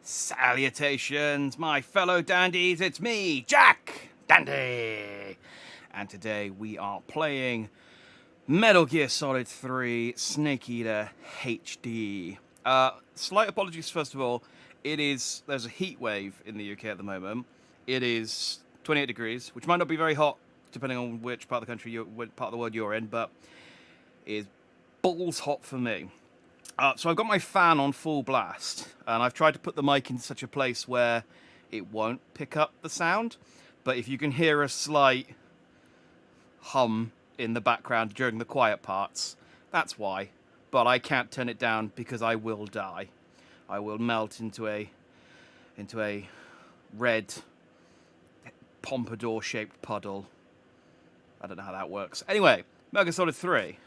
Salutations, my fellow dandies, it's me, Jack Dandy! And today we are playing Metal Gear Solid 3 Snake Eater HD. Slight apologies first of all, there's a heat wave in the UK at the moment. It is 28 degrees, which might not be very hot depending on which part of the country, what part of the world you're in, but it is balls hot for me. So I've got my fan on full blast, and I've tried to put the mic in such a place where it won't pick up the sound. But if you can hear a slight hum in the background during the quiet parts, that's why. But I can't turn it down because I will die. I will melt into a red pompadour-shaped puddle. I don't know how that works. Anyway, Metal Gear Solid 3.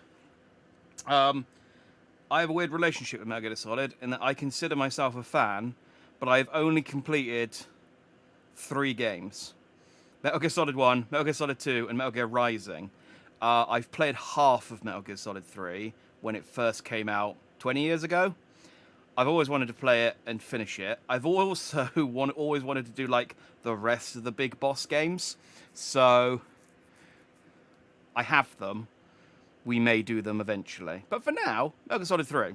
I have a weird relationship with Metal Gear Solid in that I consider myself a fan, but I've only completed 3 games. Metal Gear Solid 1, Metal Gear Solid 2, and Metal Gear Rising. I've played half of Metal Gear Solid 3 when it first came out 20 years ago. I've always wanted to play it and finish it. I've also always wanted to do like the rest of the big boss games. So I have them. We may do them eventually. But for now, Metal Gear Solid 3.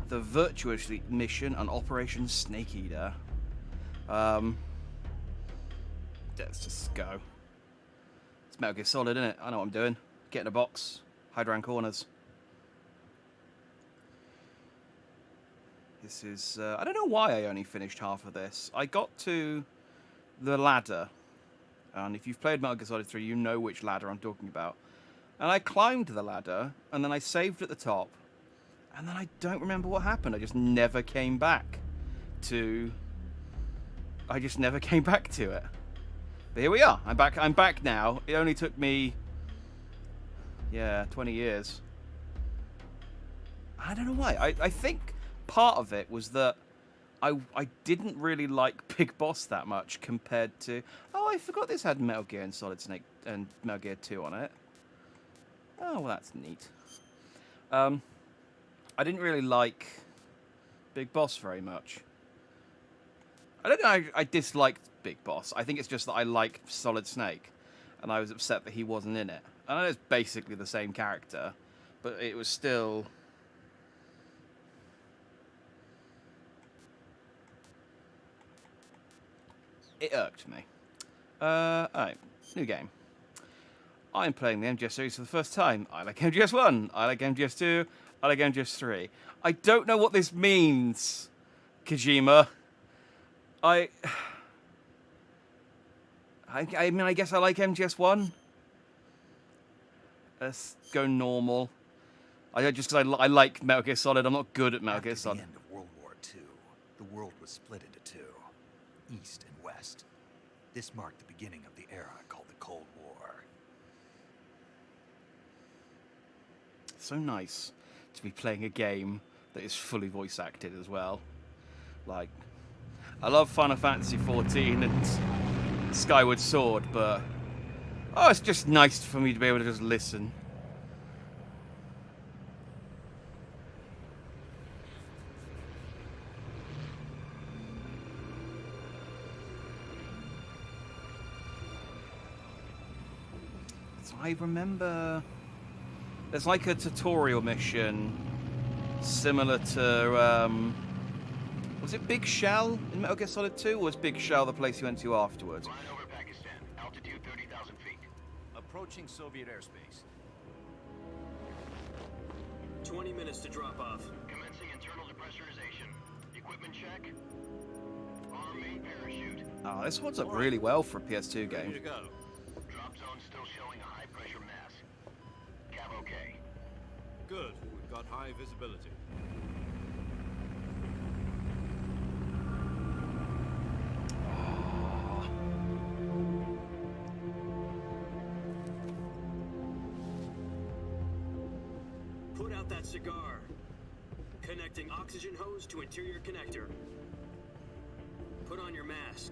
The Virtuous Mission and Operation Snake Eater. Let's just go. It's Metal Gear Solid, isn't it? I know what I'm doing. Get in a box, hide around corners. This is... I don't know why I only finished half of this. I got to the ladder. And if you've played Metal Gear Solid 3, you know which ladder I'm talking about. And I climbed the ladder, and then I saved at the top, and then I don't remember what happened. I just never came back to... I just never came back to it. But here we are. I'm back now. It only took me... yeah, 20 years. I don't know why. I think part of it was that I didn't really like Big Boss that much compared to... Oh, I forgot this had Metal Gear and Solid Snake and Metal Gear 2 on it. Oh, well, that's neat. I didn't really like Big Boss very much. I don't know I disliked Big Boss. I think it's just that I liked Solid Snake, and I was upset that he wasn't in it. I know it's basically the same character, but it was still... it irked me. Alright, new game. I'm playing the MGS series for the first time. I like MGS 1. I like MGS 2. I like MGS 3. I don't know what this means, Kojima. I mean, I guess I like MGS 1. Let's go normal. Just because I like Metal Gear Solid. I'm not good at Metal Gear Solid. At the end of World War II, the world was split into two, East and West. This marked the beginning of the era called the Cold War. So nice to be playing a game that is fully voice acted as well. Like, I love Final Fantasy XIV and Skyward Sword, but oh, it's just nice for me to be able to just listen. So I remember... there's like a tutorial mission similar to, was it Big Shell in Metal Gear Solid 2, or was Big Shell the place you went to afterwards? Flying over Pakistan, altitude 30,000 feet. Approaching Soviet airspace. 20 minutes to drop off. Commencing internal depressurization. Equipment check. Arm main parachute. Oh, this holds up really well for a PS2 Ready to game. go. Drop zone still showing a high pressure mass. Cav okay. Good. We've got high visibility. Put out that cigar. Connecting oxygen hose to interior connector. Put on your mask.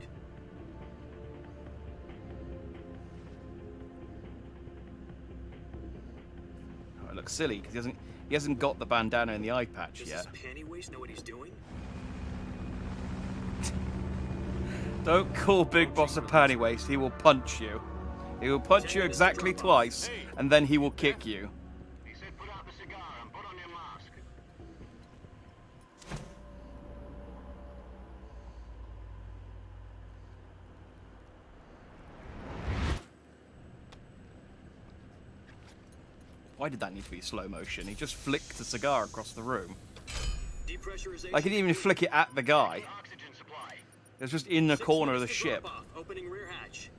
Oh, it looks silly because he hasn't got the bandana and the eye patch Does yet. this panty waist know what he's doing? Don't call Big Boss a panty waste. He will punch you. He will punch you exactly twice, and then he will kick you. He said put out the cigar and put on your mask. Why did that need to be slow motion? He just flicked the cigar across the room. Depressurization. Like, he didn't even flick it at the guy. Oxygen supply. It was just in the 6 corner of the minutes to ship. drop off. Opening rear hatch.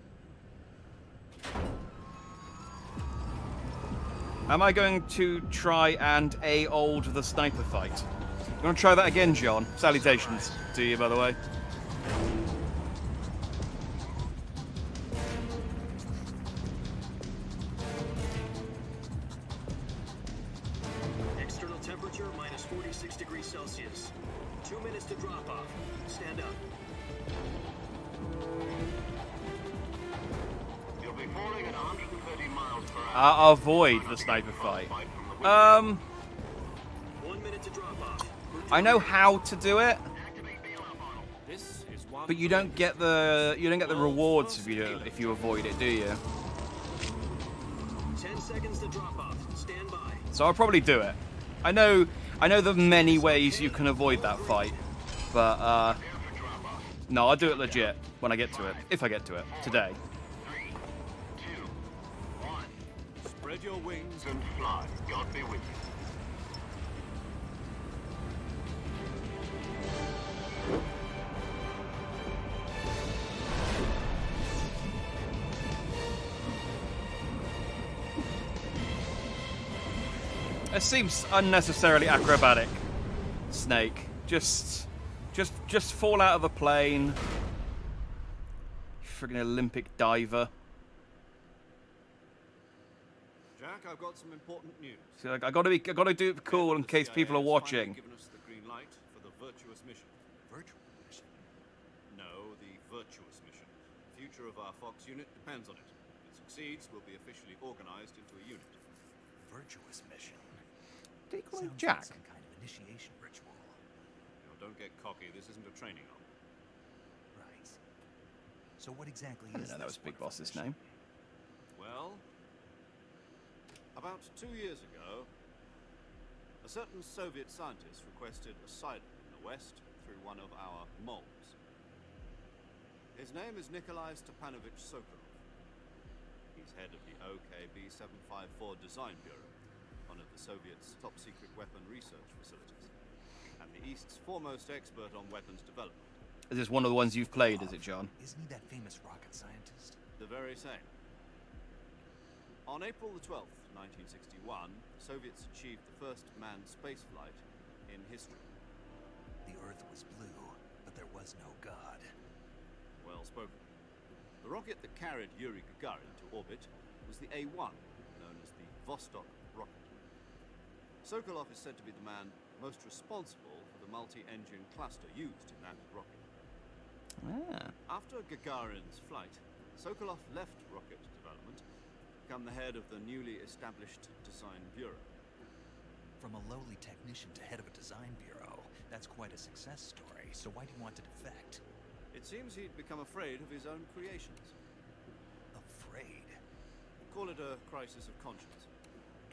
Am I going to try and hold the sniper fight? You want to try that again, John? Salutations to you, by the way. External temperature minus 46 degrees Celsius. 2 minutes to drop off. Stand up. You'll be falling at 130 miles per hour. I'll avoid the sniper fight. 1 minute to drop off. I know how to do it, Activate the alarm bottle. This is one. but you don't get the rewards if you avoid it, do you? 10 seconds to drop off. Stand by. So I'll probably do it. I know the many ways you can avoid that fight, but no, I'll do it legit when I get to it, if I get to it today. 3, 2, 1, Spread your wings and fly. God be with you. It seems unnecessarily acrobatic, Snake. Just fall out of the plane. You friggin' Olympic diver. Jack, I've got some important news. So, like, I gotta do it cool in case people are watching. Given us the green light for the virtuous mission. Virtual mission. No, the virtuous mission. The future of our Fox unit depends on it. If it succeeds, we'll be officially organized into a unit. Virtuous mission. Did he call him Sounds Jack? like some kind of initiation ritual. Now, don't get cocky. This isn't a training arm. Right. So what exactly I is didn't know that was this Big wonderful Boss's mission? name. Well, about 2 years ago, a certain Soviet scientist requested asylum in the West through one of our moles. His name is Nikolai Stepanovich Sokolov. He's head of the OKB 754 Design Bureau, one of the Soviets' top-secret weapon research facilities, and the East's foremost expert on weapons development. Is this one of the ones you've played, is it, John? Isn't he that famous rocket scientist? The very same. On April the 12th, 1961, the Soviets achieved the first manned spaceflight in history. The Earth was blue, but there was no God. Well spoken. The rocket that carried Yuri Gagarin to orbit was the A-1, known as the Vostok rocket. Sokolov is said to be the man most responsible for the multi-engine cluster used in that rocket. Ah. After Gagarin's flight, Sokolov left rocket development to become the head of the newly established Design Bureau. From a lowly technician to head of a design bureau, that's quite a success story. So why do you want to defect? It seems he'd become afraid of his own creations. Afraid. Call it a crisis of conscience.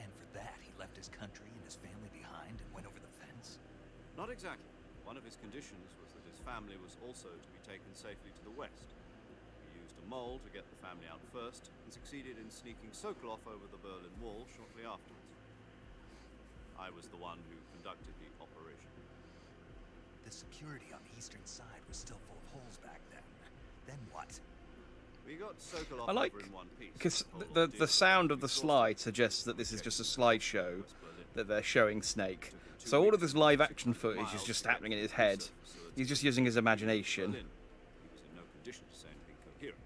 And for that, he left his country and his family behind and went over the fence? Not exactly. One of his conditions was that his family was also to be taken safely to the west. He used a mole to get the family out first, and succeeded in sneaking Sokolov over the Berlin Wall shortly afterwards. I was the one who conducted the operation. The security on the eastern side was still full of holes back then. Then what? We got Sokolov I like over in one piece. because Told the deal sound that of the we slide sorted. suggests that this is just a slideshow West Berlin. that they're showing Snake. Took him 2 So all of weeks this and live action 600 footage is miles just to get happening in to his the head. research facilities He's just using his imagination. Berlin. He was in no condition to say anything coherent.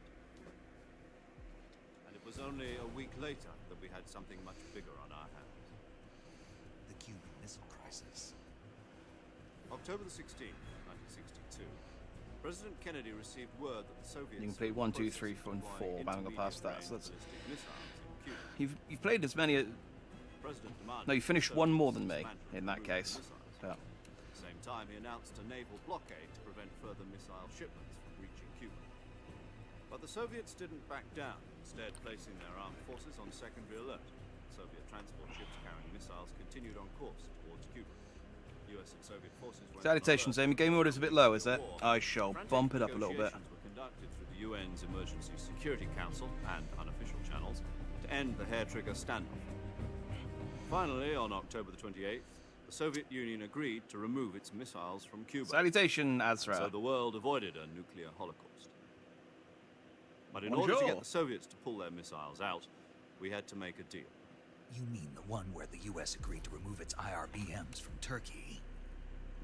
And it was only a week later that we had something much bigger on our hands. The Cuban Missile Crisis. October the 16th, 1962, President Kennedy received word that the Soviets You can play were 1, 2, processing 3, 4, and deploying 4. I'm gonna go past that. So intermediate-range that's ballistic missiles in Cuba. you've played as many. President demanded No, you finished that one the more than me Soviets in that dismantle case. the missiles. Yeah. At the same time, he announced a naval blockade to prevent further missile shipments from reaching Cuba. But the Soviets didn't back down, instead placing their armed forces on secondary alert. Soviet transport ships carrying missiles continued on course towards Cuba. US and Soviet forces went Salutations, Amy. Game order's a bit low, is it? I shall bump it up a little bit. Negotiations were conducted through the UN's Emergency Security Council and unofficial channels to end the hair-trigger standoff. Finally, on October the 28th, the Soviet Union agreed to remove its missiles from Cuba. Salutation, Azra. So the world avoided a nuclear holocaust. But in order to get the Soviets to pull their missiles out, we had to make a deal. You mean the one where the US agreed to remove its IRBMs from Turkey?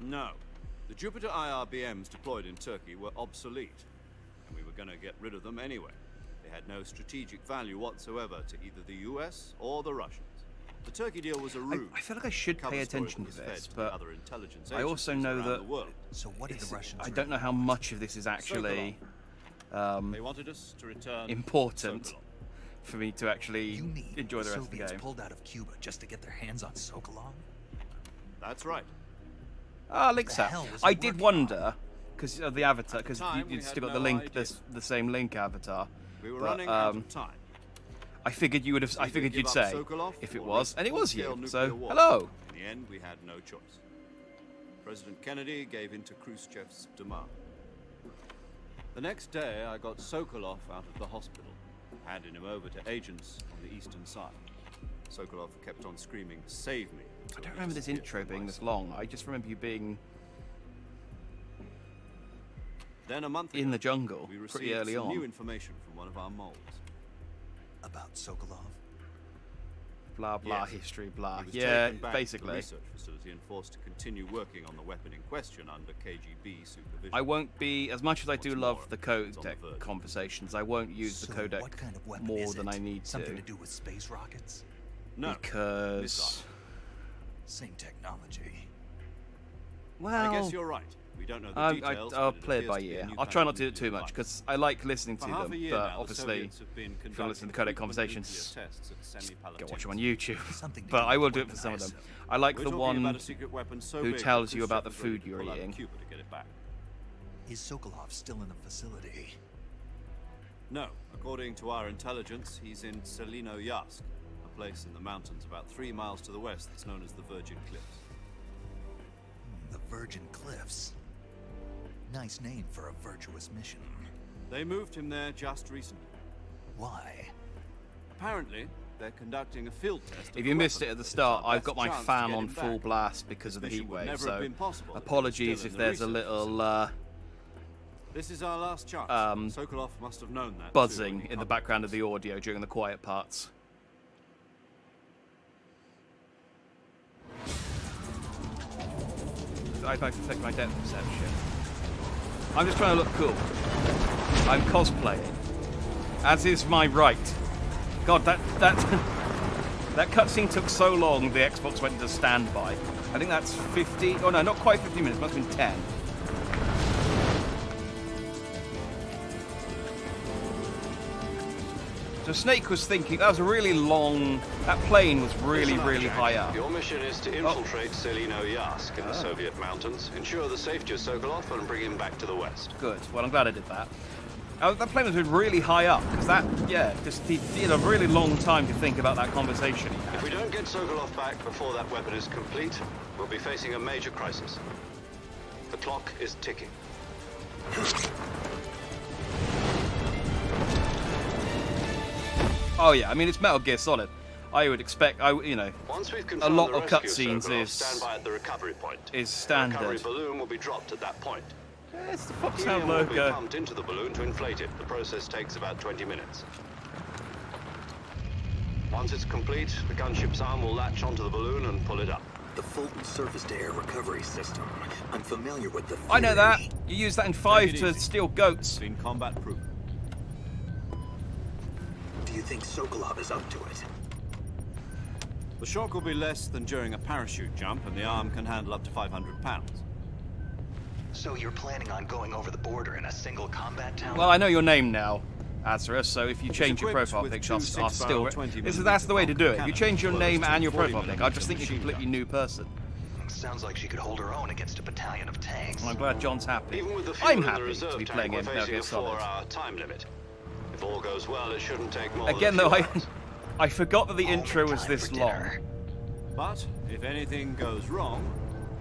No. The Jupiter IRBMs deployed in Turkey were obsolete, and we were going to get rid of them anyway. They had no strategic value whatsoever to either the US or the Russians. The Turkey deal was a ruse. I feel like I should pay attention to this, but I also know that So what did the Russians I don't know how much of this is actually they wanted us to return important Sokolov. for me to actually You mean enjoy the rest of the Soviets game. pulled out of Cuba just to get their hands on Sokolov? That's right. Ah, Link's The out. hell was I he did working on? wonder because of the avatar, because time, we you've had still got no the link, idea. the same Link avatar. We were But, running out of time. I figured you would have. I Either figured give you'd up say Sokolov if it or was, risk and it was full-scale you. nuclear So war. hello. In the end, we had no choice. President Kennedy gave in to Khrushchev's demand. The next day, I got Sokolov out of the hospital, handing him over to agents on the eastern side. Sokolov kept on screaming, "Save me!" I don't remember this intro being this long. I just remember you being Then a month in ago, the jungle we pretty received early some new on. information from one of our moles. About Sokolov? Blah blah Yes. history blah. He was Yeah, taken back to the basically. research facility and forced to continue working on the weapon in question under KGB supervision. I won't be, as much as I do What's love more, the it's on the codec verge. conversations, I won't use the So codec what kind of weapon more is than it? I need Something to. to do with space rockets? No, Because, missile. Same technology. well, I guess you're right. We don't know the details. I'll but it play it appears by to be a ear. new I'll kind try of not to do it too nuclear much, device. because I like listening to For half a them, year but now, the obviously, Soviets have been if you listen to conducting codec conversations, frequent nuclear tests at semi-Palatine. go watch them on YouTube. Something to But do I will with do it for some of them. weaponized. I like We're the talking one about a secret weapon so who big tells that you about the Khrushchev was ready food to you're pull out of eating. Cuba to get it back. Is Sokolov still in the facility? No, according to our intelligence, he's in Selino Yask, a place in the mountains about 3 miles to the west that's known as the Virgin Cliffs. The Virgin Cliffs. Nice name for a virtuous mission. They moved him there just recently. Why? Apparently, they're conducting a field test. of If the you missed it weapon. at the It's start, our I've got best my chance to fan get on him full back. blast because of the This heat mission would wave, never have so been possible if it was apologies still if in the there's a research little This is our last chance. Sokolov must have known that. too, when buzzing he in the contacted background of us. the audio during the quiet parts. I'd like to take my depth perception. I'm just trying to look cool. I'm cosplaying, as is my right. God, that that cutscene took so long. The Xbox went into standby. I think that's 50. Oh no, not quite 50 minutes. Must have been 10. So Snake was thinking that was a really long. That plane was really, really high up. Your mission is to infiltrate Selino Yask in the Soviet mountains, ensure the safety of Sokolov, and bring him back to the west. Good. Well, I'm glad I did that. That plane was really high up because that, yeah, just he did a really long time to think about that conversation. he had. If we don't get Sokolov back before that weapon is complete, we'll be facing a major crisis. The clock is ticking. Oh yeah, I mean it's Metal Gear Solid. I would expect, Once we've a confirmed lot the of rescue cutscenes Sokolov, stand by at the recovery point. is The recovery standard. balloon will be dropped at that point. It's the Foxhound Helium will be logo. pumped into the balloon to inflate it. The process takes about 20 minutes. Once it's complete, the gunship's arm will latch onto the balloon and pull it up. The Fulton surface-to-air recovery system. I'm familiar with the I know that. theory. You use that in 5 Take it to easy. steal goats. It's been combat proof. Do you think Sokolov is up to it? The shock will be less than during a parachute jump, and the arm can handle up to 500 pounds. So you're planning on going over the border in a single combat tower? Well, I know your name now, Azra, so if you It's change your equipped profile with picture, I'll two still... 6-barrel 20mm That's the way to do it. If you cannons, change your as well as name two and your 40mm profile pic, I'll just think you're a machine completely guns. new person. Sounds like she could hold her own against a battalion of tanks. And I'm glad John's happy. Even with the fuel I'm in the happy to reserve be tank, playing we're in Metal facing Gear a Solid. 4-hour time limit. If all goes well, it shouldn't take more Again, than a though, few hours. I forgot that the Only intro was time this for long. dinner. But if anything goes wrong,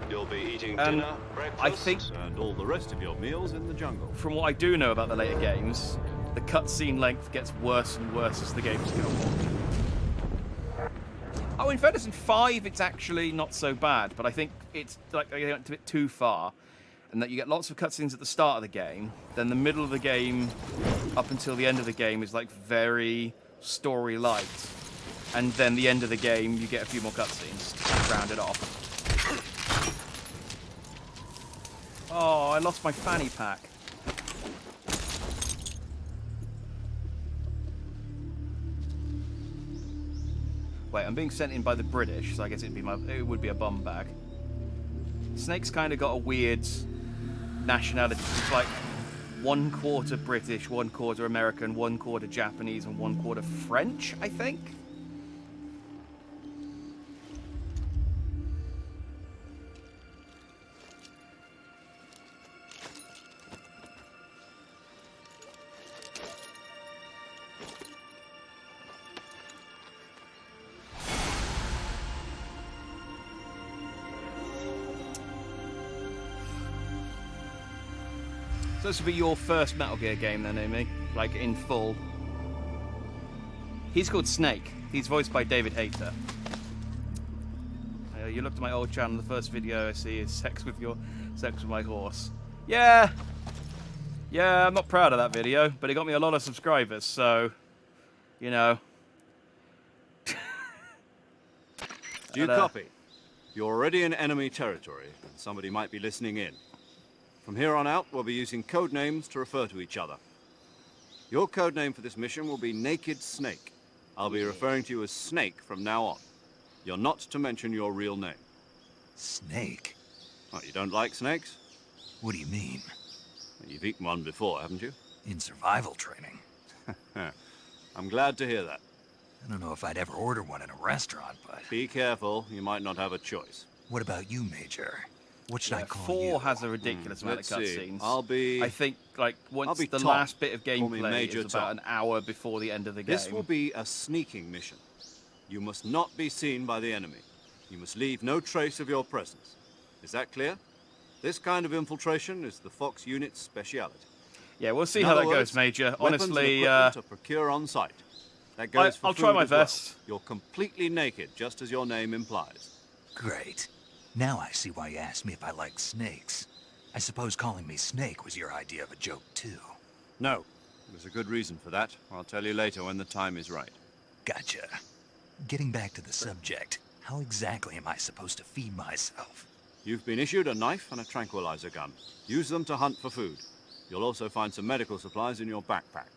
You'll be eating And dinner, breakfast. I think, and all the rest of your meals in the jungle. from what I do know about the later games, the cutscene length gets worse and worse as the games go on. Oh, in fairness, in 5, it's actually not so bad, but I think it's like they went a bit too far, and that you get lots of cutscenes at the start of the game, then the middle of the game up until the end of the game is like very story light, and then the end of the game you get a few more cutscenes to round it off. Oh, I lost my fanny pack. Wait, I'm being sent in by the British, so I guess it would be a bum bag. Snake's kind of got a weird nationality. It's like 1/4 British, 1/4 American, 1/4 Japanese, and 1/4 French, I think. So this will be your first Metal Gear game then, Amy? Like, in full? He's called Snake. He's voiced by David Hayter. You looked at my old channel, the first video I see is sex with my horse. Yeah, I'm not proud of that video, but it got me a lot of subscribers, so, you know. Do you copy? You're already in enemy territory, and somebody might be listening in. From here on out, we'll be using code names to refer to each other. Your code name for this mission will be Naked Snake. I'll be referring to you as Snake from now on. You're not to mention your real name. Snake? Oh, you don't like snakes? What do you mean? You've eaten one before, haven't you? In survival training? I'm glad to hear that. I don't know if I'd ever order one in a restaurant, but... Be careful, you might not have a choice. What about you, Major? What should I call 4 you? has a ridiculous amount of let's see. cutscenes. I think, like, once be the Tom. last bit of Call me gameplay Major is about Tom. an hour before the end of the game. This will be a sneaking mission. You must not be seen by the enemy. You must leave no trace of your presence. Is that clear? This kind of infiltration is the Fox unit's speciality. Yeah, we'll see In how other that words, goes, Major. weapons Honestly, and equipment are procure on site. That goes for I'll try food my as well. best. You're completely naked, just as your name implies. Great. Now I see why you asked me if I like snakes. I suppose calling me Snake was your idea of a joke, too. No, there's a good reason for that. I'll tell you later when the time is right. Gotcha. Getting back to the subject, how exactly am I supposed to feed myself? You've been issued a knife and a tranquilizer gun. Use them to hunt for food. You'll also find some medical supplies in your backpack.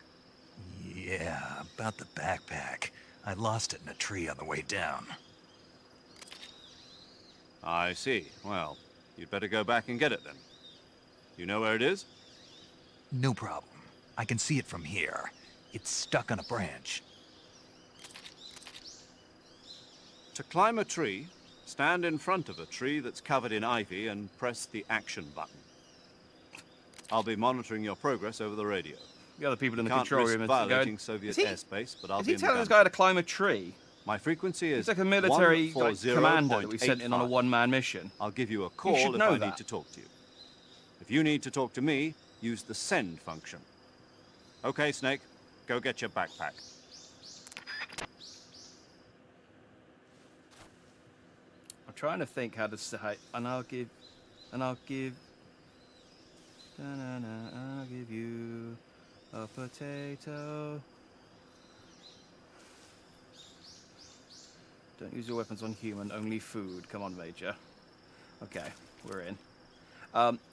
Yeah, about the backpack. I lost it in a tree on the way down. I see. Well, you'd better go back and get it then. You know where it is? No problem. I can see it from here. It's stuck on a branch. To climb a tree, stand in front of a tree that's covered in ivy and press the action button. I'll be monitoring your progress over the radio. the other people in the Can't control risk room are violating going, Soviet is he, airspace, but I'll is be he in the telling this gun. guy to climb a tree? My frequency is He's like a military like, 140.85. commander that we sent in on a one-man mission. I'll give you a should call if know I that. need to talk to you. If you need to talk to me, use the send function. Okay, Snake, go get your backpack. I'm trying to think how to say, and I'll give, I'll give you a potato. Don't use your weapons on human, only food. Come on, Major. Okay, we're in.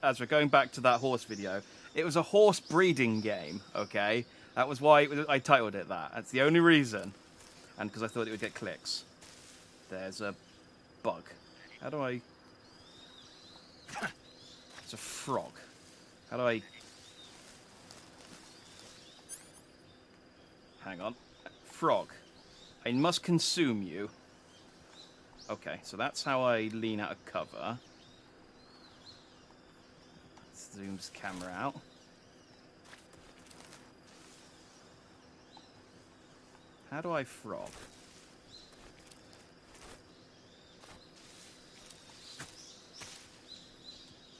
As we're going back to that horse video, it was a horse breeding game, okay? That was why I titled it that. That's the only reason. And because I thought it would get clicks. There's a bug. How do I... It's a frog. How do I... Hang on. Frog. I must consume you. Okay, so that's how I lean out of cover. Zooms camera out. How do I frog?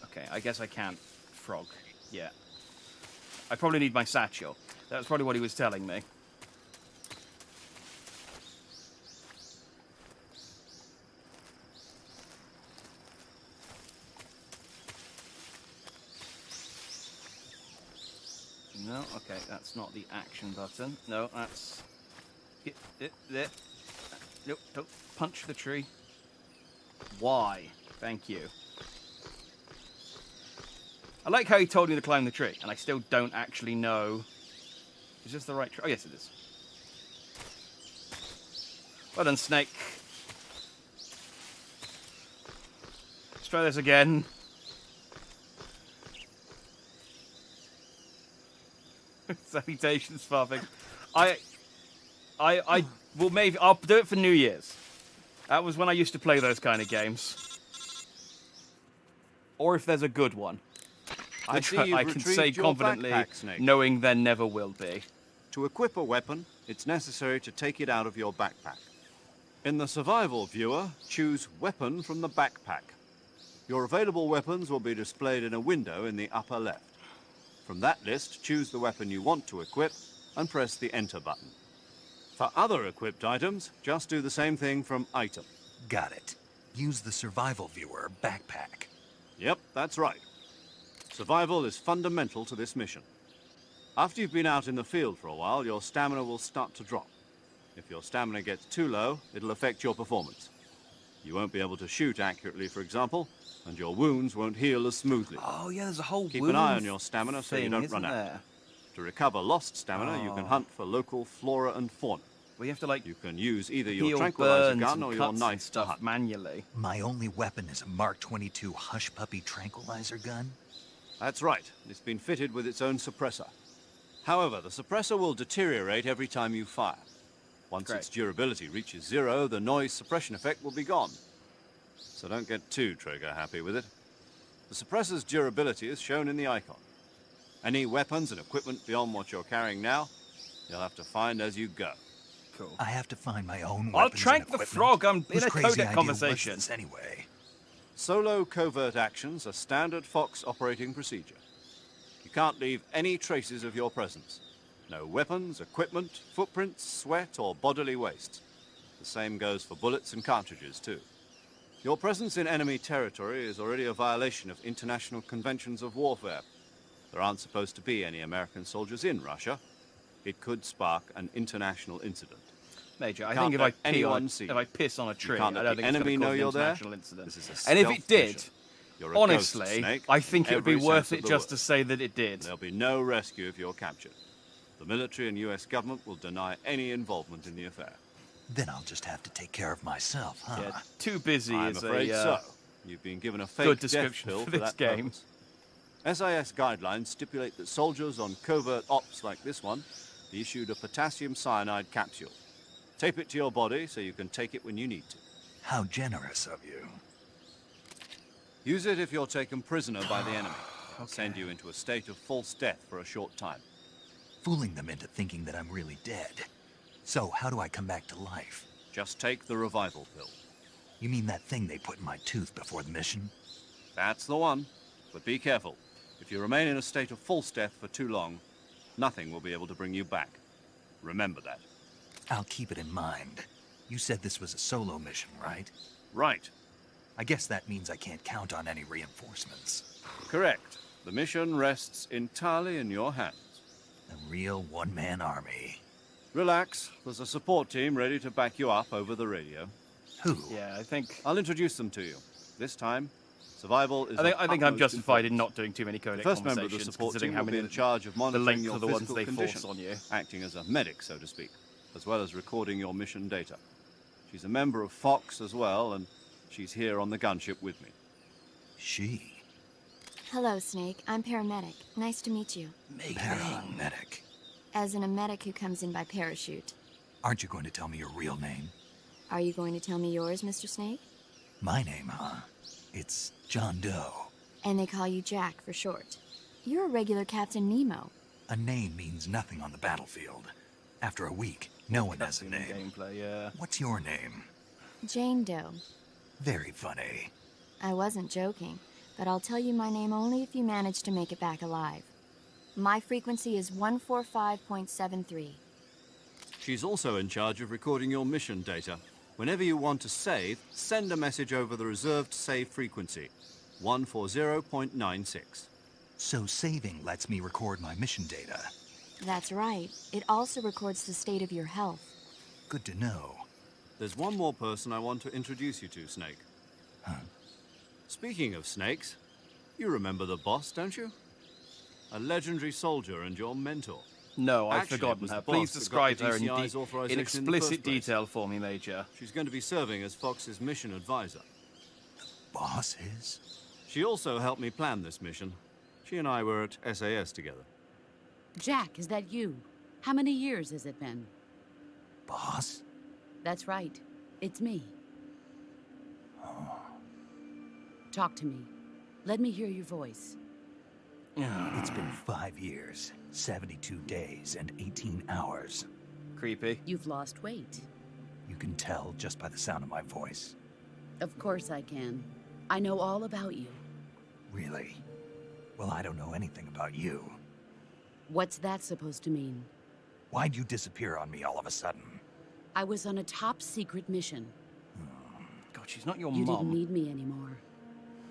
Okay, I guess I can't frog yet. I probably need my satchel. That's probably what he was telling me. No, okay, that's not the action button. No, that's... There. Nope, don't punch the tree. Why? Thank you. I like how he told me to climb the tree, and I still don't actually know... Is this the right tree? Oh, yes, it is. Well done, Snake. Let's try this again. Salutations, Farthing. Well, maybe I'll do it for New Year's. That was when I used to play those kind of games. Or if there's a good one. I can say confidently, knowing there never will be. To equip a weapon, it's necessary to take it out of your backpack. In the survival viewer, choose Weapon from the backpack. Your available weapons will be displayed in a window in the upper left. From that list, choose the weapon you want to equip and press the Enter button. For other equipped items, just do the same thing from Item. Got it. Use the survival viewer backpack. Yep, that's right. Survival is fundamental to this mission. After you've been out in the field for a while, your stamina will start to drop. If your stamina gets too low, it'll affect your performance. You won't be able to shoot accurately, for example, and your wounds won't heal as smoothly. Oh, yeah, there's a whole Keep an eye on your stamina so you don't run out. There? To recover lost stamina, you can hunt for local flora and fauna. Well, you have to, like, you can use either your tranquilizer gun or your knife stuff to hunt manually. My only weapon is a Mark 22 Hush Puppy tranquilizer gun? That's right. It's been fitted with its own suppressor. However, the suppressor will deteriorate every time you fire. Once its durability reaches 0, the noise suppression effect will be gone. So don't get too trigger-happy with it. The suppressor's durability is shown in the icon. Any weapons and equipment beyond what you're carrying now, you'll have to find as you go. Cool. I have to find my own weapons. I'll trank the frog. I'm in a codec codec conversation. Anyway. Solo covert actions are standard Fox operating procedure. You can't leave any traces of your presence. No weapons, equipment, footprints, sweat, or bodily waste. The same goes for bullets and cartridges, too. Your presence in enemy territory is already a violation of international conventions of warfare. There aren't supposed to be any American soldiers in Russia. It could spark an international incident. Major, I think if I piss on a tree, I don't think it's going to cause an international incident. And if it did, honestly, I think it would be worth it just to say that it did. There'll be no rescue if you're captured. The military and US government will deny any involvement in the affair. Then I'll just have to take care of myself, huh? Yeah, too busy I'm is afraid a so. You've been given a fake good death description pill for for this that game. purpose. SIS guidelines stipulate that soldiers on covert ops like this one be issued a potassium cyanide capsule. Tape it to your body so you can take it when you need to. How generous of you. Use it if you're taken prisoner by the enemy. I'll send you into a state of false death for a short time. Fooling them into thinking that I'm really dead. So, how do I come back to life? Just take the revival pill. You mean that thing they put in my tooth before the mission? That's the one. But be careful. If you remain in a state of false death for too long, nothing will be able to bring you back. Remember that. I'll keep it in mind. You said this was a solo mission, right? Right. I guess that means I can't count on any reinforcements. Correct. The mission rests entirely in your hands. A real one-man army. Relax. There's a support team ready to back you up over the radio. Who? Yeah, I think... I'll introduce them to you. This time, survival is I think I'm justified in not doing too many codec first member of the conversations, support considering team how will be many in charge of monitoring your the ones physical they condition, force on you. acting as a medic, so to speak, as well as recording your mission data. She's a member of Fox as well, and she's here on the gunship with me. She? Hello, Snake. I'm paramedic. Nice to meet you. Paramedic. As in a medic who comes in by parachute. Aren't you going to tell me your real name? Are you going to tell me yours, Mr. Snake? My name, huh? It's John Doe. And they call you Jack for short. You're a regular Captain Nemo. A name means nothing on the battlefield. After a week, no one has a name. Gameplay, yeah. What's your name? Jane Doe. Very funny. I wasn't joking, but I'll tell you my name only if you manage to make it back alive. My frequency is 145.73. She's also in charge of recording your mission data. Whenever you want to save, send a message over the reserved save frequency, 140.96. So saving lets me record my mission data. That's right. It also records the state of your health. Good to know. There's one more person I want to introduce you to, Snake. Huh? Speaking of snakes, you remember the boss, don't you? A legendary soldier and your mentor. No, I've Actually, it forgotten was her. the boss Please that describe got the her in, DCI's authorization in in the explicit first place. detail for me, Major. She's going to be serving as Fox's mission advisor. Boss is? She also helped me plan this mission. She and I were at SAS together. Jack, is that you? How many years has it been? Boss? That's right. It's me. Talk to me. Let me hear your voice. It's been 5 years, 72 days, and 18 hours. Creepy. You've lost weight. You can tell just by the sound of my voice. Of course I can. I know all about you. Really? Well, I don't know anything about you. What's that supposed to mean? Why'd you disappear on me all of a sudden? I was on a top-secret mission. God, she's not your You mom. didn't need me anymore.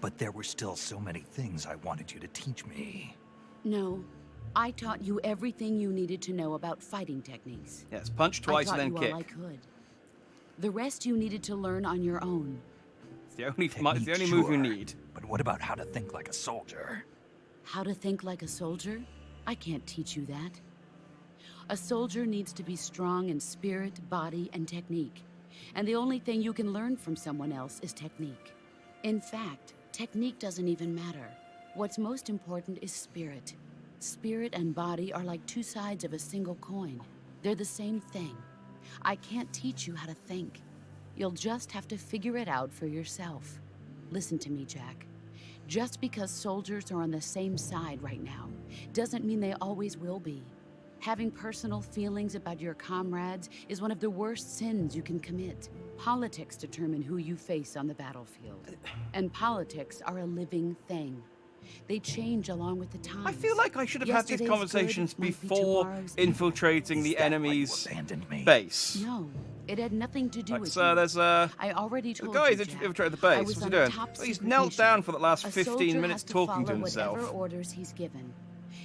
But there were still so many things I wanted you to teach me. No. I taught you everything you needed to know about fighting techniques. Yes, punch twice I taught and then you kick. all I could. The rest you needed to learn on your own. It's the only, Technique, it's the only move you sure. need. But what about how to think like a soldier? How to think like a soldier? I can't teach you that. A soldier needs to be strong in spirit, body, and technique. And the only thing you can learn from someone else is technique. In fact, technique doesn't even matter. What's most important is spirit. Spirit and body are like two sides of a single coin. They're the same thing. I can't teach you how to think. You'll just have to figure it out for yourself. Listen to me, Jack. Just because soldiers are on the same side right now doesn't mean they always will be. Having personal feelings about your comrades is one of the worst sins you can commit. Politics determine who you face on the battlefield. And politics are a living thing. They change along with the times. I feel like I should have had these Yesterday's conversations good might be before tomorrow's infiltrating Is the that why you enemy's abandoned me? base. No, it had nothing to do Like, with so you. there's I already the told guy you, who's Jack. infiltrated the I base. was What's he on a doing? top Well, he's secret knelt mission. down for the last A 15 soldier minutes has to talking to follow himself. whatever orders he's given.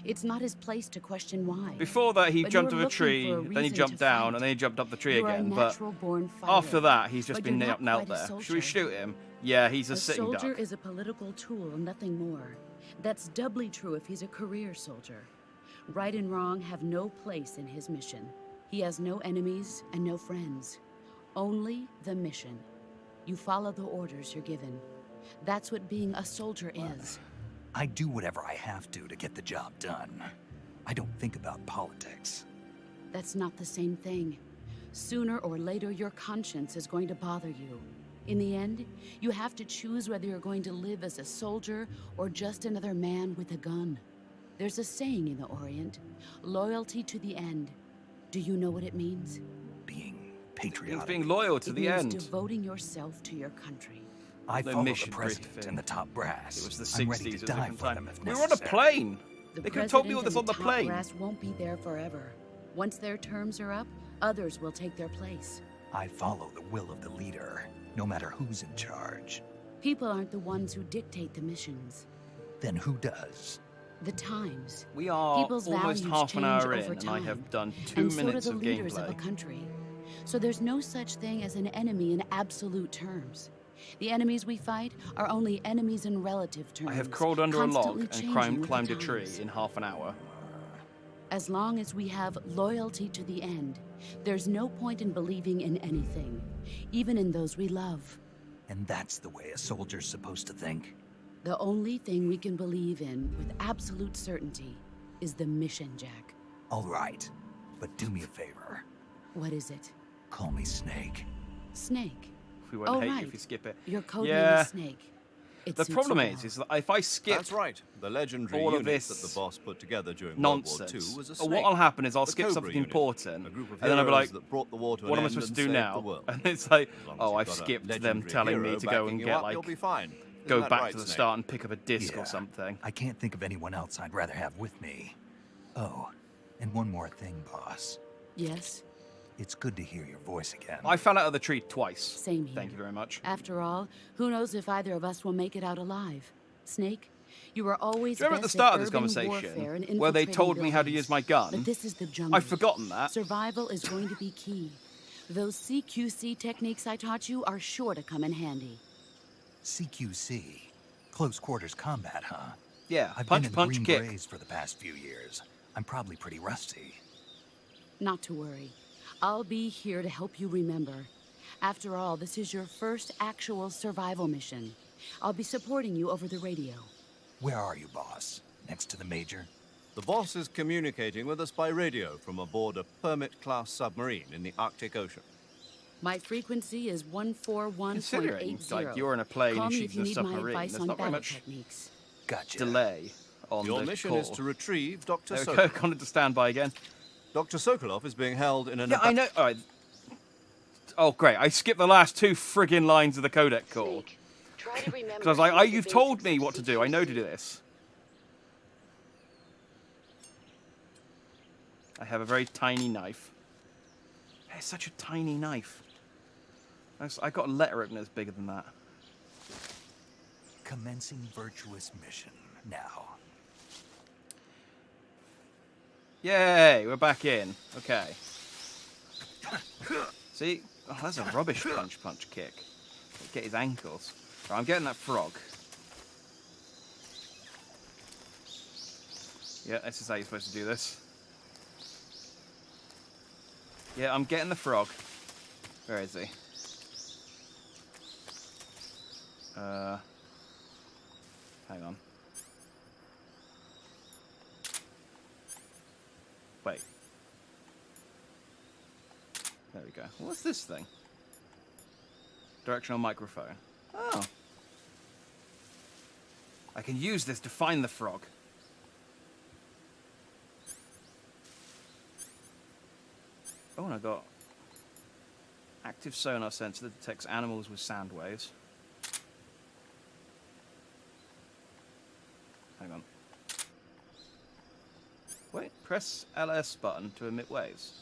It's not his place to question why. Before that, he But jumped you're off a looking tree, for a then he reason jumped to down, fight. and then he jumped up the tree You're again. a But natural-born fighter. after that, he's just But been you're not knelt quite a there. Should we soldier. shoot him? Yeah, he's a A sitting soldier duck. is a political tool, nothing more. That's doubly true if he's a career soldier. Right and wrong have no place in his mission. He has no enemies and no friends. Only the mission. You follow the orders you're given. That's what being a soldier is. I do whatever I have to get the job done. I don't think about politics. That's not the same thing. Sooner or later, your conscience is going to bother you. In the end, you have to choose whether you're going to live as a soldier or just another man with a gun. There's a saying in the Orient, loyalty to the end. Do you know what it means? Being He's patriotic. being loyal to It the means end. devoting yourself to your country. I No follow the mission president briefing. and the top brass. It was the I'm ready 60s, to it was a die different for time. them if We were on a necessary. plane. The They could have told me all president this on and the top plane. brass won't be there forever. Once their terms are up, others will take their place. I follow the will of the leader, no matter who's in charge. People aren't the ones who dictate the missions. Then who does? The times. We are People's almost values half an change hour in, over and I time. have done 2 And so do minutes the of leaders of a gameplay. country. So there's no such thing as an enemy in absolute terms. The enemies we fight are only enemies in relative terms. I have crawled under a log constantly and changing with climbed the a tree times. in half an hour. As long as we have loyalty to the end, there's no point in believing in anything, even in those we love. And that's the way a soldier's supposed to think? The only thing we can believe in with absolute certainty is the mission, Jack. All right, but do me a favor. What is it? Call me Snake. Snake. We won't Oh, hate you right. if you skip it. Your code Yeah. name is Snake. It The suits problem you is well. that if I skip That's right. The legendary all of unit this that the boss put together during nonsense, World War II was a or snake. what'll happen is I'll The skip Cobra something unit, important, a group of and then I'll be heroes like, that brought the war to what an am I end supposed to and do saved now? the world. And it's like, As long as oh, you've I've got a skipped them legendary telling me hero to go backing and you get up, like, you'll be fine. go Isn't that back right, to the Snake? start and pick up a disc Yeah. or something. I can't think of anyone else I'd rather have with me. Oh, and one more thing, boss. Yes, It's good to hear your voice again. I fell out of the tree twice. same here. Thank you very much. After all, who knows if either of us will make it out alive? Snake, you were always Do you remember at the best start of this urban conversation warfare and where they infiltrating told me how to buildings. use my gun? But this is the jungle. I've forgotten that. Survival is going to be key. Those CQC techniques I taught you are sure to come in handy. CQC. Close quarters combat, huh? Yeah, I've punch, been in punch, the Green kick. Berets for the past few years. I'm probably pretty rusty. Not to worry. I'll be here to help you remember. After all, this is your first actual survival mission. I'll be supporting you over the radio. Where are you, boss? Next to the Major? The boss is communicating with us by radio from aboard a Permit-class submarine in the Arctic Ocean. My frequency is 141.80. Considering, like, you're in a plane Call and me she's if you in a need my submarine, advice there's on not very battle much techniques. Gotcha. delay on Your the mission call. is to retrieve Dr. There we go, Sokolov. gone into standby again. Dr. Sokolov is being held in an... Yeah, I know. All right. Oh, great. I skipped the last two friggin' lines of the codec call. Because I was like, you've told me what to do. I know to do this. I have a very tiny knife. It's such a tiny knife. I got a letter opener that's bigger than that. Commencing virtuous mission now. Yay, we're back in. Okay. See? Oh, that's a rubbish punch kick. Get his ankles. Right, I'm getting that frog. Yeah, this is how you're supposed to do this. Yeah, I'm getting the frog. Where is he? Hang on. Wait. There we go. What's this thing? Directional microphone. Oh. I can use this to find the frog. Oh, and I got active sonar sensor that detects animals with sound waves. Hang on. Wait, press LS button to emit waves.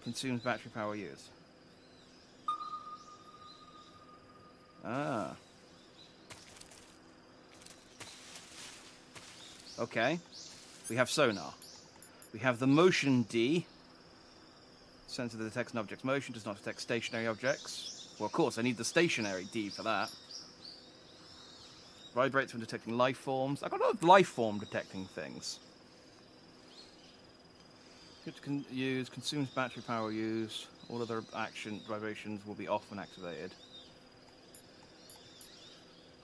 Consumes battery power used. Ah. Okay. We have sonar. We have the motion D. Sensor that detects an object's motion, does not detect stationary objects. Well, of course, I need the stationary D for that. Vibrates when detecting life forms. I've got a lot of life form detecting things. It can use, consumes battery power use. All other action vibrations will be off when activated.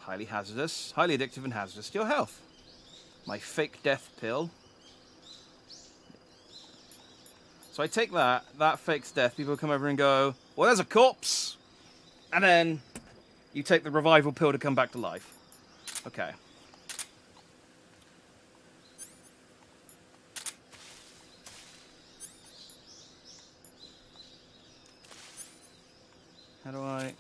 Highly hazardous, highly addictive and hazardous to your health. My fake death pill. So I take that fakes death. People come over and go, well, there's a corpse. And then you take the revival pill to come back to life. Okay. How do I...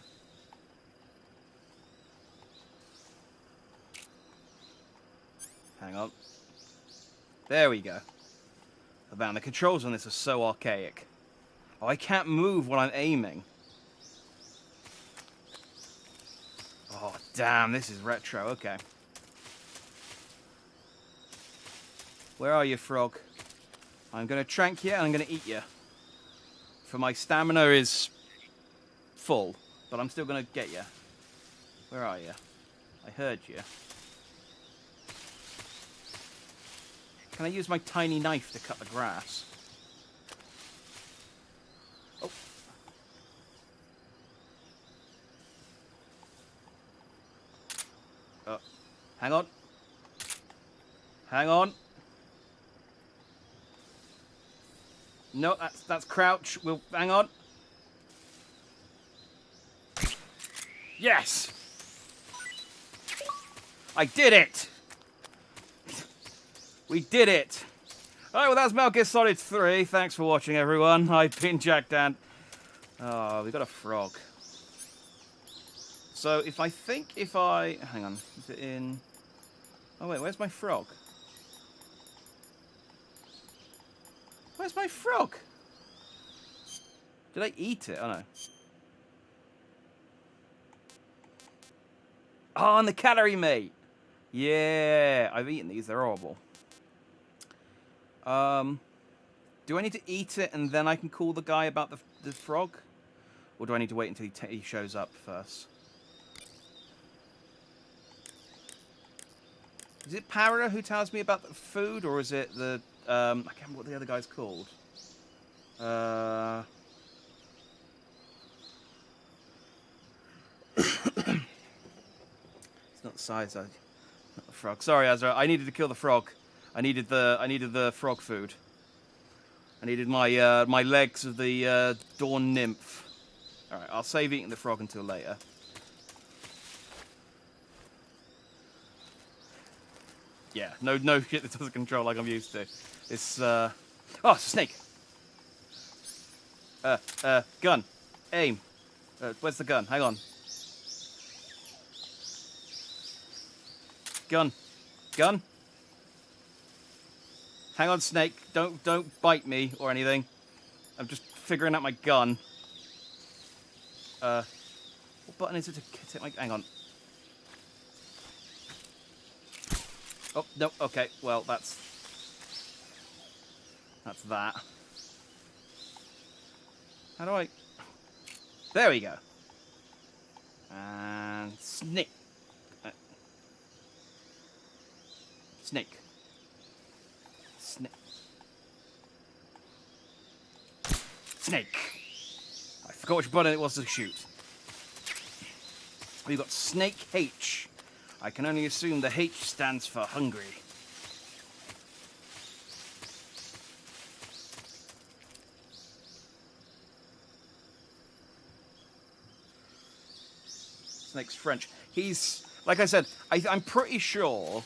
Hang on. There we go. Oh, man, the controls on this are so archaic. Oh, I can't move while I'm aiming. Oh, damn, this is retro. Okay. Where are you, frog? I'm going to trank you and I'm going to eat you. For my stamina is full, but I'm still going to get you. Where are you? I heard you. Can I use my tiny knife to cut the grass? Oh. Hang on. Hang on. No, that's crouch. We'll hang on. Yes! I did it! We did it! Alright, well that's Metal Gear Solid 3. Thanks for watching, everyone. I've been Jack Dan. Oh, we got a frog. So if I hang on, is it in? Oh wait, where's my frog? Where's my frog? Did I eat it? Oh no. Oh, and the calorie mate. Yeah, I've eaten these. They're horrible. Do I need to eat it and then I can call the guy about the frog? Or do I need to wait until he shows up first? Is it Para who tells me about the food, or is it the I can't remember what the other guy's called. It's not the size, not the frog. Sorry, Azra. I needed to kill the frog. I needed the frog food. I needed my my legs of the dawn nymph. All right, I'll save eating the frog until later. Yeah, no shit that doesn't control like I'm used to. It's oh, it's a snake. Gun, aim. Where's the gun? Hang on. Gun. Hang on, snake. Don't bite me or anything. I'm just figuring out my gun. What button is it to take my? Hang on. Oh no. Okay. Well, that's that. How do I? There we go. And snake. Snake. Snake. I forgot which button it was to shoot. We've got Snake H. I can only assume the H stands for hungry. Snake's French. He's, like I said, I'm pretty sure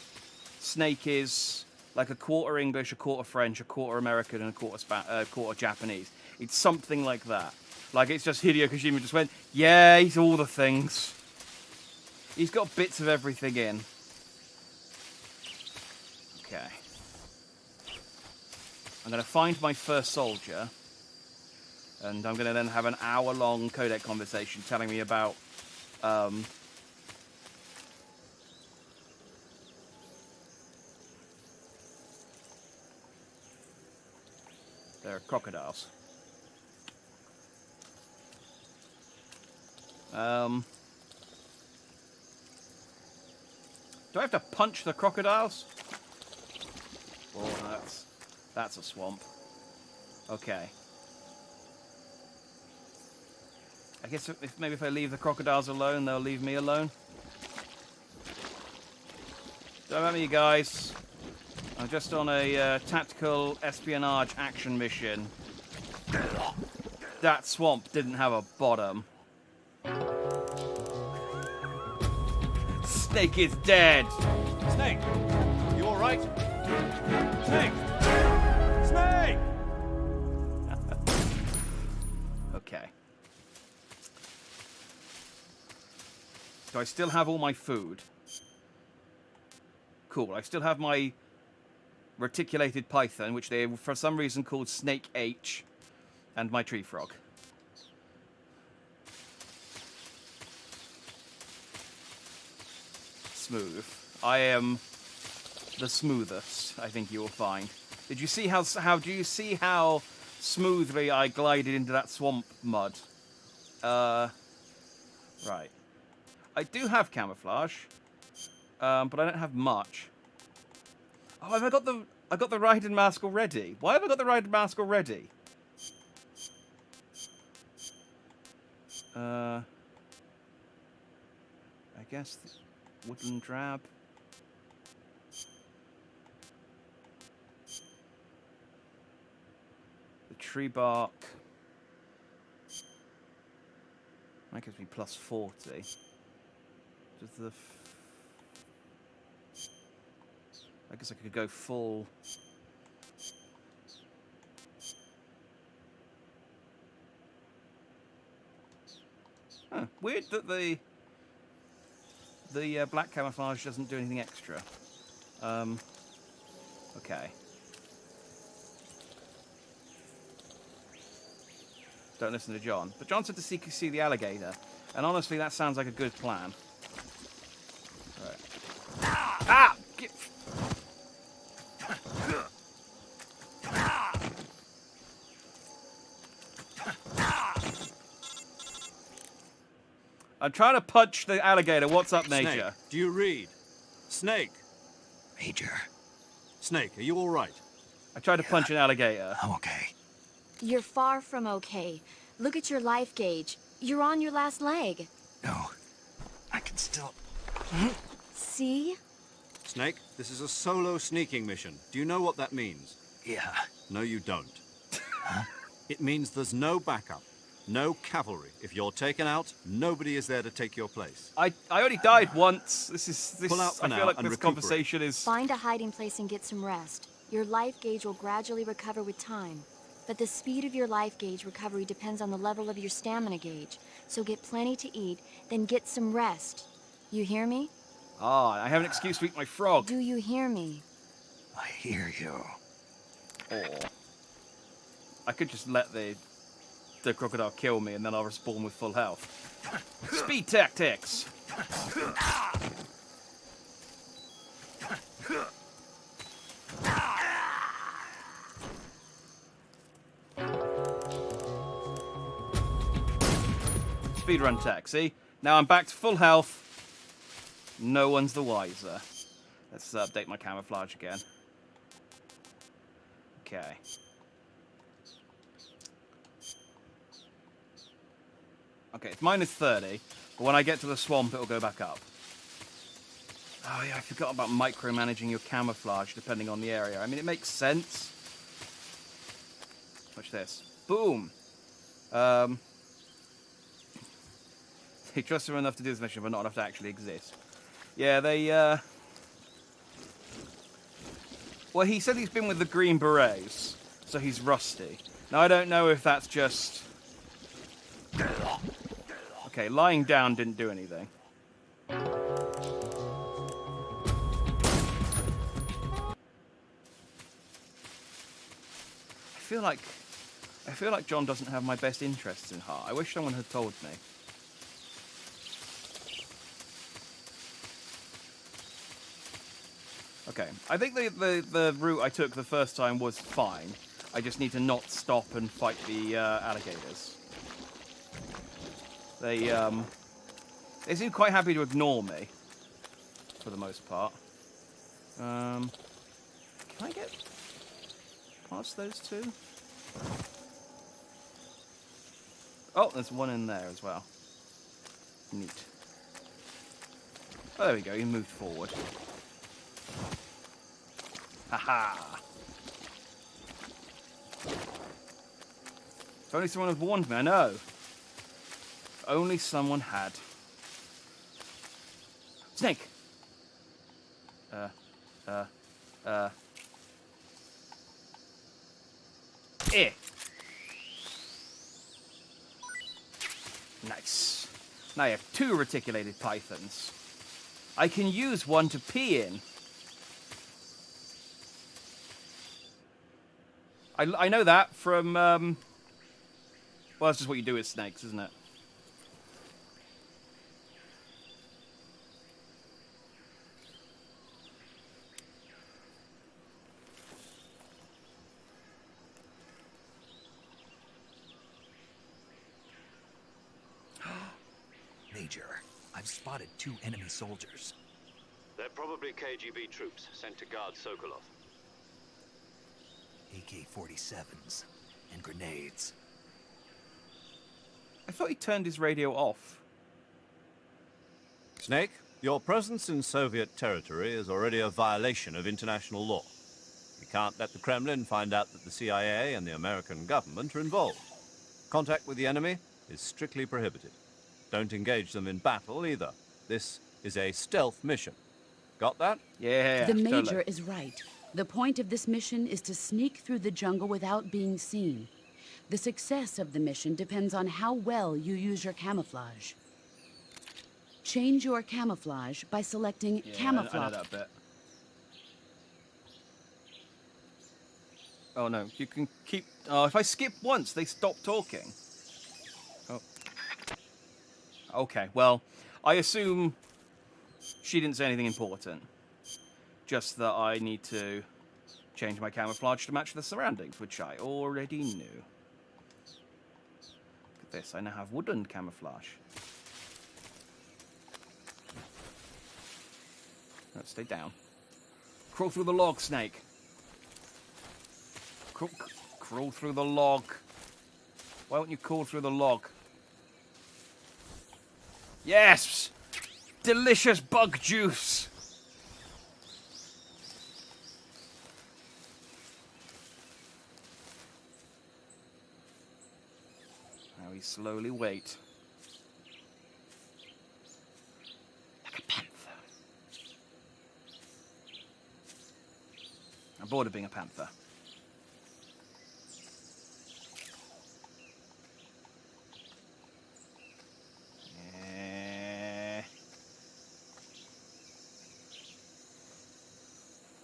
Snake is like a quarter English, a quarter French, a quarter American, and a quarter Japanese. It's something like that. Like, it's just Hideo Kojima just went, yeah, he's all the things. He's got bits of everything in. Okay. I'm going to find my first soldier. And I'm going to then have an hour-long codec conversation telling me about... there are crocodiles. Do I have to punch the crocodiles? Oh, that's a swamp. Okay. I guess maybe if I leave the crocodiles alone, they'll leave me alone. Don't mind me, guys. I'm just on a tactical espionage action mission. That swamp didn't have a bottom. Snake is dead. Snake, you all right? Snake! Snake! Okay. Do I still have all my food? Cool. I still have my reticulated python, which they for some reason called Snake H, and my tree frog. Smooth. I am the smoothest, I think you will find. Did you see how do you see how smoothly I glided into that swamp mud? Right. I do have camouflage, but I don't have much. Oh, I got the Raiden mask already. Why have I got the Raiden mask already? I guess this woodland drab. The tree bark. That gives me plus 40. Does the... I guess I could go full... Huh, weird that the black camouflage doesn't do anything extra. Okay. Don't listen to John. But John said to see the alligator. And honestly, that sounds like a good plan. Right. Ah! Get... I'm trying to punch the alligator. What's up, Major? Snake, do you read? Snake! Major, Snake, are you all right? I tried to punch an alligator. I'm okay. You're far from okay. Look at your life gauge. You're on your last leg. No, I can still... See? Snake, this is a solo sneaking mission. Do you know what that means? Yeah. No, you don't. It means there's no backup, no cavalry. If you're taken out, nobody is there to take your place. I already died once. This Pull out for I now feel like and this recuperate. conversation is... Find a hiding place and get some rest. Your life gauge will gradually recover with time. But the speed of your life gauge recovery depends on the level of your stamina gauge. So get plenty to eat, then get some rest. You hear me? Ah, I have an excuse to eat my frog. Do you hear me? I hear you. Or I could just let the crocodile kill me and then I'll respawn with full health. Speed tactics. Speedrun tech, see? Now I'm back to full health. No one's the wiser. Let's update my camouflage again. Okay. Okay, it's minus 30, but when I get to the swamp, it'll go back up. Oh yeah, I forgot about micromanaging your camouflage depending on the area. I mean, it makes sense. Watch this. Boom! He trusts him enough to do this mission, but not enough to actually exist. Yeah, they, well, he said he's been with the Green Berets, so he's rusty. Now, I don't know if that's just... Okay, lying down didn't do anything. I feel like John doesn't have my best interests in heart. I wish someone had told me. Okay, I think the route I took the first time was fine. I just need to not stop and fight the alligators. They seem quite happy to ignore me, for the most part. Can I get past those two? Oh, there's one in there as well. Neat. Oh, there we go, he moved forward. Haha! If only someone had warned me, I know. If only someone had. Snake! Eh! Nice. Now I have 2 reticulated pythons. I can use one to pee in. I know that from, well, that's just what you do with snakes, isn't it? Major, I've spotted 2 enemy soldiers. They're probably KGB troops sent to guard Sokolov. AK-47s and grenades. I thought he turned his radio off. Snake, your presence in Soviet territory is already a violation of international law. You can't let the Kremlin find out that the CIA and the American government are involved. Contact with the enemy is strictly prohibited. Don't engage them in battle either. This is a stealth mission. Got that? Yeah, The Major totally. is right. The point of this mission is to sneak through the jungle without being seen. The success of the mission depends on how well you use your camouflage. Change your camouflage by selecting Yeah, camouflage. I know that bit. Oh no, you can keep... Oh, if I skip once, they stop talking. Oh. Okay, well, I assume she didn't say anything important. Just that I need to change my camouflage to match the surroundings, which I already knew. Look at this, I now have wooden camouflage. No, stay down. Crawl through the log, snake. Crawl through the log. Why won't you crawl through the log? Yes! Delicious bug juice! Now we slowly wait. Like a panther. I'm bored of being a panther.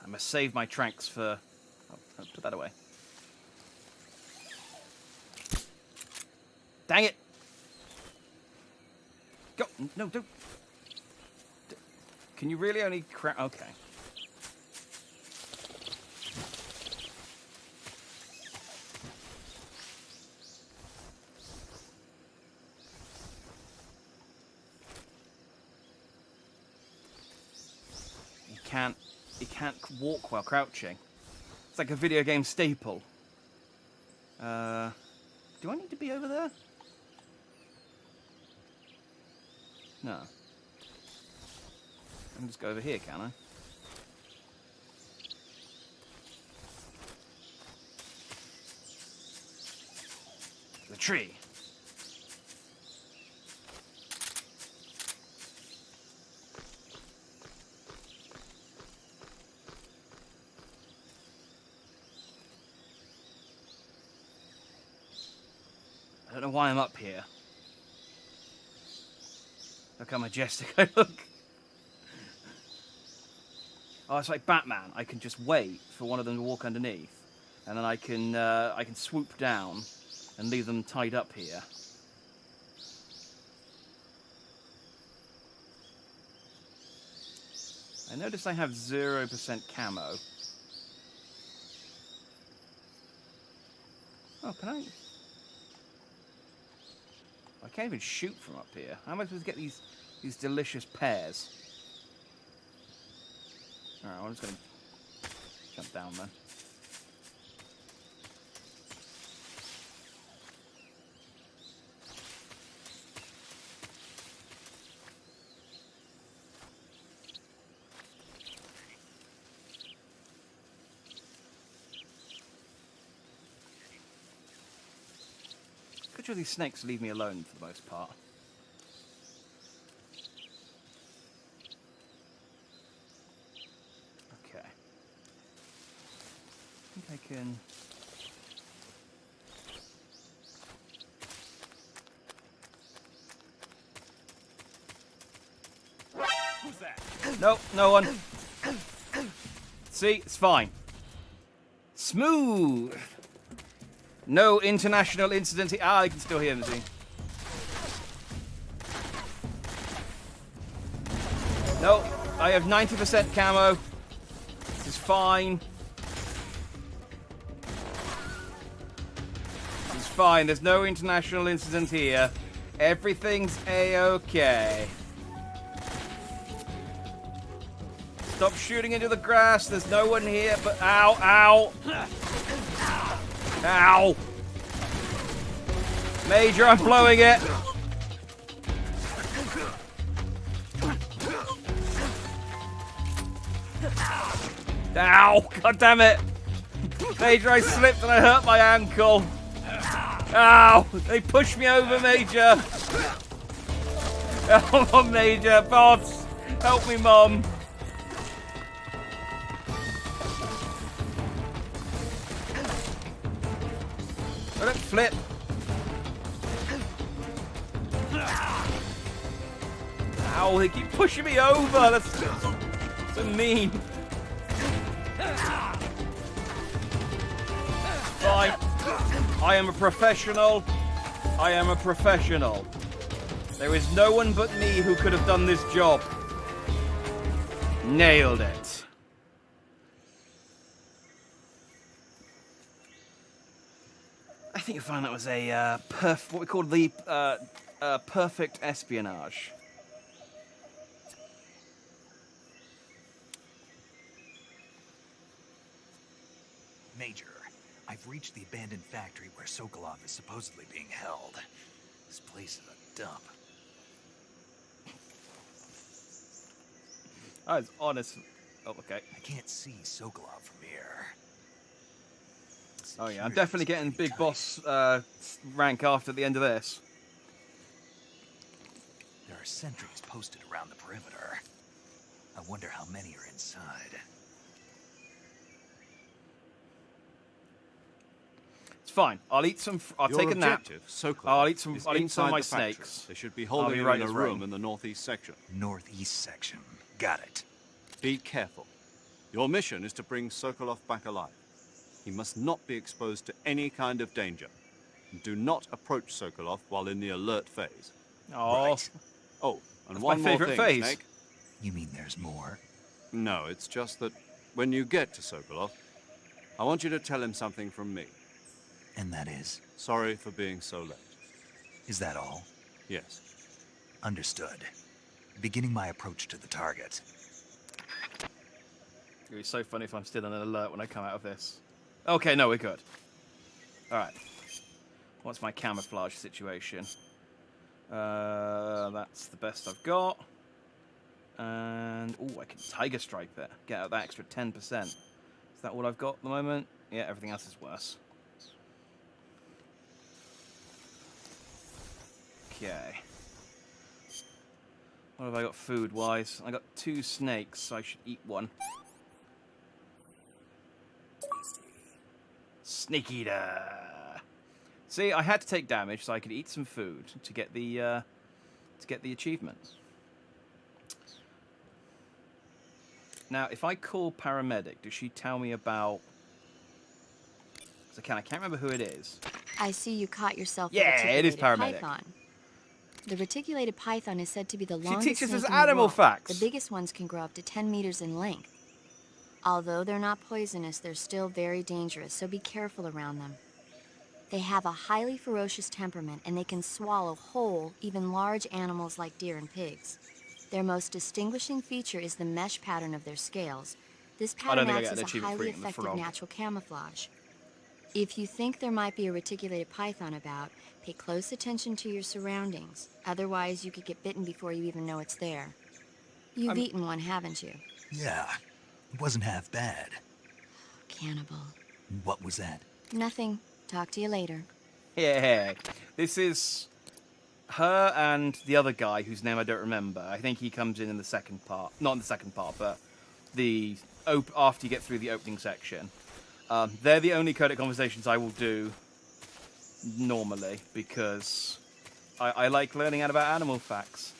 I must save my tranks for... Oh, I'll put that away. Dang it! Go! No, don't... Can you really only crouch... Okay. You can't walk while crouching. It's like a video game staple. Do I need to be over there? No. I can just go over here, can I? The tree. I don't know why I'm up here. Look how majestic I look. Oh, it's like Batman. I can just wait for one of them to walk underneath, and then I can swoop down and leave them tied up here. I noticed I have 0% camo. Oh, can I? I can't even shoot from up here. How am I supposed to get these delicious pears? Alright, I'm just going to jump down then. Good job these snakes leave me alone for the most part. Okay. I think I can... Who's that? Nope, no one. See, it's fine. Smooth! No international incident. Ah, I can still hear them, see. No, I have 90% camo. This is fine. This is fine. There's no international incident here. Everything's A-okay. Stop shooting into the grass. There's no one here, but... Ow, ow. Ow! Major, I'm blowing it! Ow! God damn it! Major, I slipped and I hurt my ankle! Ow! They pushed me over, Major! Oh, Major, boss! Help me, Mum. I don't flip. Ow, they keep pushing me over. That's so mean. Fine. I am a professional. I am a professional. There is no one but me who could have done this job. Nailed it. I think you'll find that was a what we call the perfect espionage. Major, I've reached the abandoned factory where Sokolov is supposedly being held. This place is a dump. I was honest. Oh, okay. I can't see Sokolov from here. Oh yeah, I'm definitely getting big boss rank after the end of this. There are sentries posted around the perimeter. I wonder how many are inside. It's fine. I'll eat some. I'll Your take a nap. objective, Sokolov, I'll eat some. is I'll eat some of inside my the factory. snakes. They should be I'll holding be him right in a as room rain. in the northeast section. Northeast section. Got it. Be careful. Your mission is to bring Sokolov back alive. He must not be exposed to any kind of danger. And do not approach Sokolov while in the alert phase. Oh, Right. Oh, and That's one my more favourite thing, phase. Snake. You mean there's more? No, it's just that when you get to Sokolov, I want you to tell him something from me. And that is? Sorry for being so late. Is that all? Yes. Understood. Beginning my approach to the target. it'd be so funny if I'm still on an alert when I come out of this. Okay, no, we're good. All right. What's my camouflage situation? That's the best I've got. And oh, I can tiger stripe it. Get out that extra 10%. Is that all I've got at the moment? Yeah, everything else is worse. Okay. What have I got food-wise? I got 2 snakes, so I should eat one. Snake eater. See, I had to take damage so I could eat some food to get the achievements. Now, if I call paramedic, does she tell me about? I can't remember who it is. I see you caught yourself. Yeah, a it is reticulated paramedic. python. The reticulated python is said to be the She longest teaches snake us in the animal world. facts. The biggest ones can grow up to 10 meters in length. Although they're not poisonous, they're still very dangerous, so be careful around them. They have a highly ferocious temperament, and they can swallow whole, even large animals like deer and pigs. Their most distinguishing feature is the mesh pattern of their scales. This I don't pattern think I acts get an as a achievement for highly eating the effective frog. natural camouflage. If you think there might be a reticulated python about, pay close attention to your surroundings. Otherwise, you could get bitten before you even know it's there. You've eaten one, haven't you? Yeah. It wasn't half bad. Cannibal. What was that? Nothing. Talk to you later. Yeah, this is her and the other guy whose name I don't remember. I think he comes in the second part. Not in the second part, but the after you get through the opening section. They're the only codec conversations I will do normally because I like learning out about animal facts.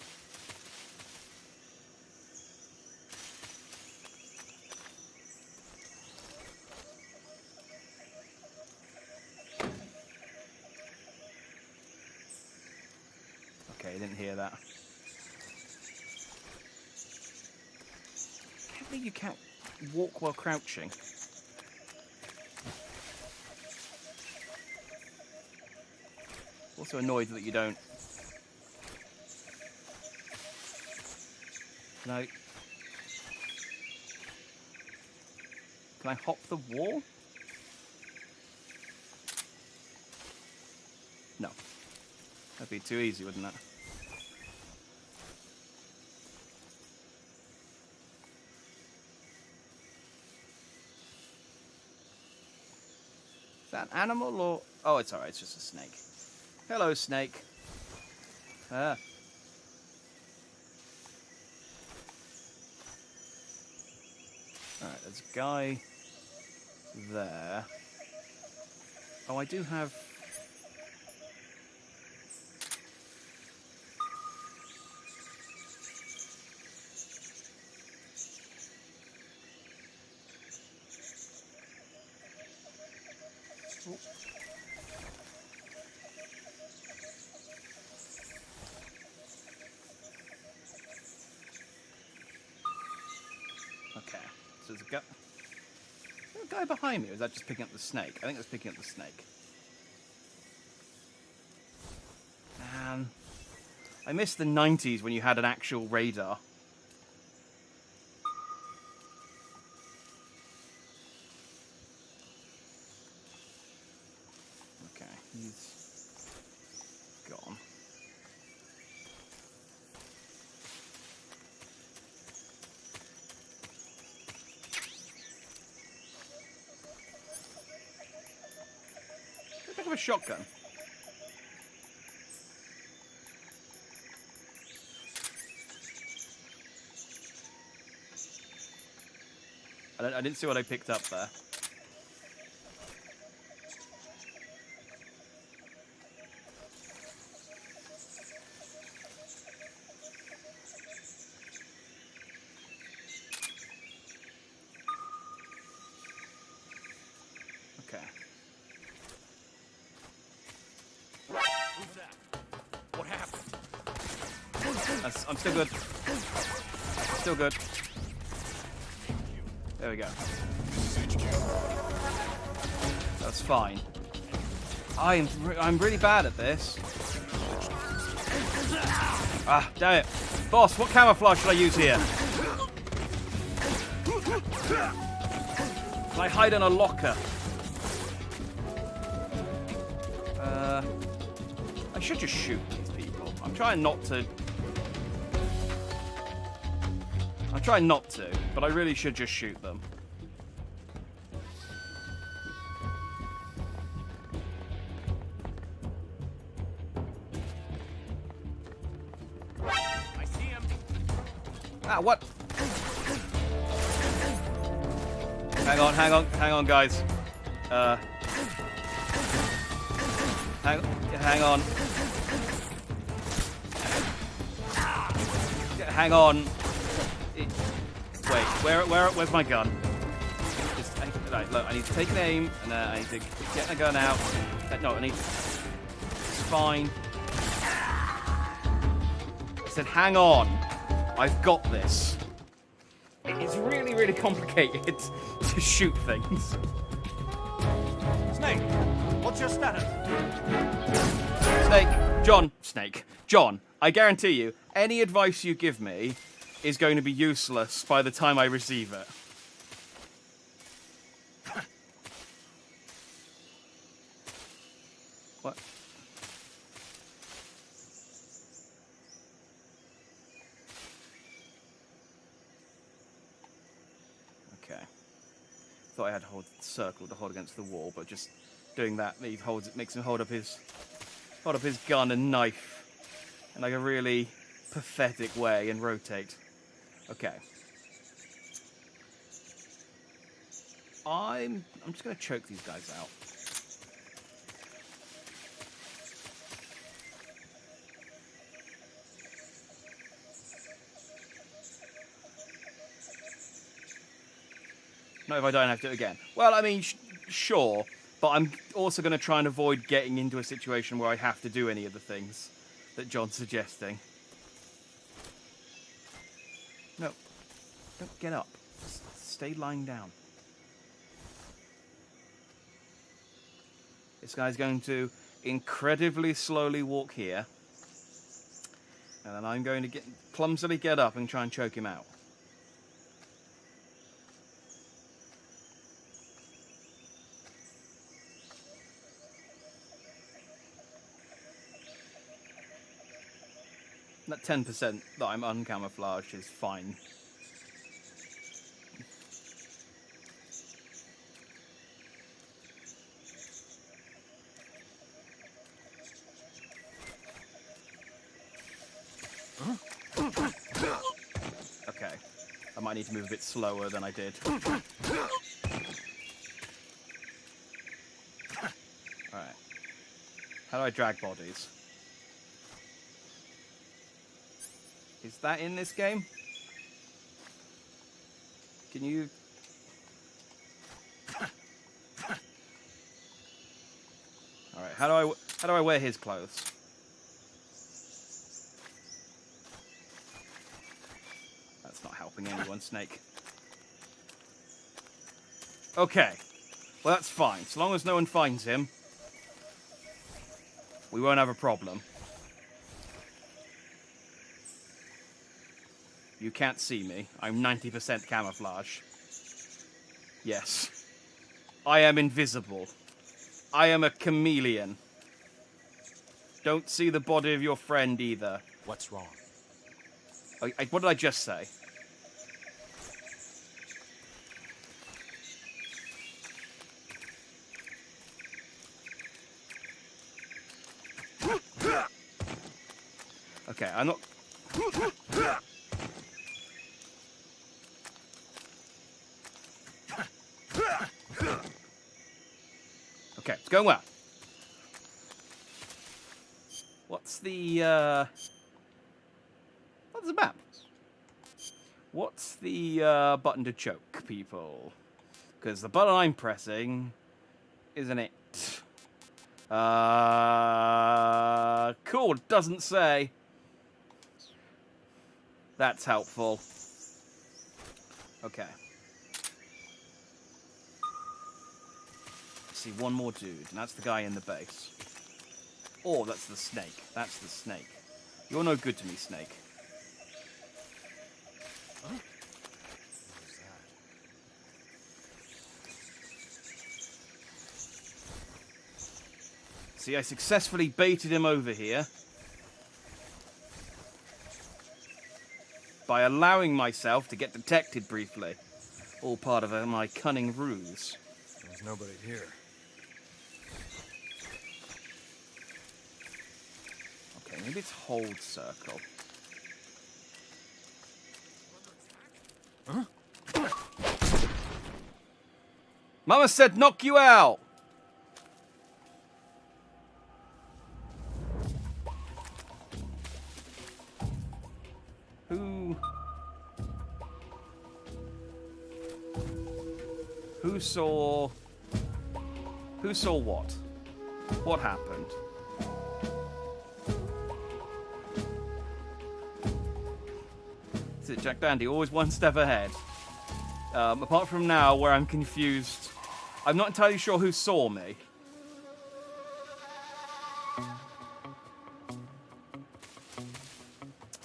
Okay, didn't hear that. Can't believe you can't walk while crouching. Also annoyed that you don't. Can I hop the wall? No. That'd be too easy, wouldn't it? Is that an animal or? Oh, it's alright. It's just a snake. Hello, snake. Ah. Alright, there's a guy there. Oh, I do have... Oh. Okay, so there's a guy... Is there a guy behind me, or is that just picking up the snake? I think that's picking up the snake. Man, I missed the 90s when you had an actual radar. Okay, he's gone. Pick up a shotgun. I didn't see what I picked up there. Okay. What happened? I'm still good. Still good. There we go. That's fine. I'm really bad at this. Ah, damn it. Boss, what camouflage should I use here? Can I hide in a locker? I should just shoot these people. I'm trying not to, but I really should just shoot them. I see him. Ah, what? Hang on, guys. Hang on. Hang on. Wait, where's my gun? Right, look, I need to take an aim, and I need to get my gun out. No, I need... It's fine. I said, hang on. I've got this. It's really, really complicated to shoot things. Snake, what's your status? John, I guarantee you, any advice you give me is going to be useless by the time I receive it. What? Okay. Thought I had to hold circle to hold against the wall, but just doing that, makes him hold up his gun and knife in like a really pathetic way and rotate. Okay. I'm just gonna choke these guys out. Not if I don't have to do it again. Well, I mean, sure, but I'm also going to try and avoid getting into a situation where I have to do any of the things that John's suggesting. No. Don't get up. Just stay lying down. This guy's going to incredibly slowly walk here. And then I'm going to clumsily get up and try and choke him out. That 10% that I'm uncamouflaged is fine. Okay. might need to move a bit slower than I did. Alright. How do I drag bodies? Is that in this game? Can you... Alright, how do I wear his clothes? That's not helping anyone, Snake. Okay. Well, that's fine. So long as no one finds him, we won't have a problem. You can't see me. I'm 90% camouflage. Yes. I am invisible. I am a chameleon. Don't see the body of your friend either. What's wrong? What did I just say? Okay, I'm not... Okay, it's going well. What's the, What's the map? What's the, button to choke, people? Because the button I'm pressing isn't it. Cool, it doesn't say. That's helpful. Okay. See one more dude, and that's the guy in the base. Oh, that's the snake. That's the snake. You're no good to me, snake. Huh? See, I successfully baited him over here by allowing myself to get detected briefly. All part of my cunning ruse. There's nobody here. Okay, maybe it's hold circle. Huh? Mama said knock you out! Who saw what? What happened? That's it, Jack Dandy, always one step ahead. Apart from now, where I'm confused. I'm not entirely sure who saw me.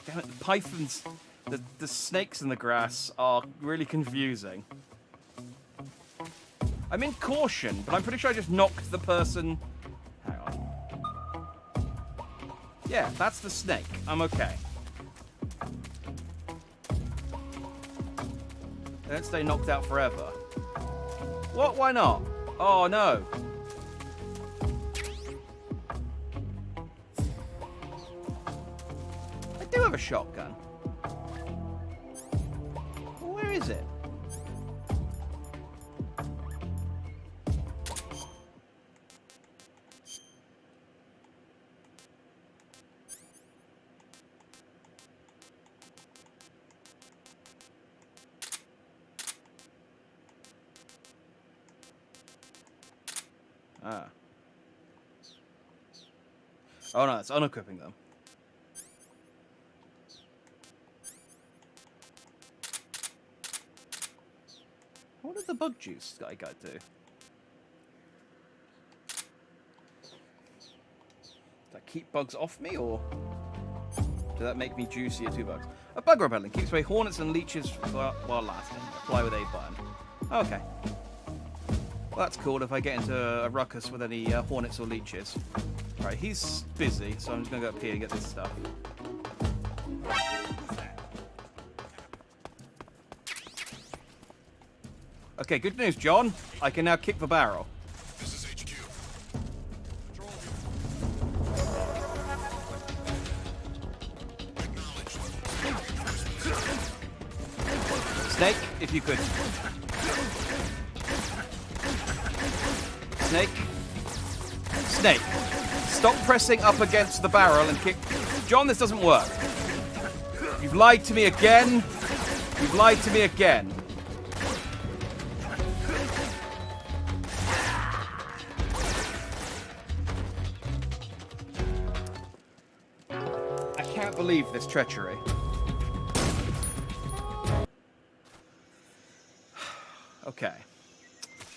Damn it, the pythons, the snakes in the grass are really confusing. I'm in caution, but I'm pretty sure I just knocked the person... Hang on. Yeah, that's the snake. I'm okay. Don't stay knocked out forever. What? Why not? Oh, no. I do have a shotgun. Where is it? Ah. Oh no, it's unequipping them. What did the bug juice guy do? Does that keep bugs off me, or does that make me juicier to bugs? A bug repellent keeps away hornets and leeches while lasting. Apply with a button. Okay. Well, that's cool if I get into a ruckus with any hornets or leeches. Alright, he's busy, so I'm just going to go up here and get this stuff. Okay, good news, John. I can now kick the barrel. This is HQ. Control. Acknowledged. Snake, if you could. Snake. Snake. Stop pressing up against the barrel and kick. John, this doesn't work. You've lied to me again. You've lied to me again. I can't believe this treachery. Okay.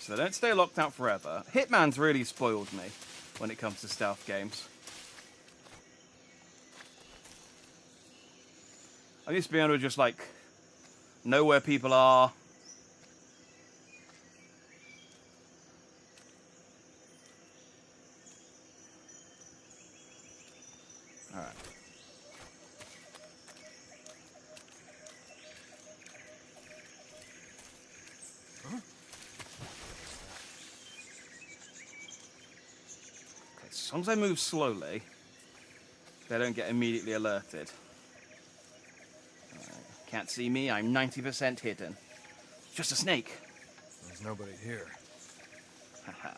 So they don't stay locked out forever. Hitman's really spoiled me when it comes to stealth games. I used to be able to just, like, know where people are. Alright. Okay, as long as I move slowly, they don't get immediately alerted. Can't see me, I'm 90% hidden. Just a snake. There's nobody here. Haha.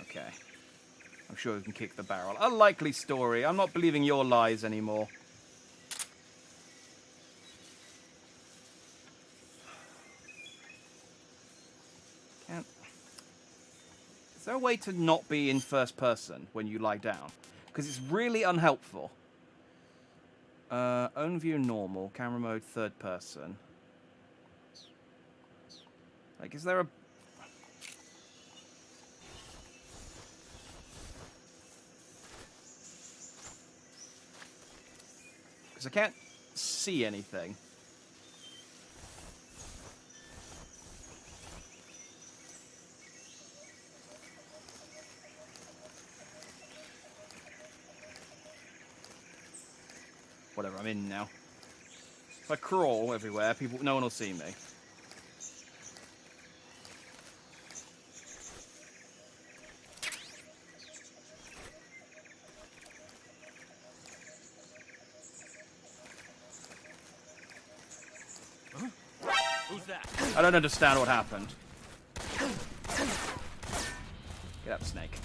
Okay. I'm sure we can kick the barrel. A likely story. I'm not believing your lies anymore. Can't... Is there a way to not be in first person when you lie down? Because it's really unhelpful. Own view normal, camera mode third person. Like, is there a... Because I can't see anything. Whatever, I'm in now. If I crawl everywhere, no one will see me. Huh? Who's that? I don't understand what happened. Get up, snake.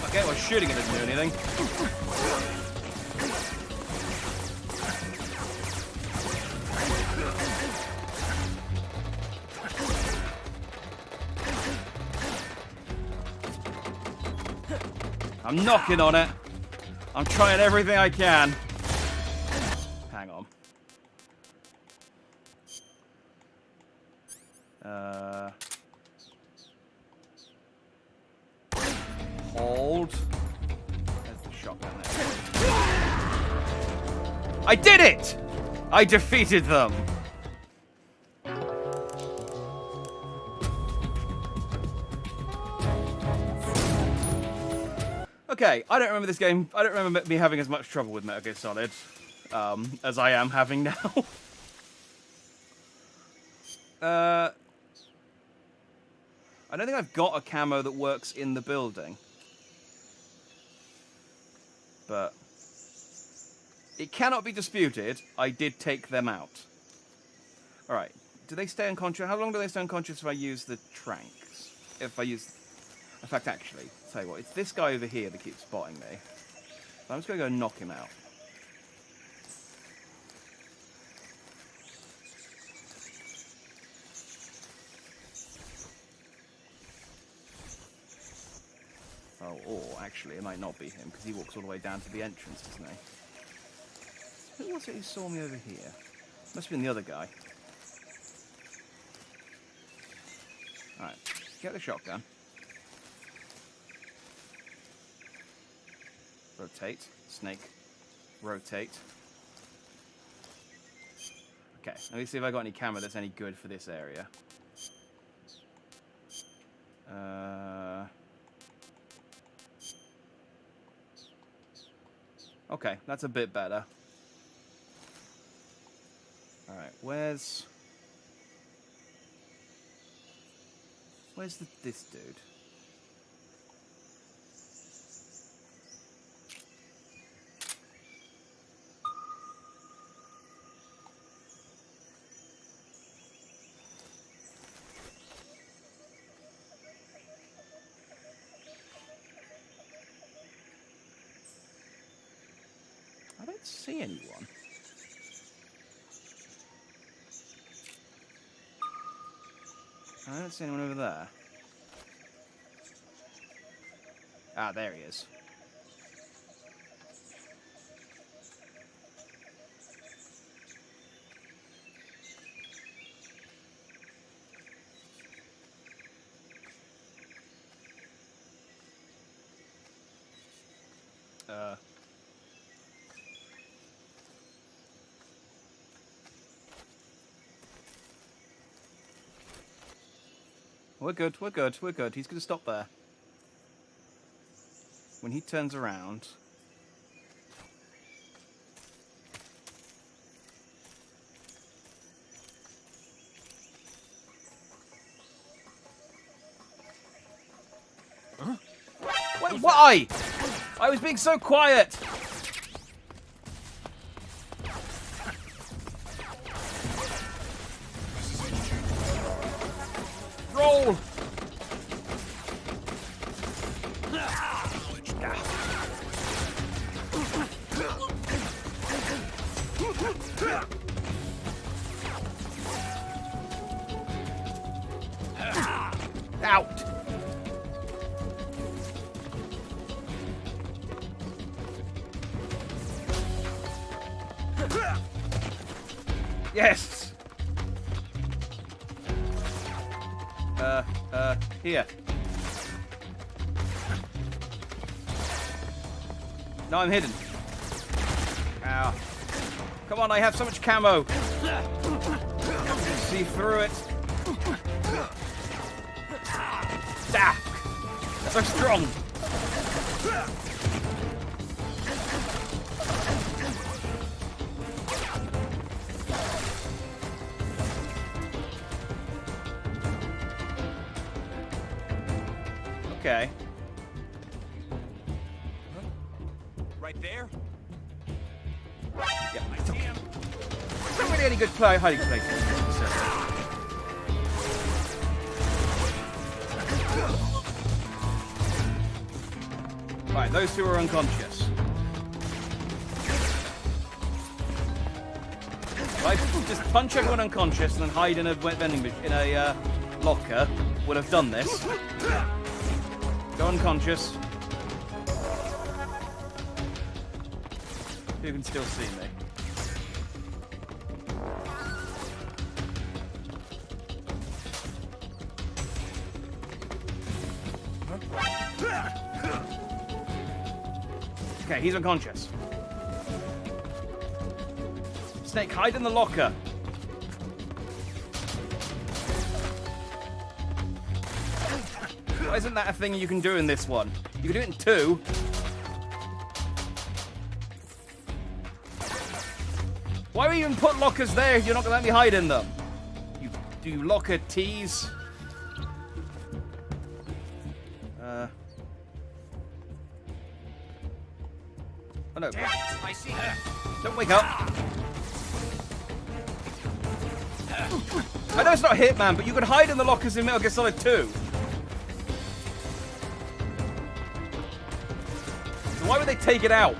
Okay, well, shooting it doesn't do anything. I'm knocking on it. I'm trying everything I can. Hang on. Hold. There's the shotgun there. I did it! I defeated them. Okay, I don't remember this game. I don't remember me having as much trouble with Metal Gear Solid as I am having now. I don't think I've got a camo that works in the building. But it cannot be disputed, I did take them out. Alright, do they stay unconscious? How long do they stay unconscious if I use the tranks? If I use... In fact, actually, tell you what, it's this guy over here that keeps spotting me. So I'm just going to go knock him out. Oh, or actually, it might not be him, because he walks all the way down to the entrance, doesn't he? Who was it who saw me over here? Must have been the other guy. Alright, get the shotgun. Rotate. Snake. Rotate. Okay, let me see if I got any camera that's any good for this area. Okay, that's a bit better. Alright, where's this dude? I don't see anyone. I don't see anyone over there. Ah, there he is. We're good, we're good, we're good. He's going to stop there. When he turns around... Huh? Wait, why? I was being so quiet! Roll! Out! Yes! Here. No, I'm hidden. Ow. Come on, I have so much camo. See through it. Ah! So strong. Okay. Right there? Yeah, I took him. It's not really any good hiding places. Right, those two are unconscious. I just punch everyone unconscious and then hide in a locker. Would have done this. Go unconscious. You can still see me. Okay, he's unconscious. Snake, hide in the locker. Why isn't that a thing you can do in this one? You can do it in 2. Why would you even put lockers there if you're not going to let me hide in them? Do you locker tease? Oh no. I see her. Don't wake up. I know it's not Hitman, but you could hide in the lockers in Metal Gear Solid 2. So why would they take it out?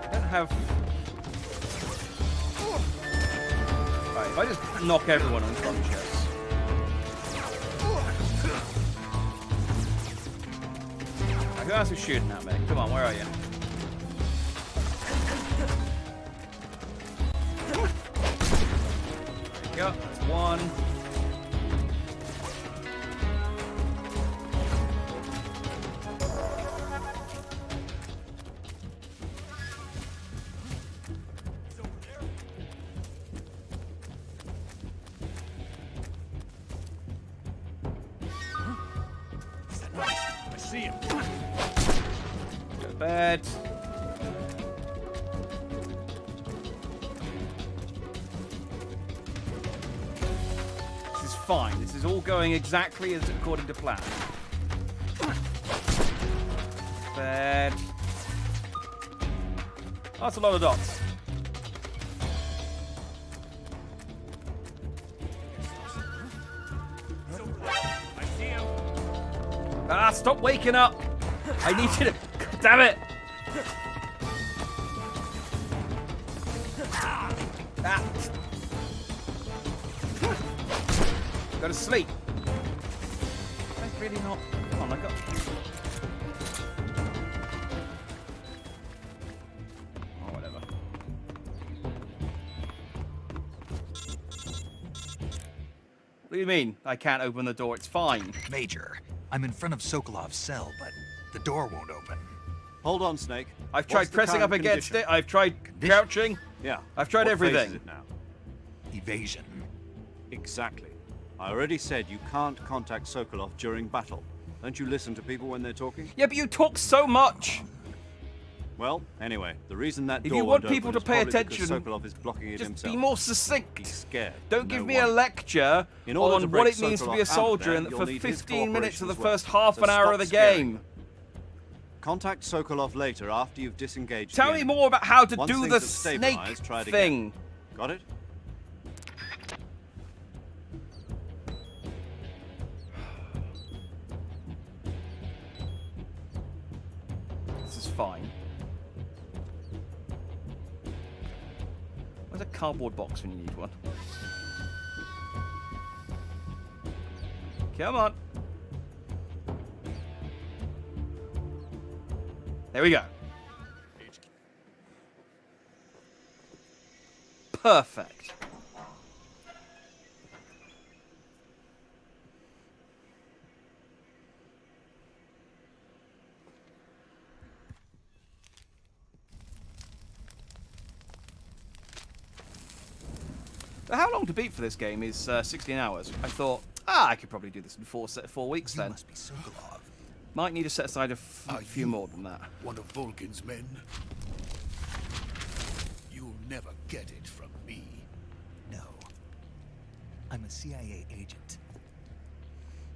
I don't have... Right, if I just knock everyone unconscious... Who else is shooting at me? Come on, where are you? There you go, that's 1. see him. Go to bed. This is fine. This is all going exactly as according to plan. Bed. Oh, that's a lot of dots. I see him. Ah, stop waking up! I need you to... God damn it! Ah. Go to sleep. That's really not... Come on, I got... Oh, whatever. What do you mean? I can't open the door. It's fine. Major, I'm in front of Sokolov's cell, but the door won't open. Hold on, Snake. I've What's tried the pressing current up against condition? it. I've tried crouching. Yeah. I've tried What phase everything. is it now? Evasion. Exactly. I already said you can't contact Sokolov during battle. Don't you listen to people when they're talking? Yeah, but you talk so much. Well, anyway, the reason that If door you want won't people open to is pay probably because attention, Sokolov is blocking it Just himself. be more He's succinct. scared. Don't give No me a wonder. lecture In order on to what break it means to be a Sokolov out of soldier there, and you'll for need his 15 minutes of cooperation the as well. first half So an hour stop of the scaring game. them. Contact Sokolov later after you've disengaged. Tell the me enemy. more about how to Once do things the have snake stabilized, try it thing. again. Got it? This is fine. Where's a cardboard box when you need one? Come on. There we go. Perfect. So how long to beat for this game is 16 hours. I thought, I could probably do this in 4 weeks You then. must be Sokolov. Might need to set aside a Are few you more than that. One of Volgin's men? You'll never get it from me. No. I'm a CIA agent.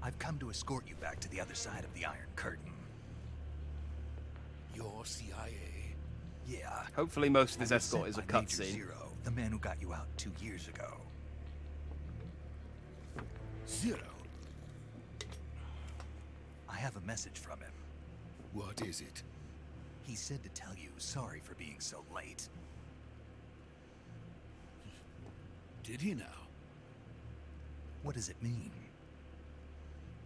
I've come to escort you back to the other side of the Iron Curtain. You're CIA? Yeah. Hopefully most of I this was escort sent is a by Major cutscene. Zero, the man who got you out 2 years ago. Zero? I have a message from him. What is it? He said to tell you sorry for being so late. Did he now? What does it mean?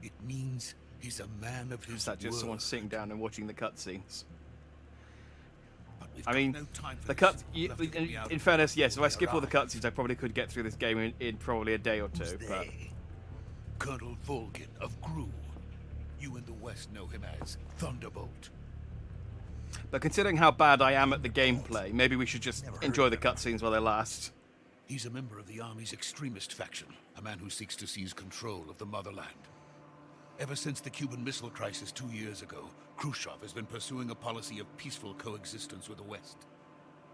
It means he's a man of his Is that just someone word. sitting down and watching the cutscenes? But we've I got mean, no time for the this. cut. We'll have to get me out In of fairness, here yes. If I before skip they all the arrive. cutscenes, I probably could get through this game in probably a day or two. Who's But they? Colonel Volgin of Gru. You in the West know him as Thunderbolt. considering how bad I am at the gameplay, maybe we should just Never heard enjoy of the him. cutscenes while they last. He's a member of the Army's extremist faction, a man who seeks to seize control of the motherland. Ever since the Cuban Missile Crisis 2 years ago, Khrushchev has been pursuing a policy of peaceful coexistence with the West.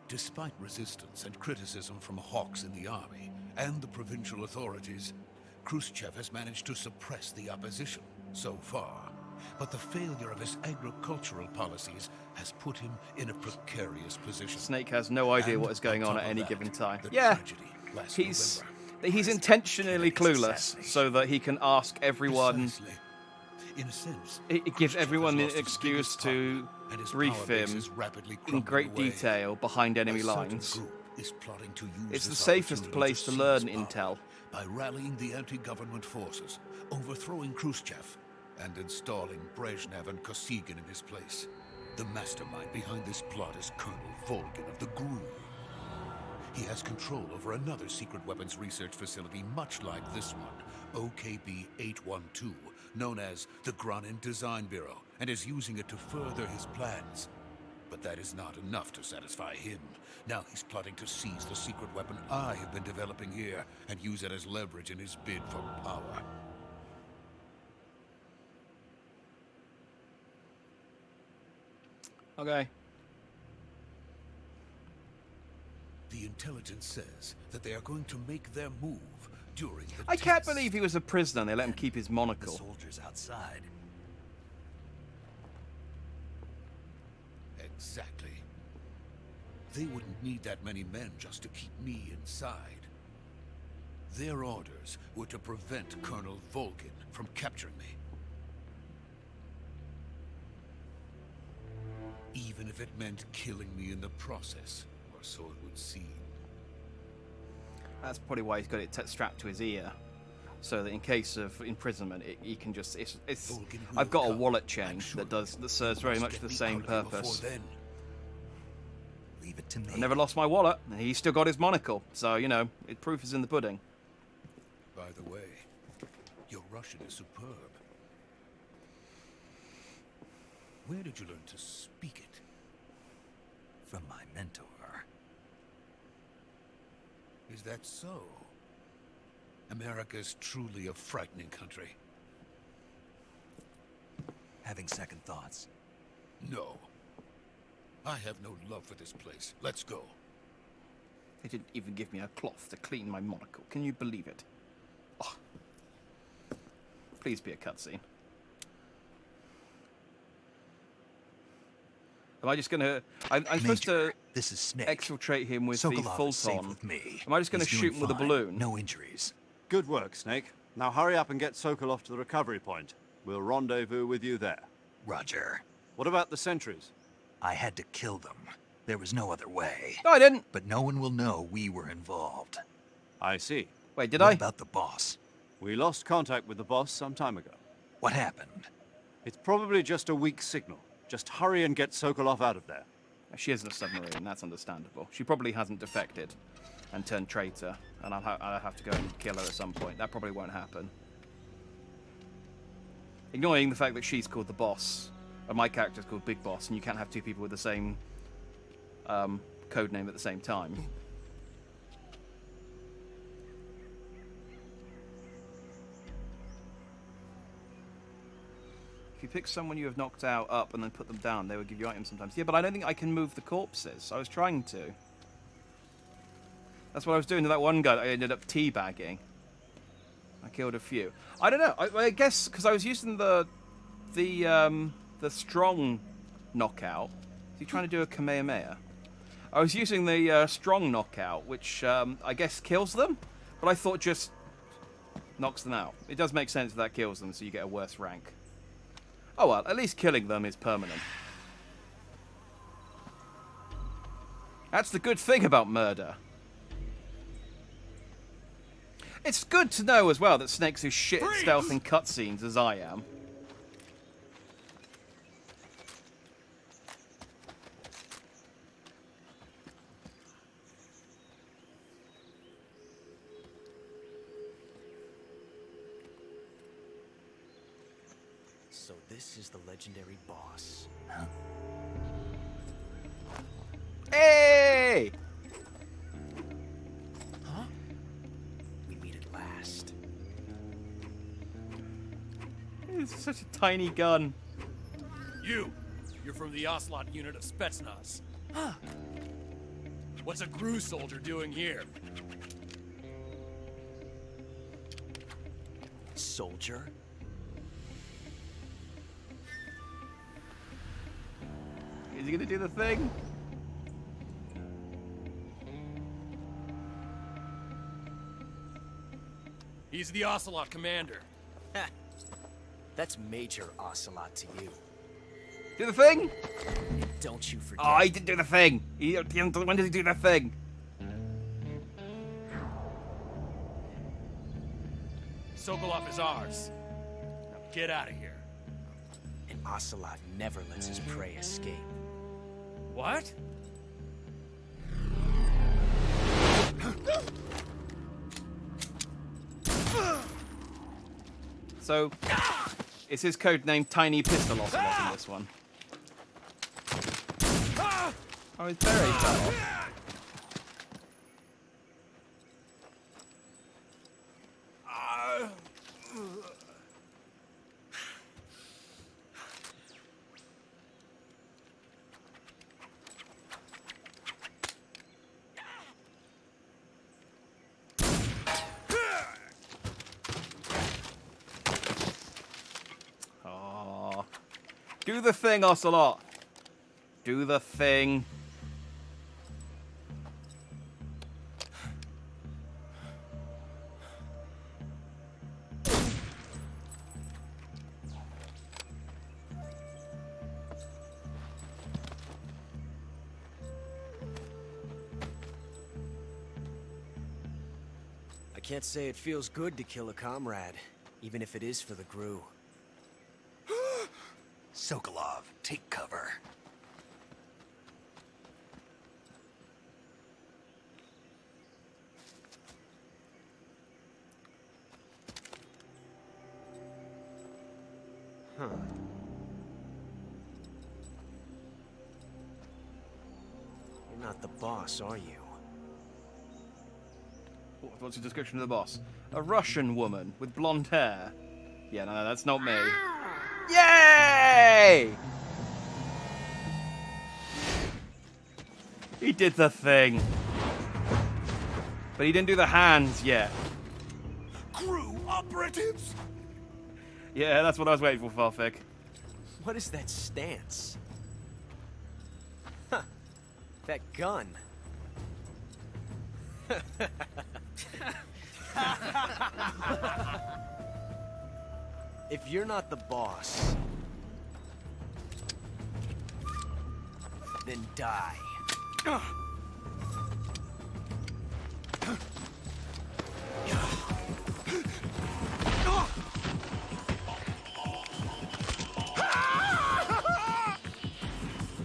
Despite resistance and criticism from hawks in the army and the provincial authorities, Khrushchev has managed to suppress the opposition so far. But the failure of his agricultural policies has put him in a precarious position. Snake has no idea And what is going on on top at of any that, given time. the Yeah, tragedy last he's November. intentionally Kennedy's clueless assassination. so that he can ask everyone. Precisely. In a sense, It gives Khrushchev everyone has the lost his excuse biggest to partner, and his brief power base him is rapidly in crumbling great away. detail behind enemy A certain lines. group is plotting to use It's the this safest opportunity place to seize learn power intel. by rallying the anti-government forces, overthrowing Khrushchev, and installing Brezhnev and Kosygin in his place. The mastermind behind this plot is Colonel Volgin of the Gru. He has control over another secret weapons research facility much like this one, OKB-812, known as the Granin Design Bureau, and is using it to further his plans. But that is not enough to satisfy him. Now he's plotting to seize the secret weapon I have been developing here and use it as leverage in his bid for power. Okay. The intelligence says that they are going to make their move during the I can't test. believe he was a prisoner and they let him keep his The monocle. soldiers outside. Exactly. They wouldn't need that many men just to keep me inside. Their orders were to prevent Colonel Volgin from capturing me. Even if it meant killing me in the process, or so it would seem. That's probably why he's got it strapped to his ear, so that in case of imprisonment, he can just. It's. I've got a wallet chain that serves very much the same purpose. Leave it to me. I never lost my wallet, and he's still got his monocle, so you know, proof is in the pudding. By the way, your Russian is superb. Where did you learn to speak it? From my mentor. Is that so? America is truly a frightening country. Having second thoughts. No. I have no love for this place. Let's go. They didn't even give me a cloth to clean my monocle. Can you believe it? Oh. Please be a cutscene. Am I just gonna? I'm supposed to this is Snake. exfiltrate him with the Sokolov is safe full-on. with me. Am I just gonna He's shoot doing him with a fine. balloon? No injuries. Good work, Snake. Now hurry up and get Sokolov to the recovery point. We'll rendezvous with you there. Roger. What about the sentries? I had to kill them. There was no other way. No, I didn't. But no one will know we were involved. I see. Wait, did What I? about the boss? We lost contact with the boss some time ago. What happened? It's probably just a weak signal. Just hurry and get Sokolov out of there. She isn't a submarine. That's understandable. She probably hasn't defected and turned traitor, and I'll have to go and kill her at some point. That probably won't happen. Ignoring the fact that she's called the boss, and my character's called Big Boss, and you can't have two people with the same code name at the same time. If you pick someone you have knocked out up and then put them down, they will give you items sometimes. Yeah, but I don't think I can move the corpses. I was trying to. That's what I was doing to that one guy that I ended up teabagging. I killed a few. I don't know. I guess because I was using the strong knockout. Is he trying to do a Kamehameha? I was using the strong knockout, which I guess kills them, but I thought just knocks them out. It does make sense that kills them, so you get a worse rank. Oh well, at least killing them is permanent. That's the good thing about murder. It's good to know as well that Snake's as shit at stealth in cutscenes as I am. So this is the legendary boss. Huh? Hey! Huh? We meet at last. It's such a tiny gun. You're from the Ocelot unit of Spetsnaz. Huh. What's a GRU soldier doing here? Soldier? Is he gonna do the thing? He's the Ocelot commander. That's Major Ocelot to you. Do the thing? Don't you forget. Oh, he didn't do the thing. When did he do the thing? Sokolov is ours. Now get out of here. And Ocelot never lets his prey escape. What? So, is his code name Tiny Pistol Ocelot in this one? Oh, his berry fell off. Do the thing, Ocelot. Do the thing. I can't say it feels good to kill a comrade, even if it is for the Gru. Sokolov, take cover. Huh. You're not the boss, are you? What's your description of the boss? A Russian woman with blonde hair. Yeah, no, that's not me. Yay! He did the thing. But he didn't do the hands yet. Crew operatives! Yeah, that's what I was waiting for, Farfik. What is that stance? Huh. That gun. If you're not the boss, then die.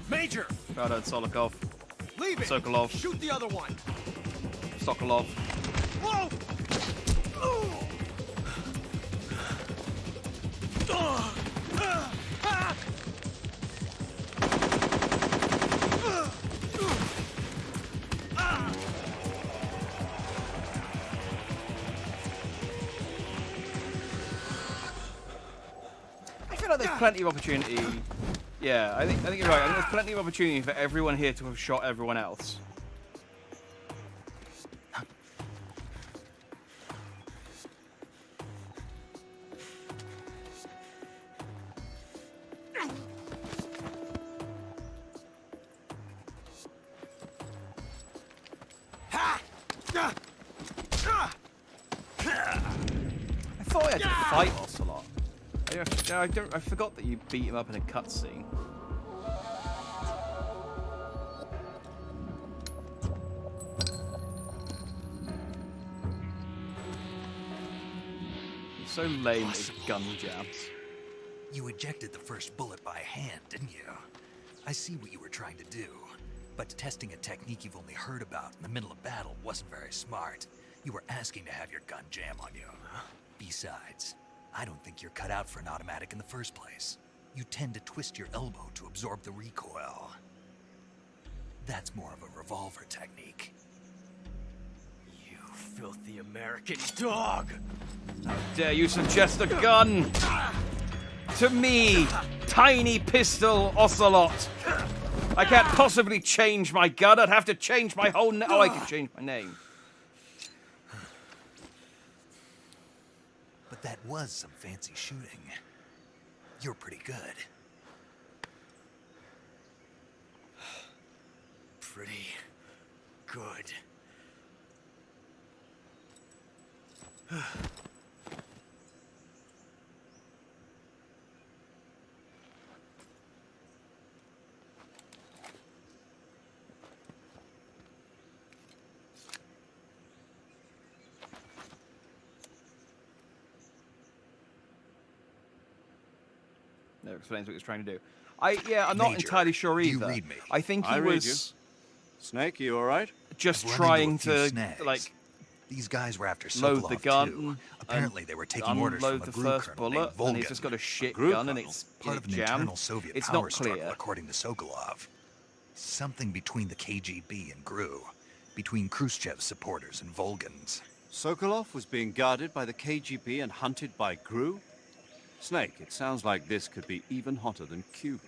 Major! Well done, Sokolov. Leave it! Sokolov. Shoot the other one! Sokolov. Whoa! I feel like there's plenty of opportunity. Yeah, I think you're right. I think there's plenty of opportunity for everyone here to have shot everyone else. I thought I had to fight Ocelot. I forgot that you beat him up in a cutscene. He's so lame with his gun jabs. You ejected the first bullet by hand, didn't you? I see what you were trying to do. But testing a technique you've only heard about in the middle of battle wasn't very smart. You were asking to have your gun jam on you. Besides, I don't think you're cut out for an automatic in the first place. You tend to twist your elbow to absorb the recoil. That's more of a revolver technique. You filthy American dog! How dare you suggest a gun to me, tiny pistol Ocelot? I can't possibly change my gun. I'd have to change my whole name. Oh, I could change my name. But that was some fancy shooting. You're pretty good. Pretty good. Never explains what he was trying to do. I'm not Major, entirely sure do you either. read me? I think he I read was Snake, you all right? just I've run trying into a few to snags. like These guys were after load Sokolov the gun. too. Apparently, they were taking orders from unload a the Gru first colonel bullet, named and he's Volgan. just got a shit Gru gun, and colonel? it's Part of an jammed. internal Soviet It's power not struggle, clear. according to Sokolov. Something between the KGB and Gru, between Khrushchev's supporters and Volgans. Sokolov was being guarded by the KGB and hunted by Gru? Snake, it sounds like this could be even hotter than Cuba.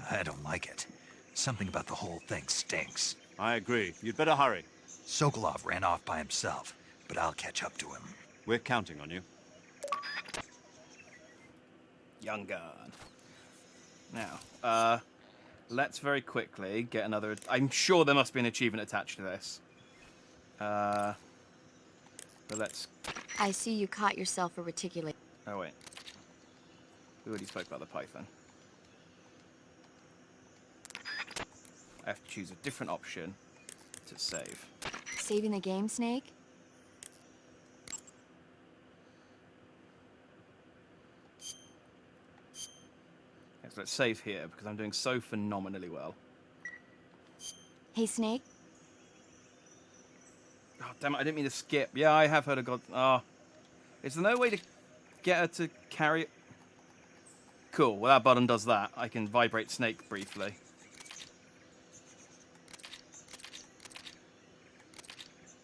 I don't like it. Something about the whole thing stinks. I agree. You'd better hurry. Sokolov ran off by himself, but I'll catch up to him. We're counting on you. Young gun. Now, let's very quickly get another... I'm sure there must be an achievement attached to this. But let's... I see you caught yourself a reticulate. Oh, wait. We already spoke about the Python. I have to choose a different option to save. Saving the game, Snake? Okay, so let's save here, because I'm doing so phenomenally well. Hey, Snake? Oh, damn it, I didn't mean to skip. Yeah, I have heard of God... Oh. Is there no way to get her to carry it? Cool, well that button does that. I can vibrate Snake briefly.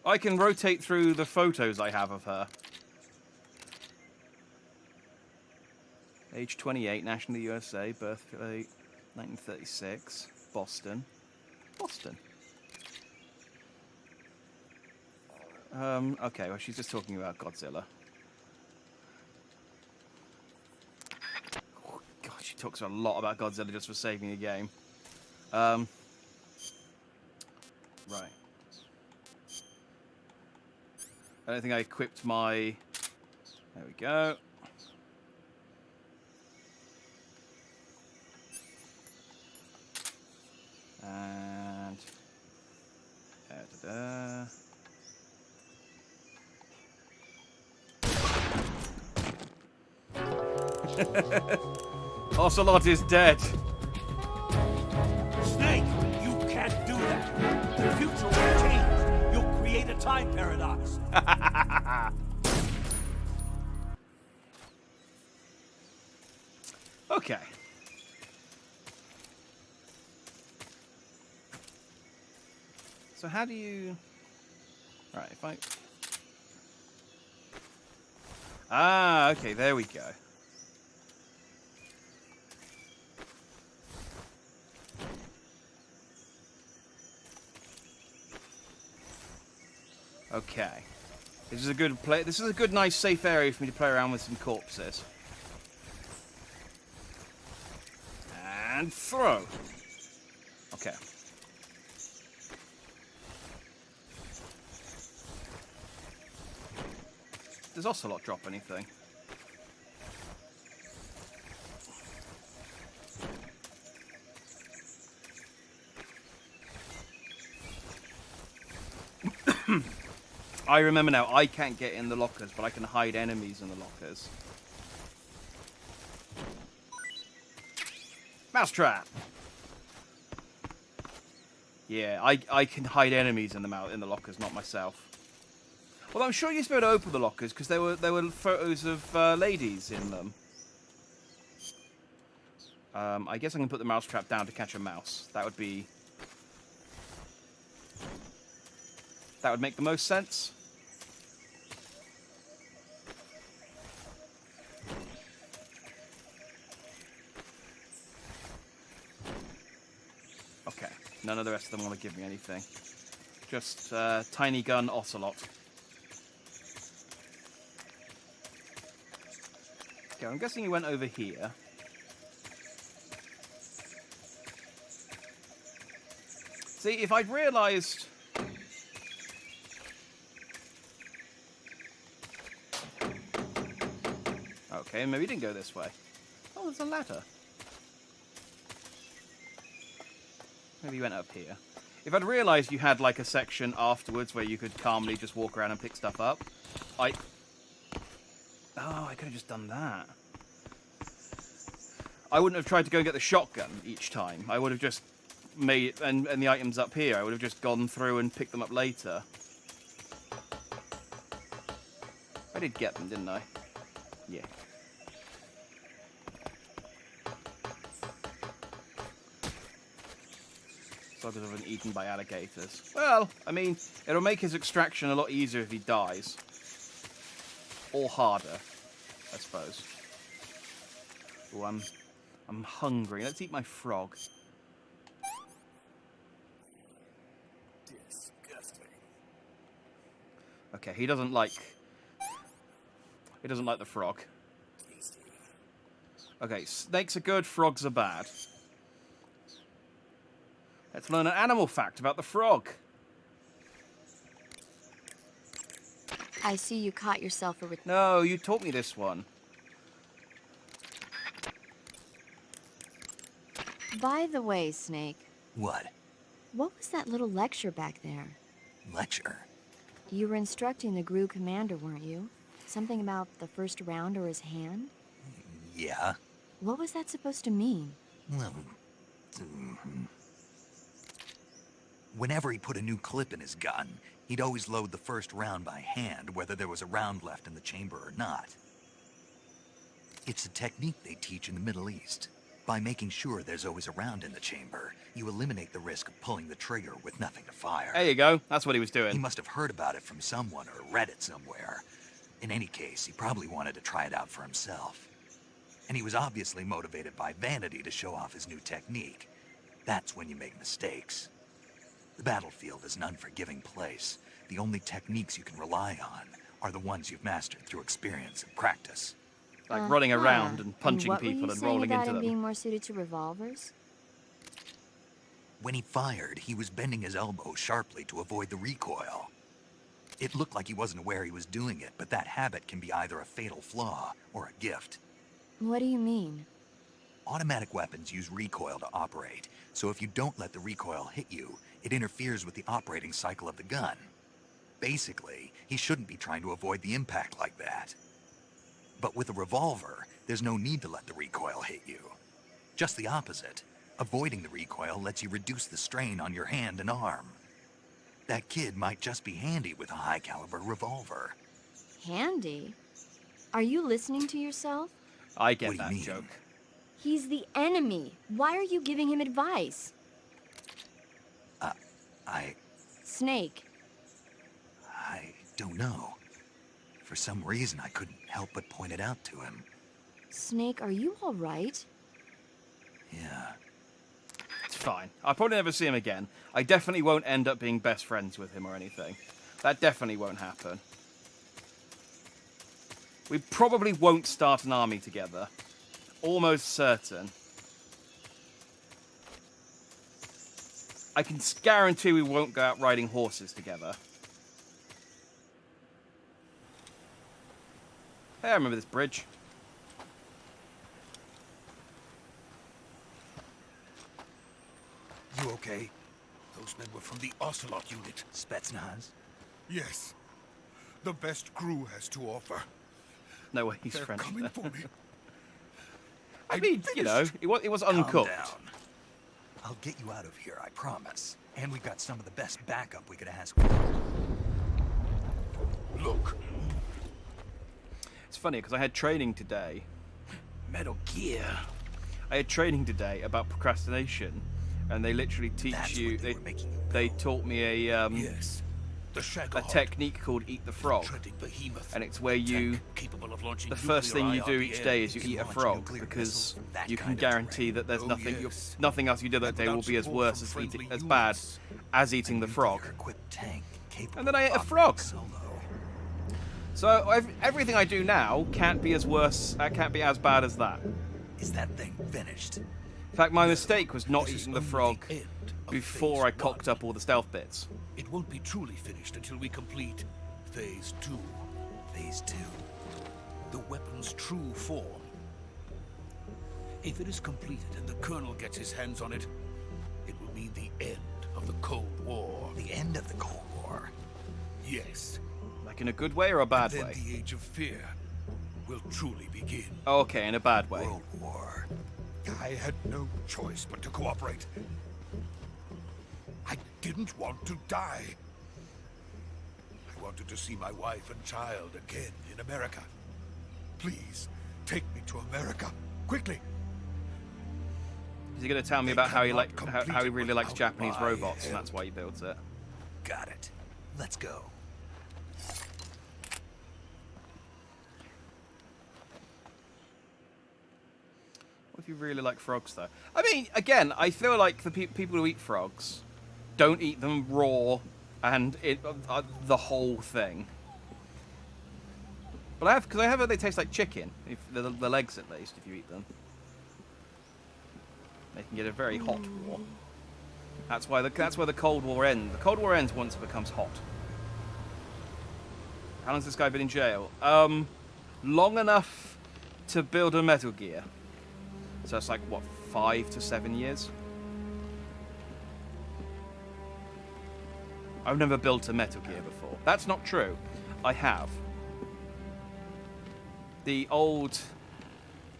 I can rotate through the photos I have of her. Age 28, national of the USA, birthday 1936, Boston. Boston. Okay, well she's just talking about Godzilla. Oh, God, she talks a lot about Godzilla just for saving a game. Right. I don't think I equipped my... There we go. And... Da-da-da. Ocelot is dead. Snake, you can't do that. The future will change. You'll create a time paradox. Okay. So how do you... Right, if I... Ah, okay, there we go. Okay. This is a good play. This is a good, nice, safe area for me to play around with some corpses. And throw. Okay. Does Ocelot drop anything? I remember now, I can't get in the lockers, but I can hide enemies in the lockers. Mousetrap! Yeah, I can hide enemies in the lockers, not myself. Well, I'm sure you're supposed to open the lockers, because there were photos of ladies in them. I guess I can put the mousetrap down to catch a mouse. That would be... That would make the most sense. Okay, none of the rest of them want to give me anything. Just tiny gun Ocelot. Okay, I'm guessing he went over here. See, if I'd realised... Okay, maybe he didn't go this way. Oh, there's a ladder. Maybe he went up here. If I'd realised you had, like, a section afterwards where you could calmly just walk around and pick stuff up, Oh, I could have just done that. I wouldn't have tried to go and get the shotgun each time. I would have just made... And the items up here, I would have just gone through and picked them up later. I did get them, didn't I? Yeah. Sort of been eaten by alligators. Well, I mean, it'll make his extraction a lot easier if he dies. Or harder, I suppose. Oh, I'm hungry. Let's eat my frog. Disgusting. Okay, he doesn't like the frog. Tasty. Okay, snakes are good, frogs are bad. Let's learn an animal fact about the frog. I see you caught yourself a... No, you taught me this one. By the way, Snake, What? what was that little lecture back there? Lecture? You were instructing the GRU commander, weren't you? Something about the first round or his hand? Yeah. What was that supposed to mean? Well, whenever he put a new clip in his gun, he'd always load the first round by hand, whether there was a round left in the chamber or not. It's a technique they teach in the Middle East. By making sure there's always a round in the chamber, you eliminate the risk of pulling the trigger with nothing to fire. There you go. That's what he was He doing. must have heard about it from someone or read it somewhere. In any case, he probably wanted to try it out for himself. And he was obviously motivated by vanity to show off his new technique. That's when you make mistakes. The battlefield is an unforgiving place. The only techniques you can rely on are the ones you've mastered through experience and practice. Like running around and punching what people were you and saying rolling about into him them. being more suited to revolvers? When he fired, he was bending his elbow sharply to avoid the recoil. It looked like he wasn't aware he was doing it, but that habit can be either a fatal flaw or a gift. What do you mean? Automatic weapons use recoil to operate, so if you don't let the recoil hit you, it interferes with the operating cycle of the gun. Basically, he shouldn't be trying to avoid the impact like that. But with a revolver, there's no need to let the recoil hit you. Just the opposite. Avoiding the recoil lets you reduce the strain on your hand and arm. That kid might just be handy with a high-caliber revolver. Handy? Are you listening to yourself? I get What do you that mean? joke. He's the enemy. Why are you giving him advice? Snake. I don't know. For some reason, I couldn't help but point it out to him. Snake, are you all right? Yeah. It's fine. I'll probably never see him again. I definitely won't end up being best friends with him or anything. That definitely won't happen. We probably won't start an army together. Almost certain. I can guarantee we won't go out riding horses together. Hey, I remember this bridge. You okay? Those men were from the Ocelot unit. Spetsnaz? Yes. The best crew has to offer. No way, he's They're French. coming for me. I mean, you know, it was uncooked. Calm down. I'll get you out of here, I promise. And we've got some of the best backup we could ask for. Look. It's funny because I had training today. Metal Gear. I had training today about procrastination, and they literally teach That's you. what they were making you They go. taught me a Yes. The a technique called Eat the Frog, and it's where you. The first thing you do each day is you eat a frog because you can guarantee that there's nothing else you do that day will be as worse as as bad as eating the frog. And then I ate a frog. So everything I do now can't be as as bad as that. Is that thing finished? In fact, my mistake was not eating the frog before I cocked up all the stealth bits. It won't be truly finished until we complete Phase 2. Phase 2. The weapon's true form. If it is completed and the Colonel gets his hands on it, it will mean the end of the Cold War. The end of the Cold War? Yes. Like in a good way or a bad And then way? the Age of Fear will truly begin. Okay, in a bad way. World War. I had no choice but to cooperate. I didn't want to die. I wanted to see my wife and child again in America. Please, take me to America, quickly. Is he going to tell me about how he really likes Japanese robots, and that's why he built it? Got it. Let's go. What if you really like frogs, though? I mean, again, I feel like the people who eat frogs don't eat them raw and the whole thing. But I have heard they taste like chicken, if the legs at least, if you eat them. They can get a very hot war. That's where the Cold War ends. The Cold War ends once it becomes hot. How long's this guy been in jail? Long enough to build a Metal Gear. So it's like, what, 5 to 7 years? I've never built a Metal Gear before. That's not true. I have. The old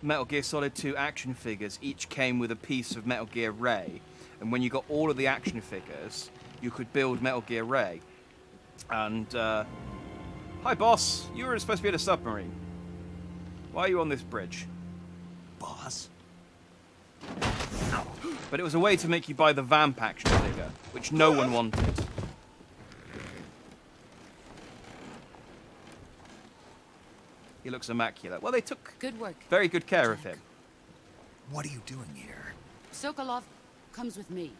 Metal Gear Solid 2 action figures each came with a piece of Metal Gear Ray. And when you got all of the action figures, you could build Metal Gear Ray. And, hi boss, you were supposed to be in a submarine. Why are you on this bridge? Boss? But it was a way to make you buy the Vamp action figure, which no one wanted. He looks immaculate. Well, they took Good work. very good care of him. What are you doing here? Sokolov comes with me.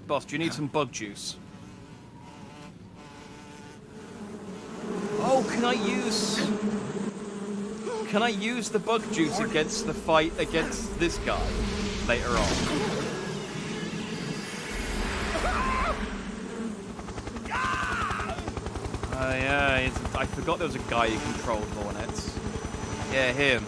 Boss, do you need some bug juice? Oh, can I use the bug juice against the fight against this guy later on? Oh yeah, I forgot there was a guy who controlled Hornets. Yeah, him.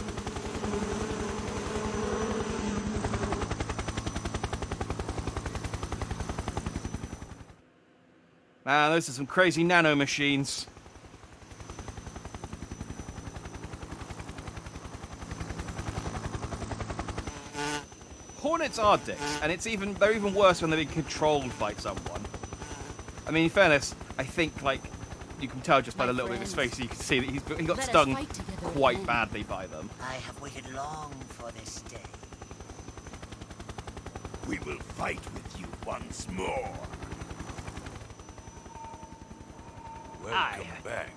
Man, those are some crazy nano machines. Hornets are dicks, and they're even worse when they're being controlled by someone. I mean, in fairness, I think, like, you can tell just by the little bit of his face, you can see that he got stung quite badly by them. I have waited long for this day. We will fight with you once more. Welcome back.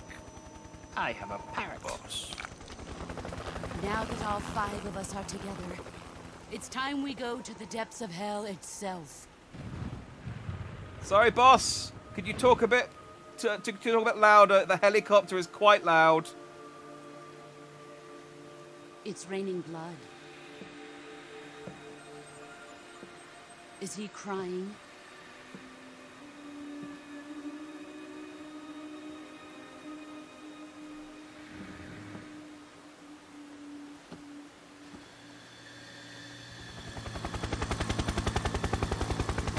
I have a parrot. Boss. Now that all 5 of us are together, it's time we go to the depths of hell itself. Sorry, boss. Could you talk a bit talk a bit louder? The helicopter is quite loud. It's raining blood. Is he crying?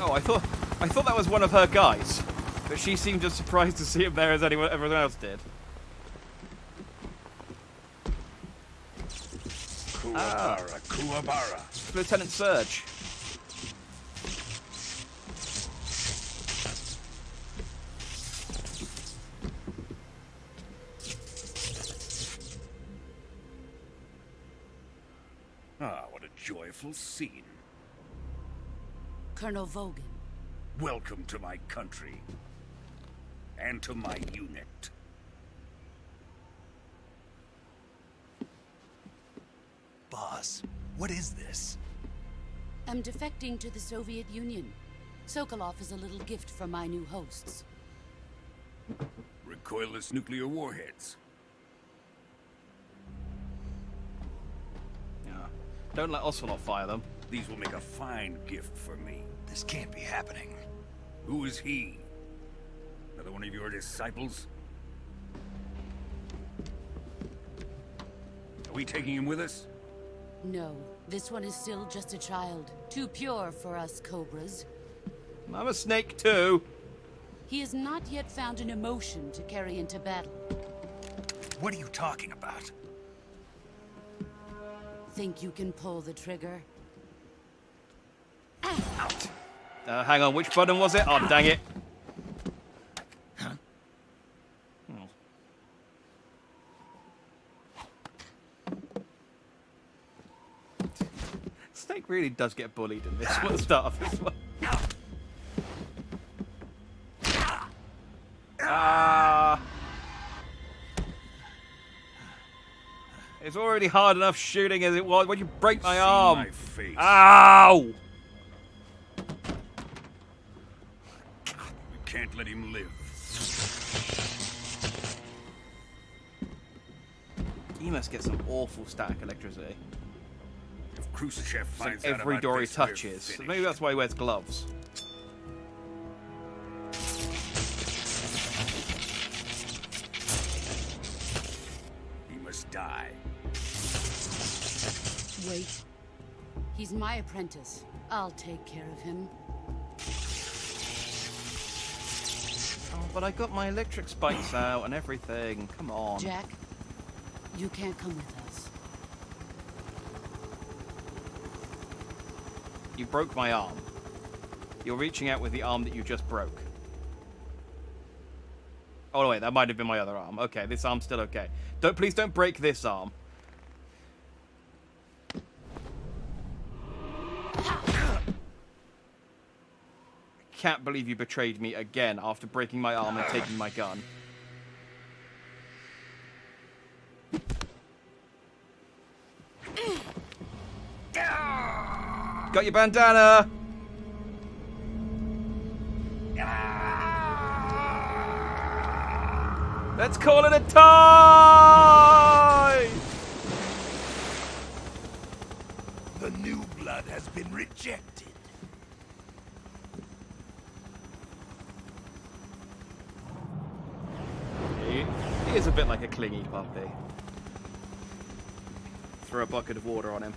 Oh, I thought that was one of her guys, but she seemed as surprised to see him there as everyone else did. Kuwabara, Kuwabara. It's Lieutenant Surge. Ah, what a joyful scene. Colonel Vogan. Welcome to my country. And to my unit. Boss, what is this? I'm defecting to the Soviet Union. Sokolov is a little gift from my new hosts. Recoilless nuclear warheads. Yeah. Don't let Ocelot fire them. These will make a fine gift for me. This can't be happening. Who is he? Another one of your disciples? Are we taking him with us? No, this one is still just a child. Too pure for us Cobras. I'm a snake too. He has not yet found an emotion to carry into battle. What are you talking about? Think you can pull the trigger? Hang on, which button was it? Oh, dang it. Huh? Oh. Snake really does get bullied in this one, start of this one. It's already hard enough shooting as it was. Why'd you break my arm? My face. Ow! We can't let him live. He must get some awful static electricity. If Khrushchev It's like finds out every about door he this, we're touches. So finished. maybe that's why he wears gloves. He must die. Wait. He's my apprentice. I'll take care of him. Oh, but I got my electric spikes out and everything. Come on. Jack, you can't come with us. You broke my arm. You're reaching out with the arm that you just broke. Oh, no, wait, that might have been my other arm. Okay, this arm's still okay. Please don't break this arm. I can't believe you betrayed me again after breaking my arm and taking my gun. Got your bandana! Let's call it a tie! The new blood has been rejected. He is a bit like a clingy puppy. Throw a bucket of water on him.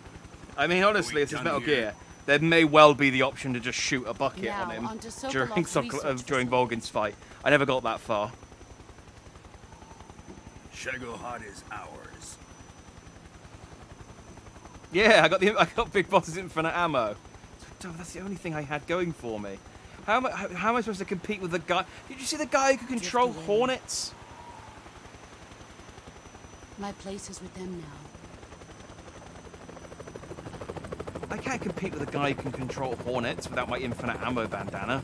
I mean, honestly, this is Metal Gear. There may well be the option to just shoot a bucket Now, on him onto during Sokolov's during Volgin's fight. I never got that far. Shagohod is ours. Yeah, I got Big Boss's infinite ammo. So, that's the only thing I had going for me. How am I supposed to compete with the guy? Did you see the guy who could control hornets? My place is with them now. I can't compete with a guy who can control hornets without my infinite ammo bandana.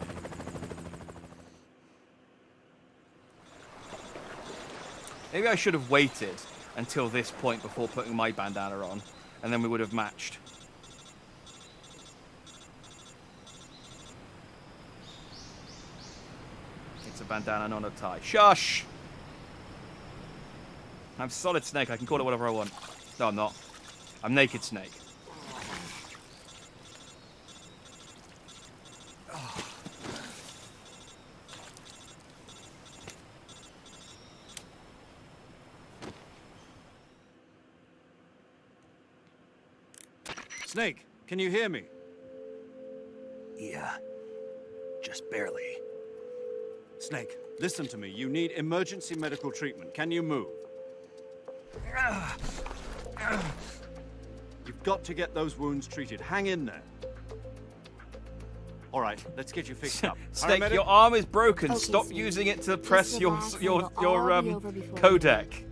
Maybe I should have waited until this point before putting my bandana on, and then we would have matched. It's a bandana, not a tie. Shush! I'm Solid Snake. I can call it whatever I want. No, I'm not. I'm Naked Snake. Snake, can you hear me? Yeah. Just barely. Snake, listen to me. You need emergency medical treatment. Can you move? You've got to get those wounds treated. Hang in there. All right, let's get you fixed up. Snake, Paramedic? your arm is broken. Okay, Stop Snake. using it to Just press relax and your it'll all be over before you codec.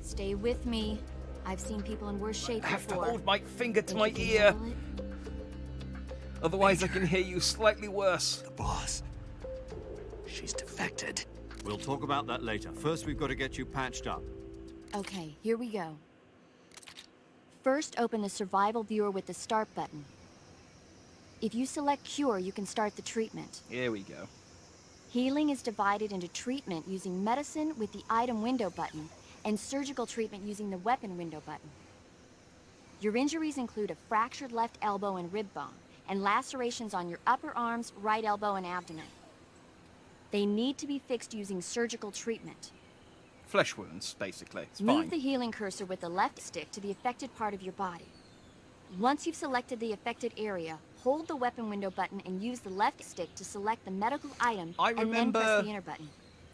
Stay with me. I've seen people in worse shape I have to before. hold my finger to Think my you can ear. handle it? Otherwise, I can hear you slightly worse. The boss. She's defected. We'll talk about that later. First, we've got to get you patched up. Okay, here we go. First, open the survival viewer with the start button. If you select cure, you can start the treatment. Here we go. Healing is divided into treatment using medicine with the item window button and surgical treatment using the weapon window button. Your injuries include a fractured left elbow and rib bone and lacerations on your upper arms, right elbow, and abdomen. They need to be fixed using surgical treatment. Flesh wounds, basically. It's Move fine. the healing cursor with the left stick to the affected part of your body. Once you've selected the affected area, hold the weapon window button and use the left stick to select the medical item and then press the enter button.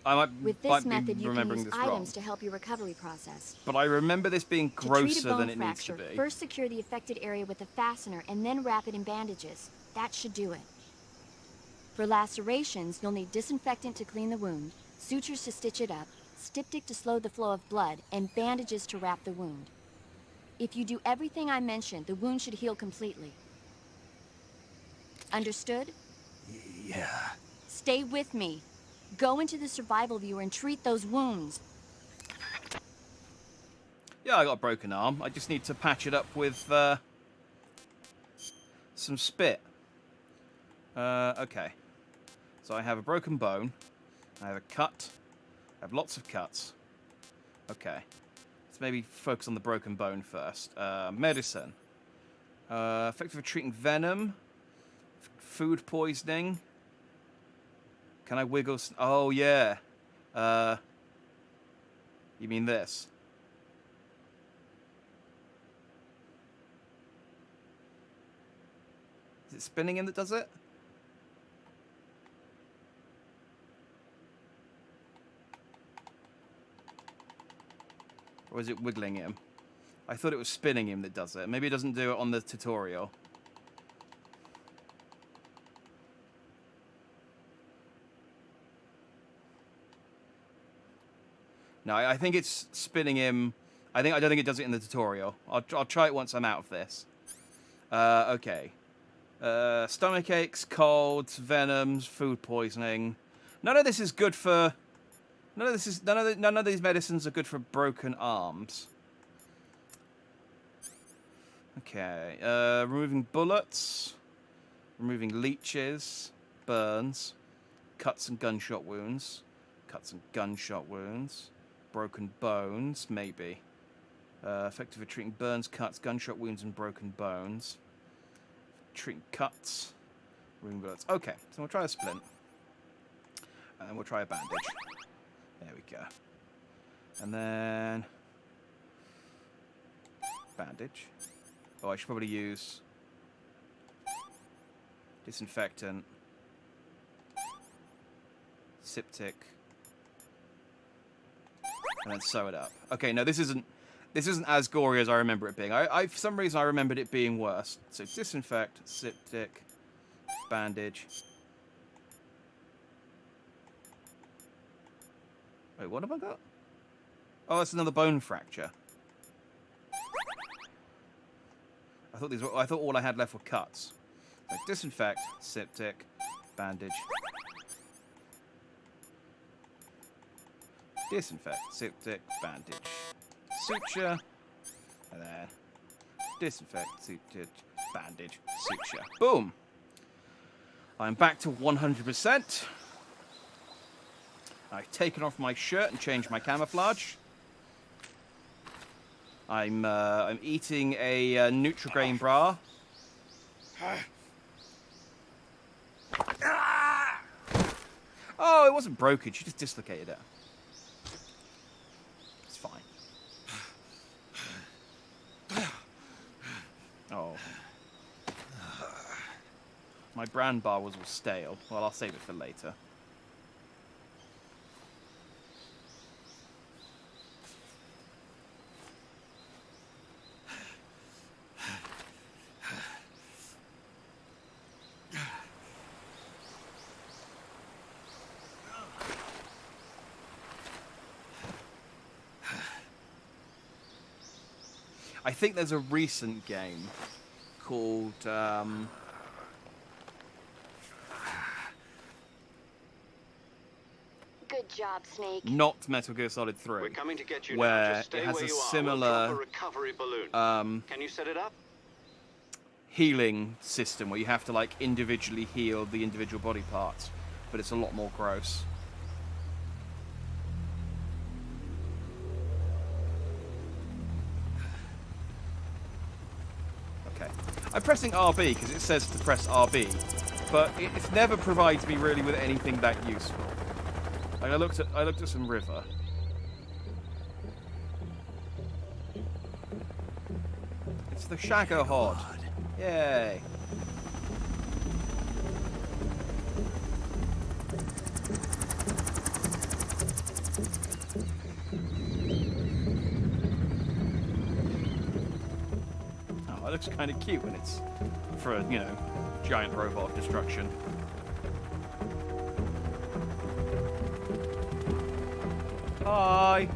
I With might this be method, you can remembering use this wrong. items to help your recovery process. But I remember this being To treat a grosser bone than it needs to fracture, be. first secure the affected area with a fastener and then wrap it in bandages. That should do it. For lacerations, you'll need disinfectant to clean the wound, sutures to stitch it up, styptic to slow the flow of blood, and bandages to wrap the wound. If you do everything I mentioned, the wound should heal completely. Understood? Yeah. Stay with me. Go into the survival viewer and treat those wounds. Yeah, I got a broken arm. I just need to patch it up with some spit. Okay. So I have a broken bone. I have a cut. I have lots of cuts. Okay. Let's maybe focus on the broken bone first. Medicine. Effective for treating venom. Food poisoning. Can I wiggle? Oh, yeah. You mean this? Is it spinning him that does it? Or is it wiggling him? I thought it was spinning him that does it. Maybe it doesn't do it on the tutorial. No, I think it's spinning him. I don't think it does it in the tutorial. I'll try it once I'm out of this. Okay. Stomach aches, colds, venoms, food poisoning. None of this is good for. None of these medicines are good for broken arms. Okay. Removing bullets, removing leeches, burns, cuts and gunshot wounds, broken bones, maybe. Effective at treating burns, cuts, gunshot wounds, and broken bones. Treating cuts, removing bullets. Okay, so we'll try a splint. And then we'll try a bandage. There we go. And then bandage. Oh, I should probably use disinfectant, Septic, and then sew it up. Okay, no, this isn't as gory as I remember it being. I for some reason I remembered it being worse. So disinfect, Septic, bandage. Wait, what have I got? Oh, that's another bone fracture. I thought all I had left were cuts. Like disinfect, Septic, bandage. Disinfect, Septic, bandage. Suture. And then disinfect, Septic, bandage, suture. Boom! I'm back to 100%. I've taken off my shirt and changed my camouflage. I'm eating a Nutrigrain bar. Oh, it wasn't broken. She just dislocated it. It's fine. Oh. My bran bar was all stale. Well, I'll save it for later. I think there's a recent game called Good job, Snake. not Metal Gear Solid 3. We're coming to get you now. where Just stay it has where a you are. similar We'll drop a recovery balloon. Can you set it up? healing system where you have to like individually heal the individual body parts, but it's a lot more gross. Okay, I'm pressing RB because it says to press RB, but it never provides me really with anything that useful. Like I looked at some river. It's the Shago Horde. Yay. Oh, it looks kind of cute when it's for a, you know, giant robot of destruction. Hi.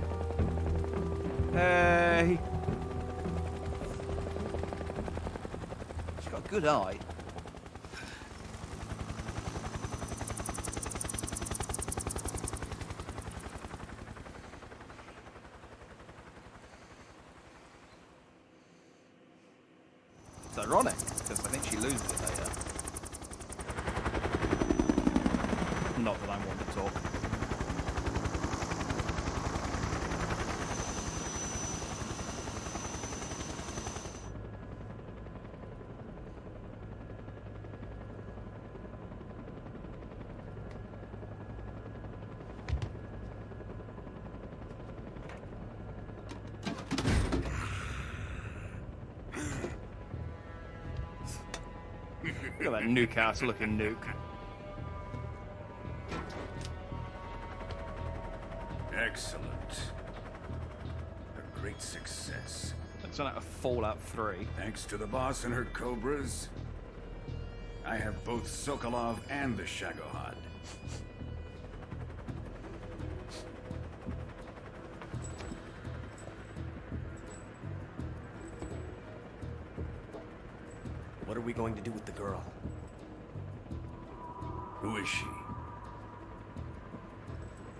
Hey. She's got a good eye. It's ironic, because I think she loses it later. talk. Look at that Newcastle looking nuke. Excellent. A great success. That's not a Fallout 3. Thanks to the boss and her cobras, I have both Sokolov and the Shagohod. What are we going to do with the girl? Who is she?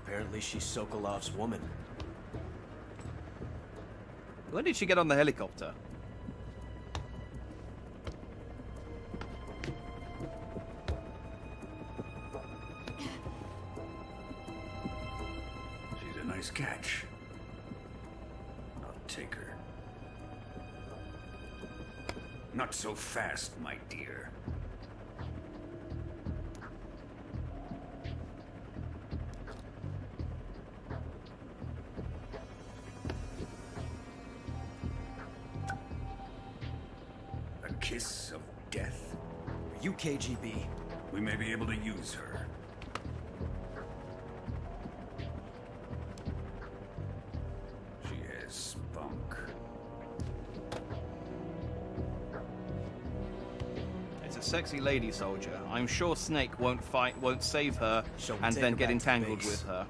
Apparently she's Sokolov's woman. When did she get on the helicopter? She's a nice catch. I'll take her. Not so fast, my dear. A kiss of death. Are you KGB? We may be able to use her. She has spunk. It's a sexy lady soldier. I'm sure Snake won't save her, and then get entangled with her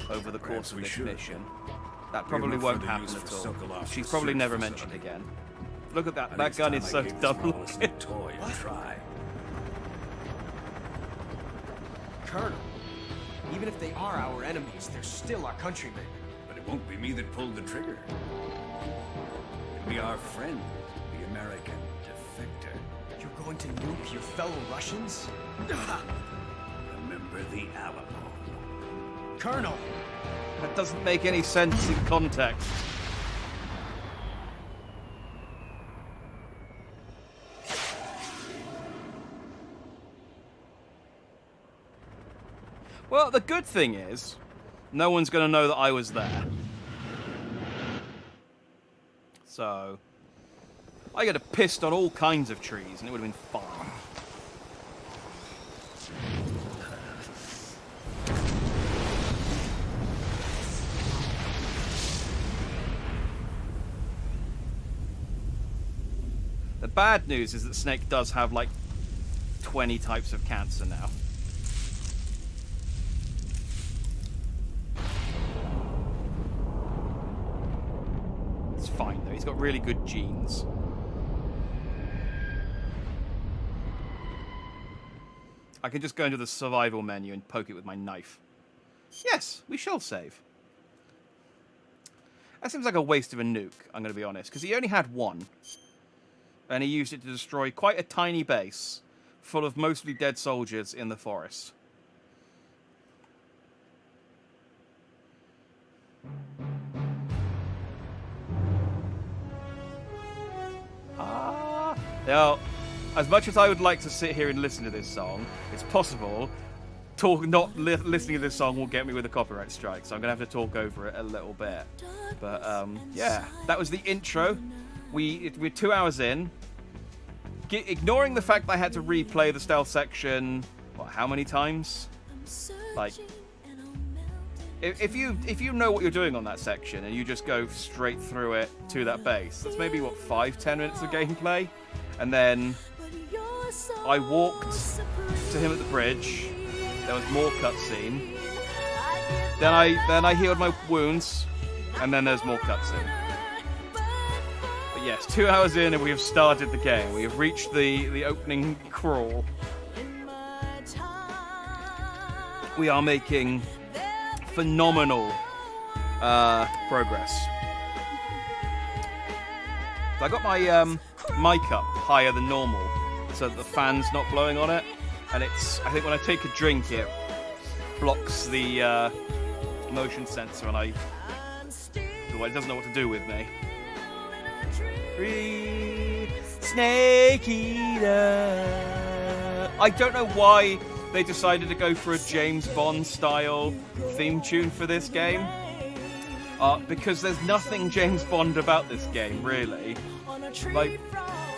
over the course of this mission. That probably won't happen at all. She's probably never mentioned again. Look at that. That gun is so dumb looking. Toy and try. Colonel, even if they are our enemies, they're still our countrymen. But it won't be me that pulled the trigger. It'll be our friend, the American defector. You're going to nuke your fellow Russians? Remember the Alamo. Colonel! That doesn't make any sense in context. Well, the good thing is, no one's going to know that I was there. So, I could have pissed on all kinds of trees and it would have been fine. The bad news is that Snake does have like 20 types of cancer now. It's fine though, he's got really good genes. I can just go into the survival menu and poke it with my knife. Yes, we shall save. That seems like a waste of a nuke, I'm going to be honest, because he only had one. And he used it to destroy quite a tiny base full of mostly dead soldiers in the forest. Now, as much as I would like to sit here and listen to this song, it's possible listening to this song will get me with a copyright strike, so I'm going to have to talk over it a little bit. But, yeah, that was the intro. We're 2 hours in. Ignoring the fact that I had to replay the stealth section, what, how many times? Like, if you know what you're doing on that section and you just go straight through it to that base, that's maybe, what, 5-10 minutes of gameplay? And then I walked to him at the bridge. There was more cutscene. Then I healed my wounds, and then there's more cutscene. But yes, 2 hours in and we have started the game. We have reached the opening crawl. We are making phenomenal progress. So I got my mic up higher than normal so that the fan's not blowing on it, and I think when I take a drink it blocks the motion sensor, and it doesn't know what to do with me. Snake Eater. I don't know why they decided to go for a James Bond style theme tune for this game. Because there's nothing James Bond about this game, really. Like,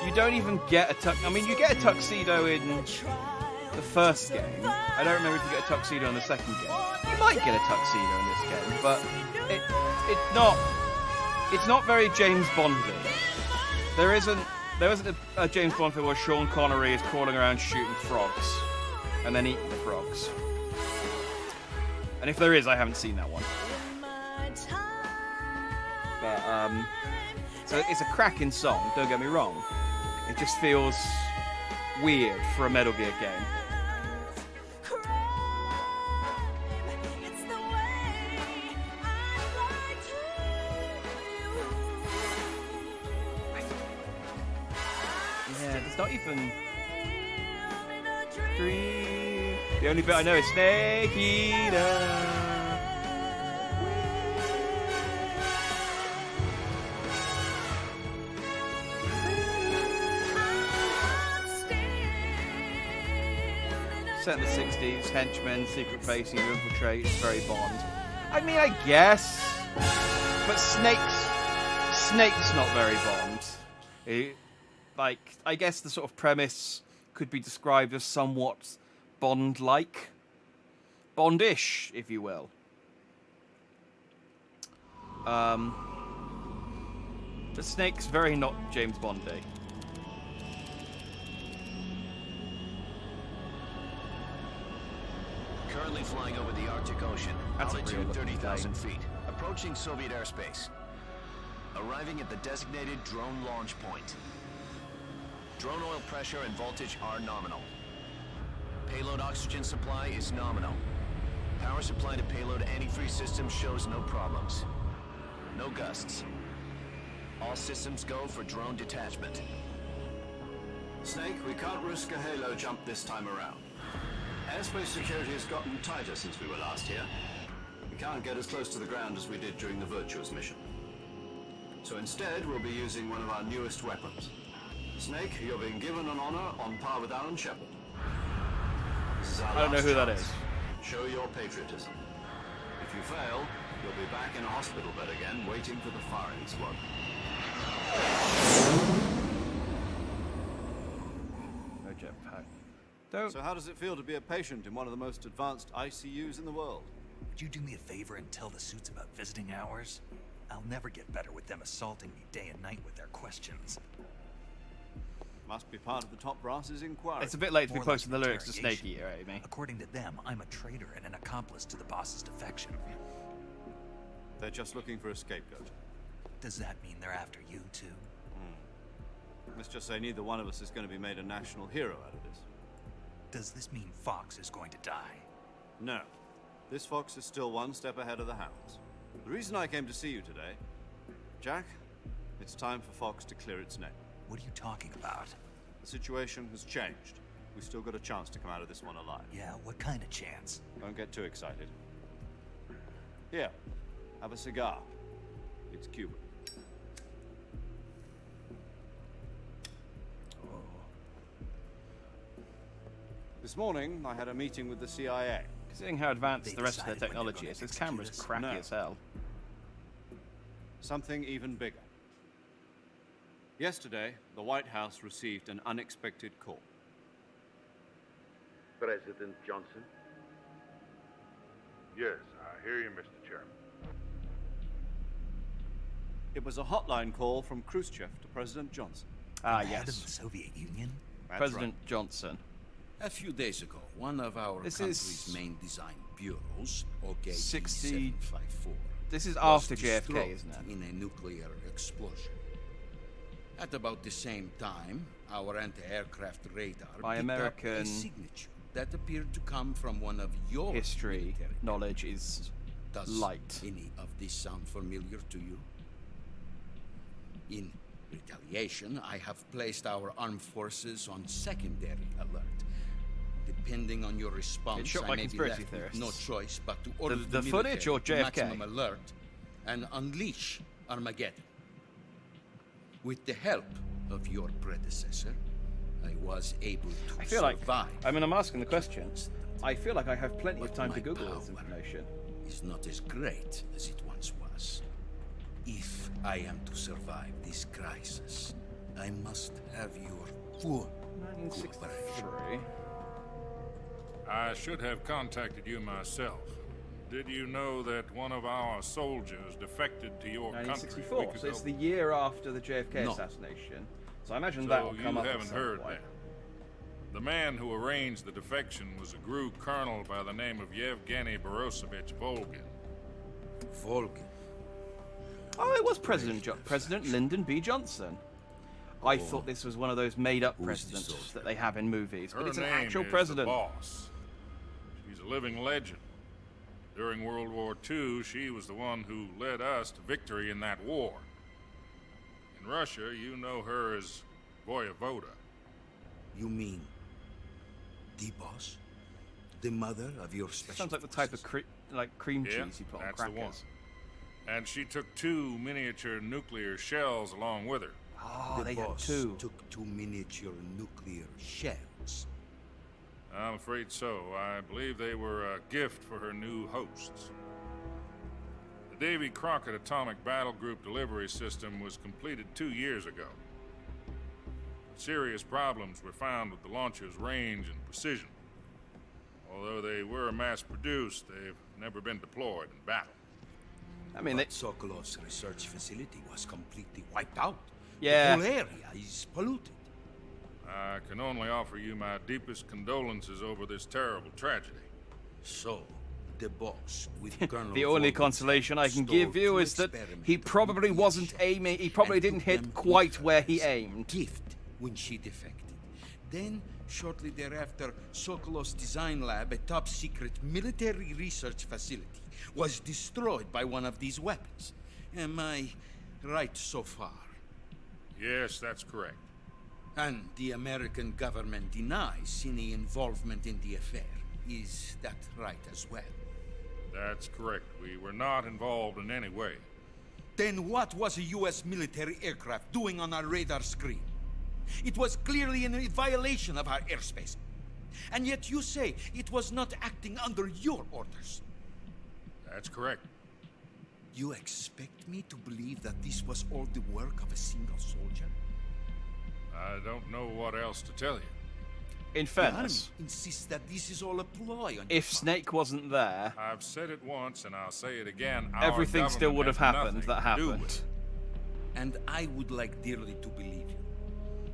you don't even get a you get a tuxedo in the first game. I don't remember if you get a tuxedo in the second game. You might get a tuxedo in this game, but it's not very James Bondy. There isn't a James Bond film where Sean Connery is crawling around shooting frogs and then eating the frogs. And if there is, I haven't seen that one. But so it's a cracking song, don't get me wrong. It just feels weird for a Metal Gear game. Yeah, there's not even three. The only bit I know is Snake Eater. Set in the 60s, henchmen, secret base, you infiltrate, it's very Bond. I mean, I guess, but Snake's not very Bond. I guess the sort of premise could be described as somewhat Bond-like. Bondish, if you will. But Snake's very not James Bondy. Currently flying over the Arctic Ocean, altitude 30,000 feet, approaching Soviet airspace. Arriving at the designated drone launch point. Drone oil pressure and voltage are nominal. Payload oxygen supply is nominal. Power supply to payload antifreeze system shows no problems. No gusts. All systems go for drone detachment. Snake, we can't risk a halo jump this time around. Airspace security has gotten tighter since we were last here. We can't get as close to the ground as we did during the Virtuous mission. So instead, we'll be using one of our newest weapons. Snake, you're being given an honor on par with Alan Shepard. I don't know who that is. Show your patriotism. If you fail, you'll be back in a hospital bed again, waiting for the firing squad. No jetpack. So how does it feel to be a patient in one of the most advanced ICUs in the world? Would you do me a favor and tell the suits about visiting hours? I'll never get better with them assaulting me day and night with their questions. Must be part of the top brass's inquiry. It's a bit late to be More posting the like lyrics to Snake interrogation. Eater, Amy. According to them, I'm a traitor and an accomplice to the boss's defection. They're just looking for a scapegoat. Does that mean they're after you too? Let's just say neither one of us is going to be made a national hero out of this. Does this mean Fox is going to die? No. This fox is still one step ahead of the hounds. The reason I came to see you today, Jack, it's time for Fox to clear its name. What are you talking about? The situation has changed. We've still got a chance to come out of this one alive. Yeah, what kind of chance? Don't get too excited. Here, have a cigar. It's Cuban. This morning, I had a meeting with the CIA. Considering how advanced the rest of their technology is, this camera's crappy as hell. Something even bigger. Yesterday, the White House received an unexpected call. President Johnson? Yes, I hear you, Mr. Chairman. It was a hotline call from Khrushchev to President Johnson. Ah, Head of yes. the Soviet Union? That's President right. Johnson. A few days ago, one of our country's main design bureaus, OK 754, This is was after JFK, destroyed isn't it? in a nuclear explosion. At about the same time, our anti-aircraft radar My picked American up a signature that appeared to come from one of your history military knowledge is Does light. any of this sound familiar to you? In retaliation, I have placed our armed forces on secondary alert. Depending on your response, It's shot I by may be conspiracy left with theorists. no choice but to order The the footage or military to JFK? maximum alert and unleash Armageddon. With the help of your predecessor, I was able to I feel like, survive. I mean, I'm asking the questions. I feel like I have plenty of time to my Google this power information. Is not as great as it once was. If I am to survive this crisis, I must have your full cooperation. 1963. I should have contacted you myself. Did you know that one of our soldiers defected to your country? 1964. So it's the year after the JFK assassination. So I imagine that will come up. You at haven't some heard point. that. The man who arranged the defection was a GRU colonel by the name of Yevgeny Borosovich Volgin. Volgin? Oh, it was President Lyndon B. Johnson. I thought this was one of those made-up presidents that they have in movies, but it's an actual president. Her name is the boss. She's a living legend. During World War II, she was the one who led us to victory in that war. In Russia, you know her as Voyevoda. You mean the boss? The mother of your special Sounds like the type of cream cheese you put on that's crackers. the one. And she took 2 miniature nuclear shells along with her. Oh, the they had boss 2. took 2 miniature nuclear shells. I'm afraid so. I believe they were a gift for her new hosts. The Davy Crockett Atomic Battle Group delivery system was completed 2 years ago. Serious problems were found with the launcher's range and precision. Although they were mass-produced, they've never been deployed in battle. I mean, Sokolov's research facility was completely wiped out. Yeah. The whole area is polluted. I can only offer you my deepest condolences over this terrible tragedy. So, the boss with Colonel The only Volgin consolation I can stole give you 2 is that he experimental probably nuclear wasn't shells aiming. He probably and didn't took hit them quite with where her he as aimed. gift when she defected. Then, shortly thereafter, Sokolov's design lab, a top-secret military research facility, was destroyed by one of these weapons. Am I right so far? Yes, that's correct. And the American government denies any involvement in the affair. Is that right as well? That's correct. We were not involved in any way. Then what was a U.S. military aircraft doing on our radar screen? It was clearly in violation of our airspace. And yet you say it was not acting under your orders. That's correct. You expect me to believe that this was all the work of a single soldier? I don't know what else to tell you. In fairness, the army insists that this is all a ploy on if Snake wasn't there, I've said it once and I'll say it again. everything still would have happened that happened. happened. And I would like dearly to believe you.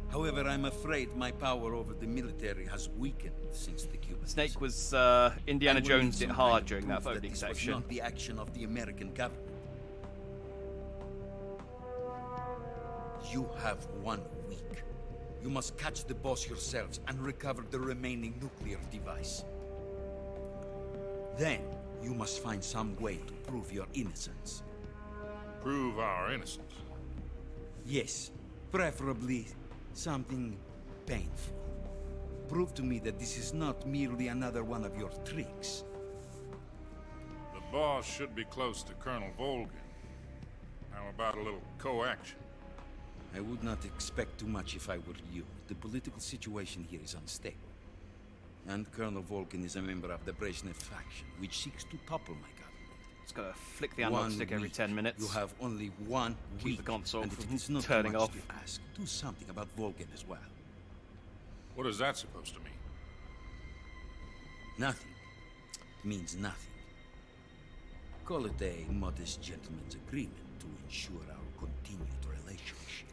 However, I'm afraid my power over the military has weakened since the Cuban Snake Missile. was Indiana I will Jones need it some hard kind of during that proof voting this section. was not the action of the American government. You have 1 week. You must catch the boss yourselves and recover the remaining nuclear device. Then, you must find some way to prove your innocence. Prove our innocence? Yes, preferably something painful. Prove to me that this is not merely another one of your tricks. The boss should be close to Colonel Volgin. How about a little co-action? I would not expect too much if I were you. The political situation here is unstable. And Colonel Volgin is a member of the Brezhnev faction, which seeks to topple my government. Just gotta flick the analog stick every 10 minutes. You have only 1 Keep week. the console and from if it's not turning too much off. to ask, do something about Volgin as well. What is that supposed to mean? Nothing. It means nothing. Call it a modest gentleman's agreement to ensure our continued relationship.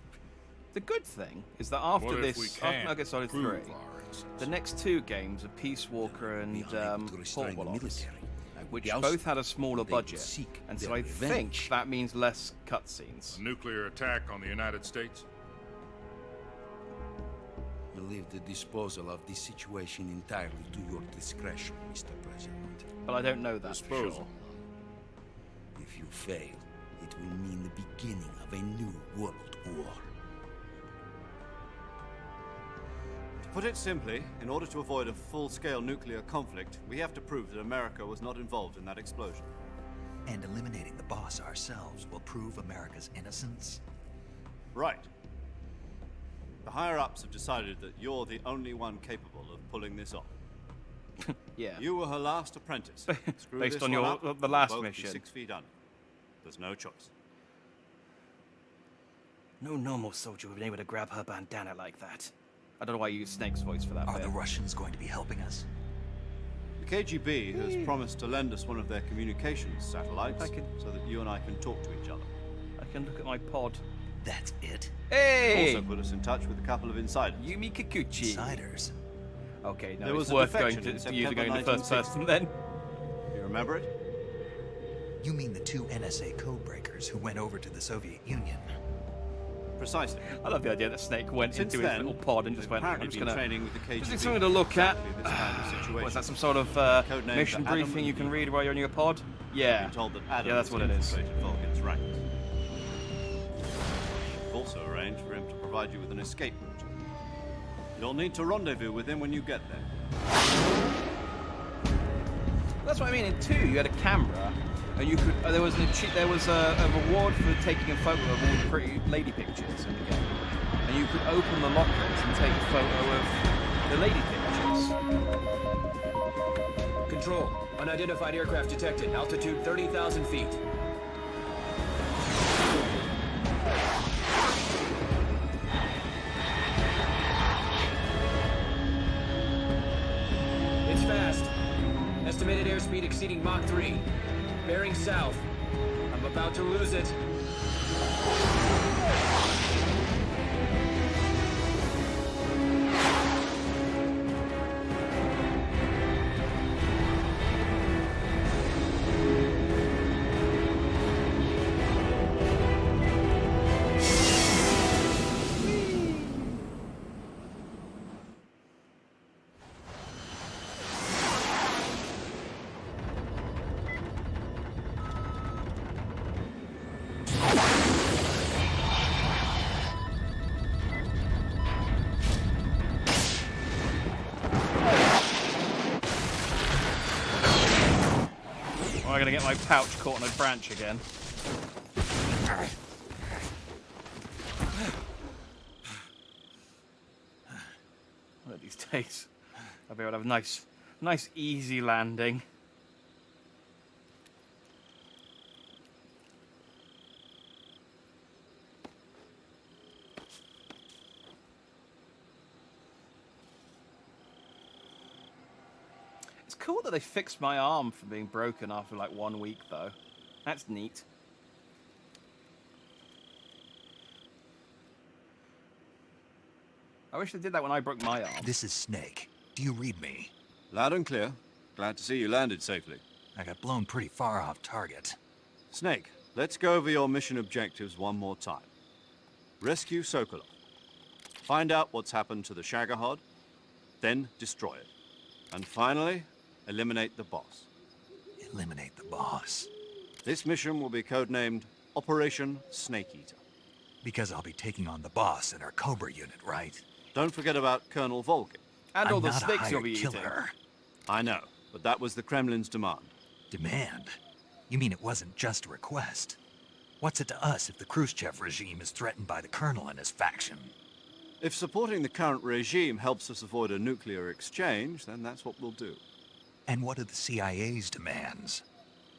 The good thing is that after What if this, we after can Metal Gear Solid 3, prove our innocence? the next 2 games are Peace Walker and Portable Ops, which both had a smaller budget, and so I think that means less cutscenes. A nuclear attack on the United States? I leave the disposal of this situation entirely to your discretion, Mr. President. But I don't know that for sure. If you fail, it will mean the beginning of a new world war. Put it simply, in order to avoid a full-scale nuclear conflict, we have to prove that America was not involved in that explosion. And eliminating the boss ourselves will prove America's innocence? Right. The higher-ups have decided that you're the only one capable of pulling this off. Yeah. You were her last apprentice. Screw Based this on one your up, the last we'll both mission. be 6 feet under. There's no choice. No normal soldier would have been able to grab her bandana like that. I don't know why you use Snake's voice for that. Are the Russians going to be helping us? The KGB has promised to lend us one of their communications satellites so that you and I can talk to each other. I can look at my pod. That's it? Hey! Also put us in touch with a couple of insiders. Yumi Kikuchi. Insiders? Okay, no, There it's was a worth going defection to in you to go in the September first person then. You remember it? You mean the 2 NSA codebreakers who went over to the Soviet Union? Precisely. I love the idea that Snake went Since into his then, little pod and just went, I'm apparently just been going to... training with the KGB. Just something to look at. Exactly this kind of situation. Was that some sort of Codenamed mission Adam briefing you can and read while you're in your pod? Yeah. I've been told that Adam Yeah, that's what it is. infiltrated Vulcan's ranks. We've also arranged for him to provide you with an escape route. You'll need to rendezvous with him when you get there. That's what I mean. In 2, you had a camera, and you could. There was a reward for taking a photo of all the pretty lady pictures in the game, and you could open the lockers and take a photo of the lady pictures. Control. Unidentified aircraft detected. Altitude 30,000 feet. It's fast. Estimated airspeed exceeding Mach 3. Bearing south. I'm about to lose it. Am I going to get my pouch caught on a branch again? One of these days, I'll be able to have a nice easy landing. It's cool that they fixed my arm from being broken after like 1 week, though. That's neat. I wish they did that when I broke my arm. This is Snake. Do you read me? Loud and clear. Glad to see you landed safely. I got blown pretty far off target. Snake, let's go over your mission objectives one more time. Rescue Sokolov. Find out what's happened to the Shagohod, then destroy it. And finally, eliminate the boss. Eliminate the boss? This mission will be codenamed Operation Snake Eater. Because I'll be taking on the boss in our Cobra unit, right? Don't forget about Colonel Volkin. And all I'm the not a snakes you'll hired be eating. killer. I know, but that was the Kremlin's demand. Demand? You mean it wasn't just a request? What's it to us if the Khrushchev regime is threatened by the Colonel and his faction? If supporting the current regime helps us avoid a nuclear exchange, then that's what we'll do. And what are the CIA's demands?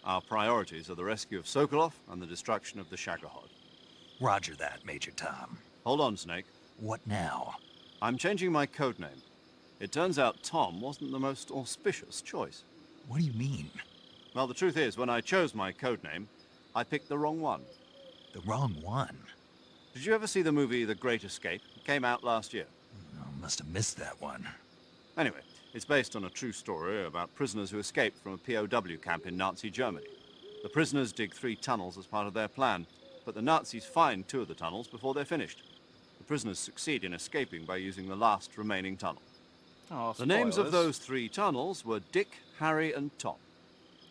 Our priorities are the rescue of Sokolov and the destruction of the Shagohod. Roger that, Major Tom. Hold on, Snake. What now? I'm changing my codename. It turns out Tom wasn't the most auspicious choice. What do you mean? Well, the truth is, when I chose my codename, I picked the wrong one. The wrong one? Did you ever see the movie The Great Escape? It came out last year. Oh, must have missed that one. Anyway, it's based on a true story about prisoners who escaped from a POW camp in Nazi Germany. The prisoners dig 3 tunnels as part of their plan, but the Nazis find 2 of the tunnels before they're finished. The prisoners succeed in escaping by using the last remaining tunnel. Oh, the names of spoilers. those 3 tunnels were Dick, Harry, and Tom.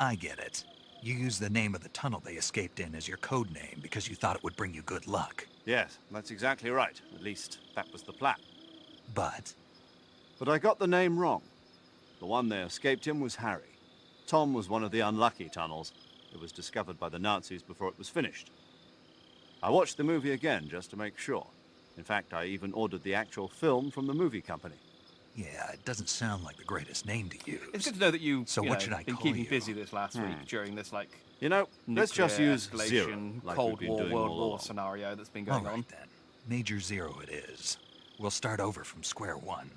I get it. You used the name of the tunnel they escaped in as your code name because you thought it would bring you good luck. Yes, that's exactly right. At least, that was the plan. But? But I got the name wrong. The one they escaped in was Harry. Tom was one of the unlucky tunnels. It was discovered by the Nazis before it was finished. I watched the movie again just to make sure. In fact, I even ordered the actual film from the movie company. Yeah, it doesn't sound like the greatest name to use. It's good to know that you, So you what know, should I been call keeping you? busy this last week during this, like, You know, let's just nuclear use escalation, Zero, like Cold we've been War, doing World all War along. scenario that's been All going right, on. then. Major Zero it is. We'll start over from square one.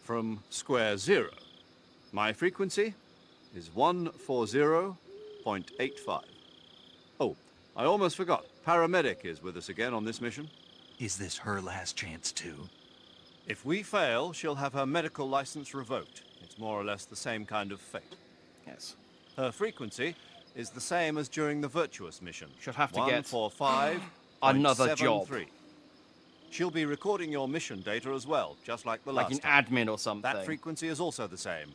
From square zero. My frequency is 140.85. Oh, I almost forgot. Paramedic is with us again on this mission. Is this her last chance, too? If we fail, she'll have her medical license revoked. It's more or less the same kind of fate. Yes. Her frequency is the same as during the Virtuous mission. She'll have to get 145 another job. She'll be recording your mission data as well, just like the Like last an time. admin or something. That frequency is also the same.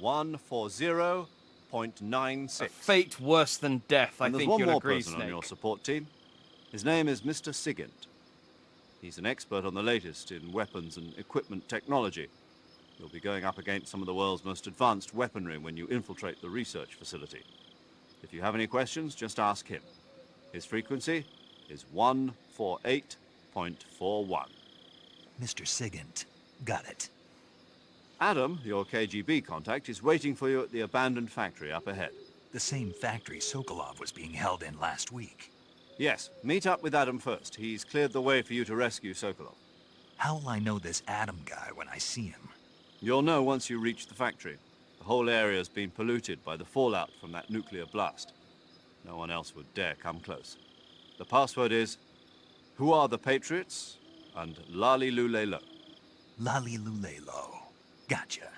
140.96. A fate worse than death, I And there's think one you'll more agree, person on Snake. your support team. His name is Mr. Sigint. He's an expert on the latest in weapons and equipment technology. You'll be going up against some of the world's most advanced weaponry when you infiltrate the research facility. If you have any questions, just ask him. His frequency is 148.41. Mr. Sigint. Got it. Adam, your KGB contact, is waiting for you at the abandoned factory up ahead. The same factory Sokolov was being held in last week. Yes, meet up with Adam first. He's cleared the way for you to rescue Sokolov. How will I know this Adam guy when I see him? You'll know once you reach the factory. The whole area's been polluted by the fallout from that nuclear blast. No one else would dare come close. The password is, "Who are the Patriots?" and "Lali Lule Lo." Lali Lule Lo. Gotcha.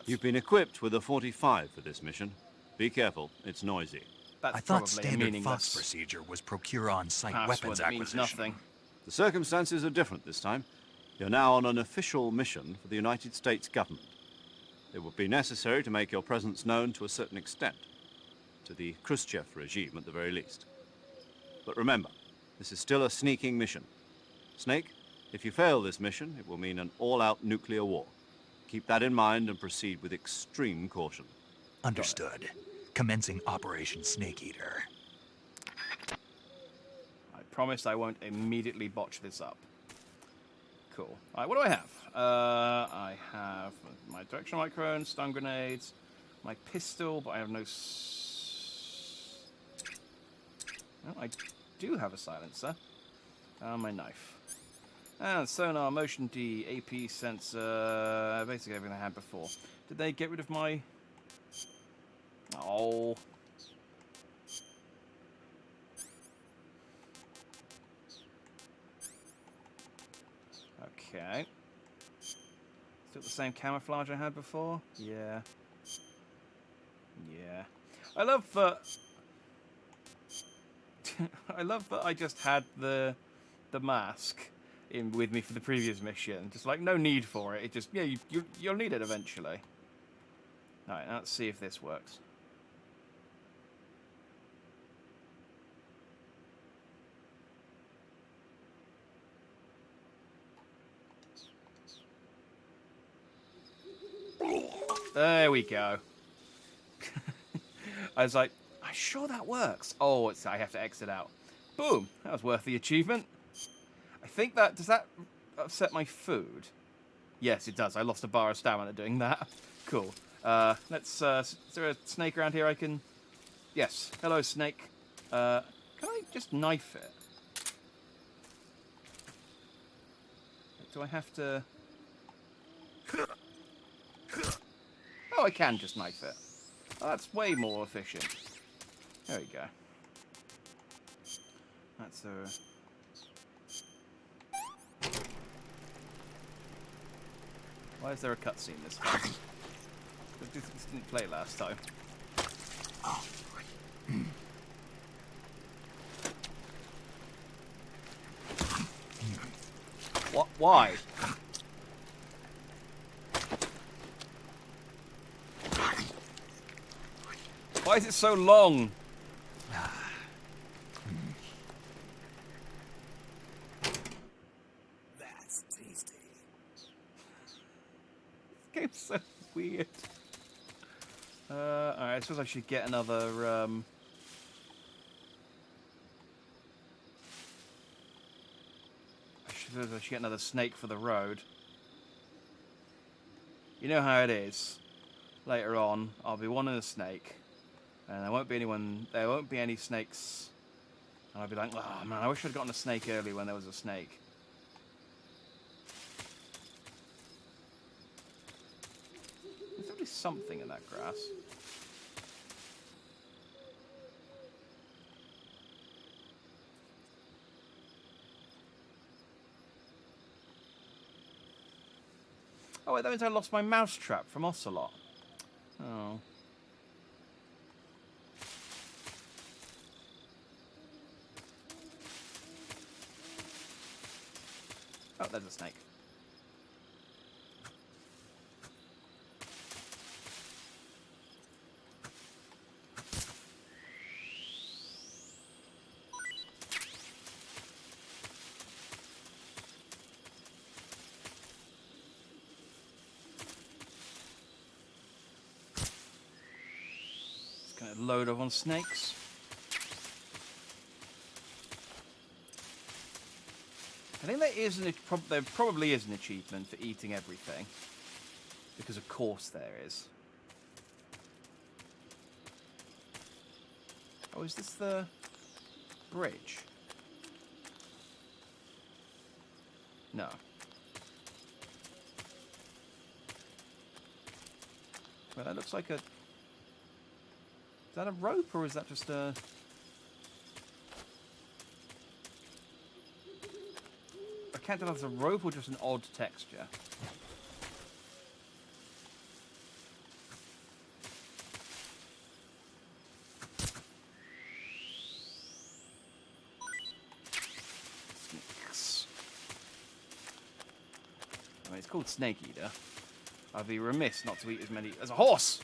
You've been equipped with a 45 for this mission. Be careful, it's noisy. That's I thought probably a standard meaningless Fox procedure was procure on-site password weapons that means acquisition. nothing. The circumstances are different this time. You're now on an official mission for the United States government. It would be necessary to make your presence known to a certain extent, to the Khrushchev regime at the very least. But remember, this is still a sneaking mission. Snake, if you fail this mission, it will mean an all-out nuclear war. Keep that in mind and proceed with extreme caution. Understood. Commencing Operation Snake Eater. I promise I won't immediately botch this up. Cool. Alright, what do I have? I have my directional microphone, stun grenades, my pistol, but I have no... Oh, I do have a silencer. And my knife. And sonar, motion D, AP sensor, basically everything I had before. Did they get rid of my... Oh... Okay. Still the same camouflage I had before? Yeah. Yeah. I love that... I love that I just had the mask in with me for the previous mission. Just like, no need for it. It just, yeah, you'll need it eventually. Alright, now let's see if this works. There we go. I was like, I'm sure that works. Oh, I have to exit out. Boom. That was worth the achievement. I think that... Does that upset my food? Yes, it does. I lost a bar of stamina doing that. Cool. Let's... is there a snake around here I can... Yes. Hello, snake. Can I just knife it? Do I have to... Oh, I can just knife it. Oh, that's way more efficient. There we go. That's a... Why is there a cutscene this time? This didn't play last time. What? Why? Why is it so long? That's tasty. game's so weird. Alright, I suppose I should get another, I should get another snake for the road. You know how it is. Later on, I'll be wanting a snake, and there won't be any snakes, and I'll be like, oh man, I wish I'd gotten a snake earlier when there was a snake. There's probably something in that grass. Oh wait, that means I lost my mousetrap from Ocelot. Oh. Oh, there's a snake. Load up on snakes. I think there probably is an achievement for eating everything, because of course there is. Oh, is this the bridge? No. Well, that looks like a... Is that a rope, or is that just a... I can't tell if it's a rope or just an odd texture. Snakes. I mean, it's called Snake Eater. I'd be remiss not to eat as many... as a horse!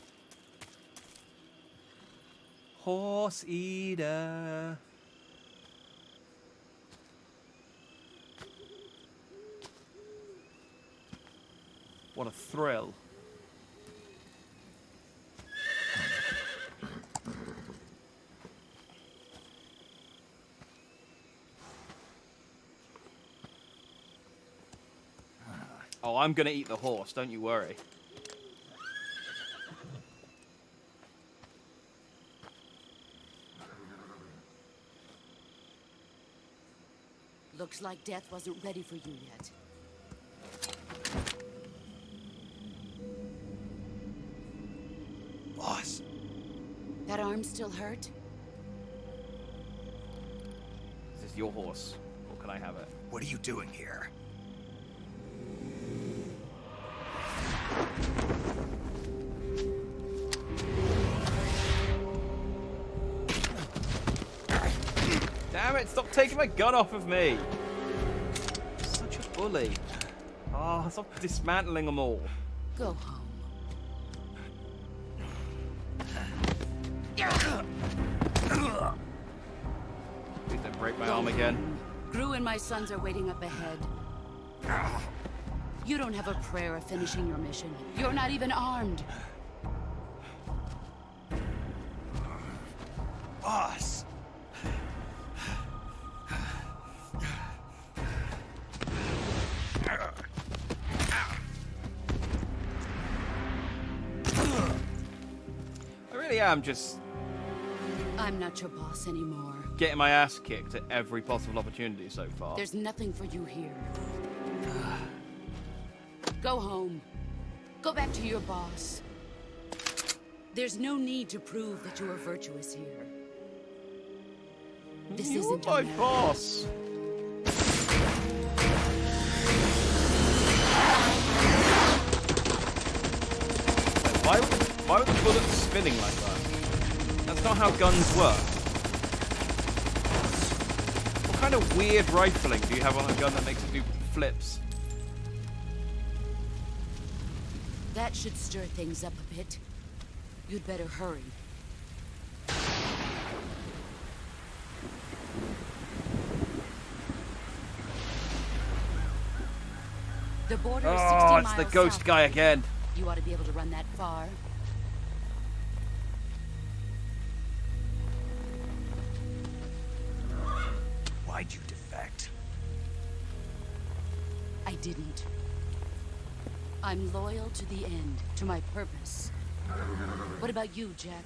Horse Eater. What a thrill. Oh, I'm gonna eat the horse, don't you worry. Looks like death wasn't ready for you yet. Boss. That arm still hurt? This is your horse, or can I have it? What are you doing here? Damn it, stop taking my gun off of me! Such a bully. Oh, stop dismantling them all. Go home. Please don't break my arm again. Gru and my sons are waiting up ahead. You don't have a prayer of finishing your mission. You're not even armed. Boss! I really am just... I'm not your boss anymore. getting my ass kicked at every possible opportunity so far. There's nothing for you here. Go home. Go back to your boss. There's no need to prove that you are virtuous here. This isn't my boss. Why were the bullets spinning like that? That's not how guns work. What kind of weird rifling do you have on a gun that makes it do flips? That should stir things up a bit. You'd better hurry. The border is 60 Oh, miles it's the ghost south. guy again. You ought to be able to run that far. Why'd you defect? I didn't. I'm loyal to the end, to my purpose. What about you, Jack?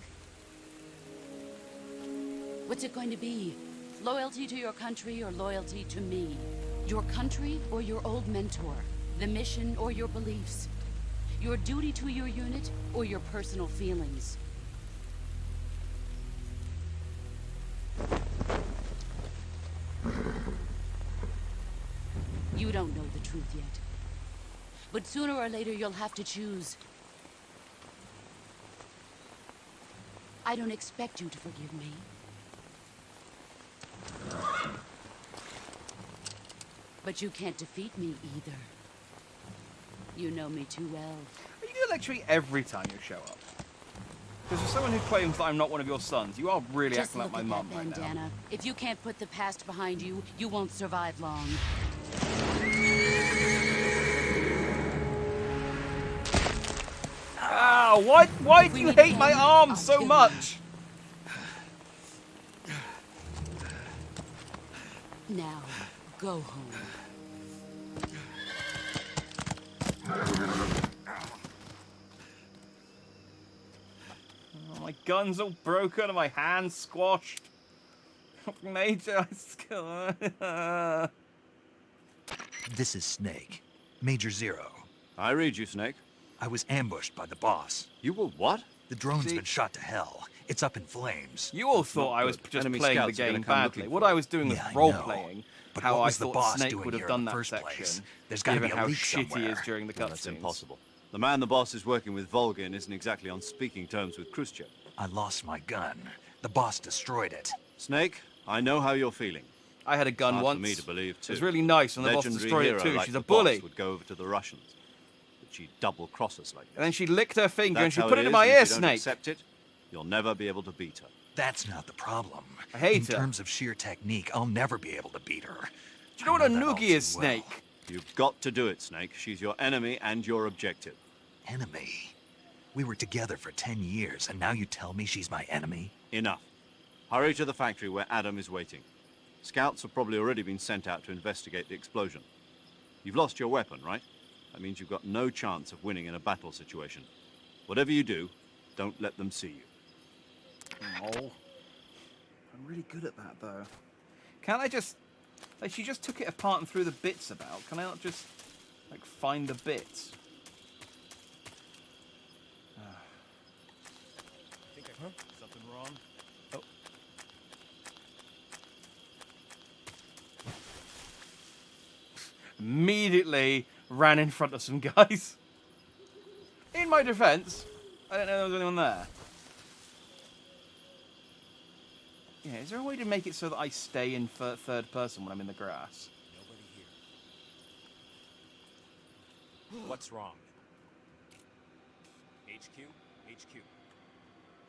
What's it going to be? Loyalty to your country or loyalty to me? Your country or your old mentor? The mission or your beliefs? Your duty to your unit or your personal feelings? You don't know the truth yet. But sooner or later you'll have to choose. I don't expect you to forgive me. But you can't defeat me either. You know me too well. You do literally every time you show up. Because for someone who claims that I'm not one of your sons, you are really Just acting like look my at mum that right now. bandana. If you can't put the past behind you, you won't survive long. Ah, why do you hate my arm so much? Now, go home. Oh, my gun's all broken and my hand's squashed. Major, This is Snake. Major Zero. I read you, Snake. I was ambushed by the boss. You were what? The drone's been shot to hell. It's up in flames. You all thought I was just Enemy playing the scouts are gonna game come badly. looking What for I was doing was Yeah, I role-playing. But How what I was the thought boss Snake doing would have here done in the that first section, place? There's gotta given be a how leak shitty he is somewhere. during the Well, that's cutscenes. impossible. The man the boss is working with, Volgin, isn't exactly on speaking terms with Khrushchev. I lost my gun. The boss destroyed it. Snake, I know how you're feeling. I had a gun Hard once. for me to believe, too. It was really nice, and the boss Legendary destroyed it hero too. like She's a the boss bully. would go over to the Russians. But she'd double-cross us like that. And then she licked her finger and That's she how put it in is, my and ear, if you don't Snake. accept it, you'll never be able to beat her. That's not the problem. I hate In her. terms of sheer technique, I'll never be able to beat her. Do you know what a noogie is, Snake? You've got to do it, Snake. She's your enemy and your objective. Enemy? We were together for 10 years, and now you tell me she's my enemy? Enough. Hurry to the factory where Adam is waiting. Scouts have probably already been sent out to investigate the explosion. You've lost your weapon, right? That means you've got no chance of winning in a battle situation. Whatever you do, don't let them see you. Oh. I'm really good at that, though. Can't I just... Like, she just took it apart and threw the bits about. Can I not just, like, find the bits? Something wrong? Oh. Immediately ran in front of some guys. In my defense, I didn't know there was anyone there. Yeah, is there a way to make it so that I stay in third person when I'm in the grass? Nobody here. What's wrong? HQ? HQ.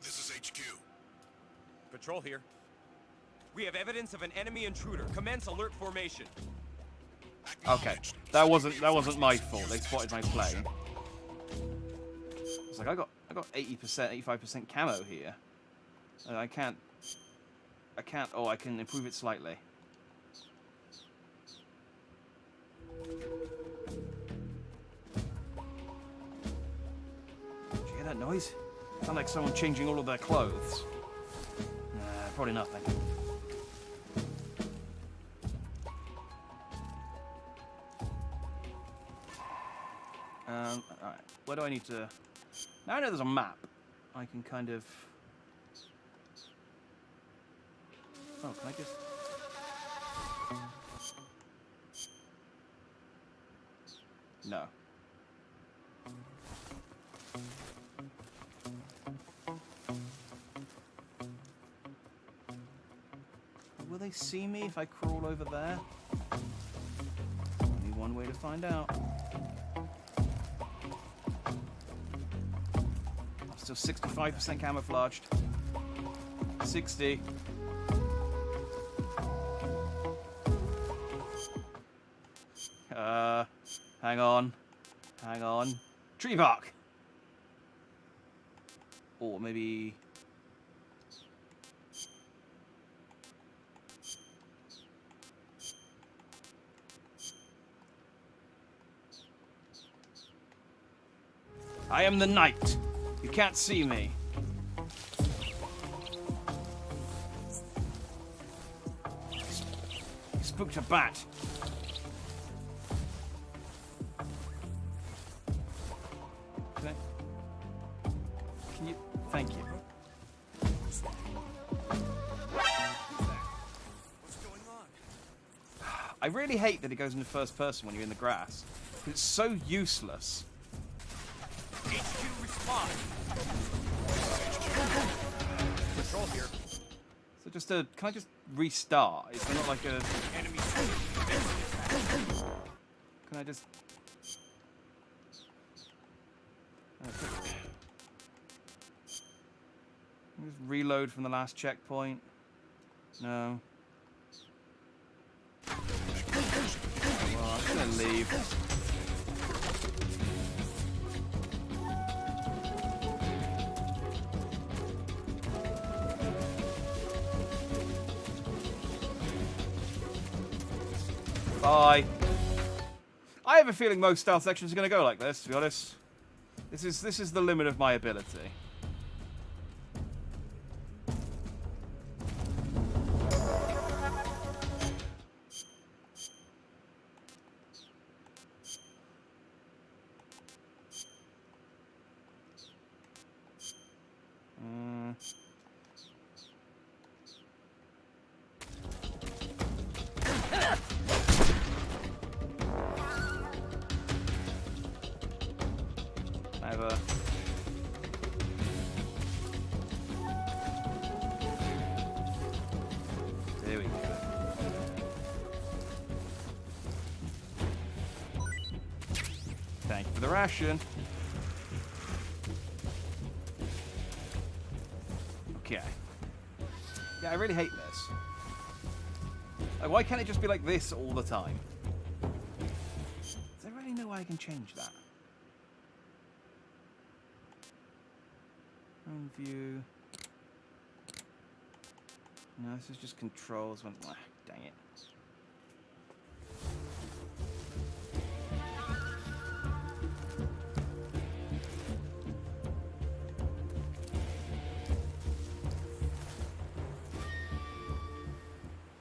This is HQ. Patrol here. We have evidence of an enemy intruder. Commence alert formation. Okay, that wasn't my fault. They spotted my plane. It's like I got 80%, 85% camo here. And I can't. Oh, I can improve it slightly. Did you hear that noise? Sound like someone changing all of their clothes. Probably nothing. Alright. Where do I need to... Now I know there's a map. I can kind of... Oh, can I just... No. Will they see me if I crawl over there? Only one way to find out. I'm still 65% camouflaged. 60. Hang on. Hang on. Tree bark! Or maybe... I am the knight. You can't see me. Spooked a bat. Can you... Thank you. What's going on? I really hate that it goes into first person when you're in the grass. It's so useless. HQ respond. Patrol here. So just can I just restart? Is there not like a... Enemy. Can I just... Okay. Can I just reload from the last checkpoint? No. Well, I'm just gonna leave. Bye. I have a feeling most stealth sections are going to go like this, to be honest. This is the limit of my ability. There we go. Thank you for the ration. Okay. Yeah, I really hate this. Like, why can't it just be like this all the time? Is there really no way I can change that? Home view. No, this is just controls when... Ah, dang it.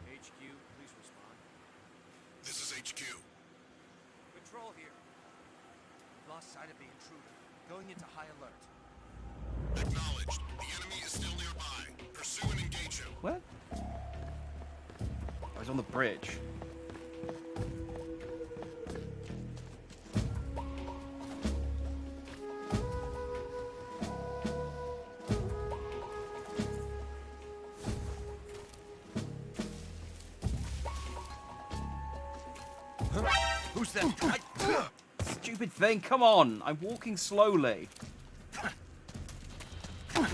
HQ, please respond. This is HQ. Patrol here. Lost sight of the intruder. Going into high alert. Acknowledged. The enemy is still nearby. Pursue and engage him. What? I was on the bridge. Who's that? Stupid thing, come on! I'm walking slowly. Oh,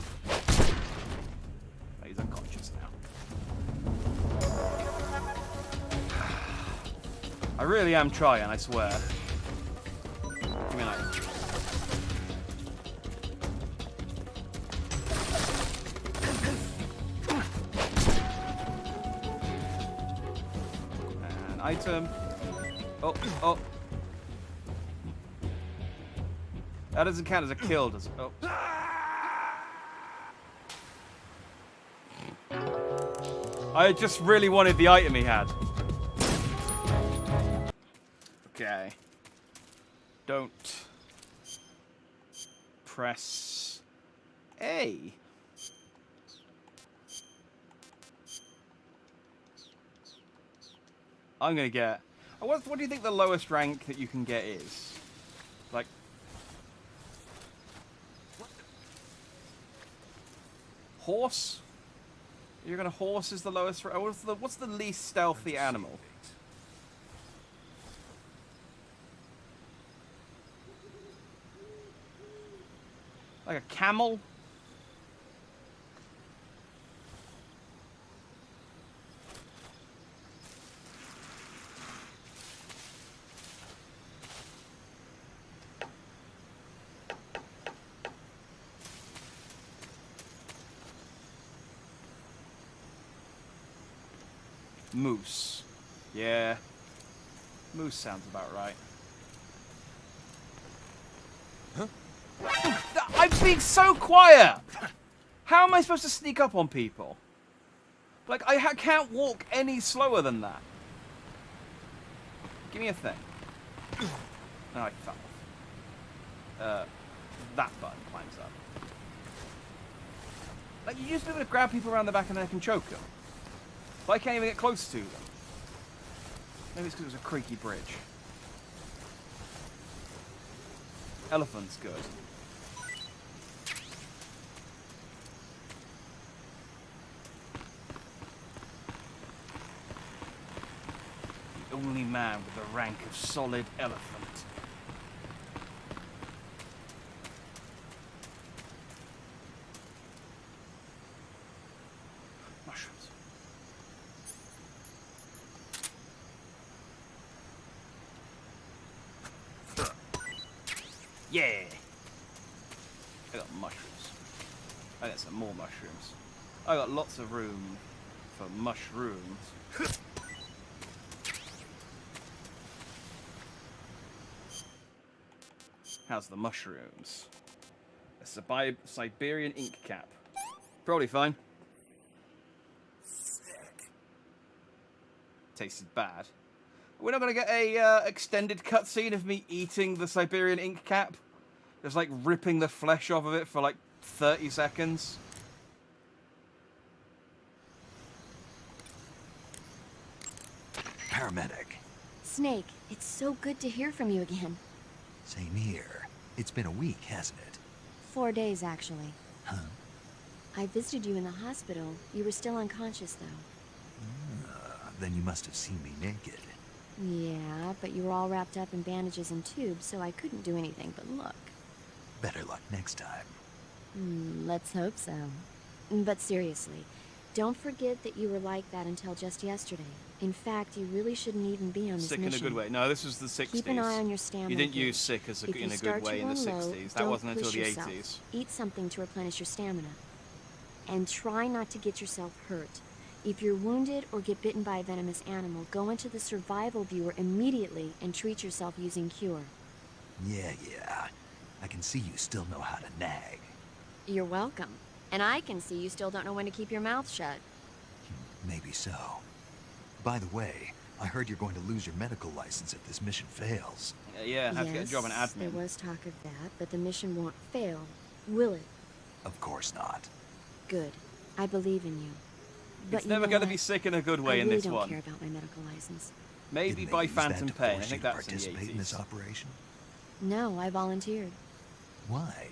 he's unconscious now. I really am trying, I swear. Give me a knife. And item. Oh, oh. That doesn't count as a kill, does it? Oh. I just really wanted the item he had. Okay. Don't press A. I'm gonna get... What do you think the lowest rank that you can get is? Like... Horse? You're gonna horse is the lowest. What's the least stealthy animal? Like a camel? Moose. Yeah. Moose sounds about right. Huh? I'm being so quiet! How am I supposed to sneak up on people? Like, I can't walk any slower than that. Give me a thing. No, I fell off. That button climbs up. Like, you used to be able to grab people around the back of the neck and choke them. But I can't even get close to them. Maybe it's because it was a creaky bridge. Elephant's good. The only man with the rank of solid elephant. Mushrooms. Yeah! I got mushrooms. I got some more mushrooms. I got lots of room for mushrooms. How's the mushrooms? A Siberian ink cap. Probably fine. Tasted bad. We're not gonna get a extended cutscene of me eating the Siberian ink cap, just like ripping the flesh off of it for like 30 seconds. Paramedic. Snake, it's so good to hear from you again. Same here. It's been a week, hasn't it? 4 days, actually. Huh? I visited you in the hospital. You were still unconscious, though. Then you must have seen me naked. Yeah, but you were all wrapped up in bandages and tubes, so I couldn't do anything but look. Better luck next time. Let's hope so. But seriously, don't forget that you were like that until just yesterday. In fact, you really shouldn't even be on this mission. Sick in a good way. No, this was the 60s. Keep an eye on your stamina. You didn't gauge. use sick as If in a you good way in the start to run 60s. low, That don't wasn't until push the yourself. 80s. Eat something to replenish your stamina. And try not to get yourself hurt. If you're wounded or get bitten by a venomous animal, go into the survival viewer immediately and treat yourself using Cure. Yeah. I can see you still know how to nag. You're welcome. And I can see you still don't know when to keep your mouth shut. Maybe so. By the way, I heard you're going to lose your medical license if this mission fails. Yeah, have to get a job in admin. There was talk of that, but the mission won't fail, will it? Of course not. Good. I believe in you. But It's never going to be sick in a good way in this one. I really don't care about my medical license. Maybe by Phantom Pain. I think that's in the 80s. Participate in this operation? No, I volunteered. Why?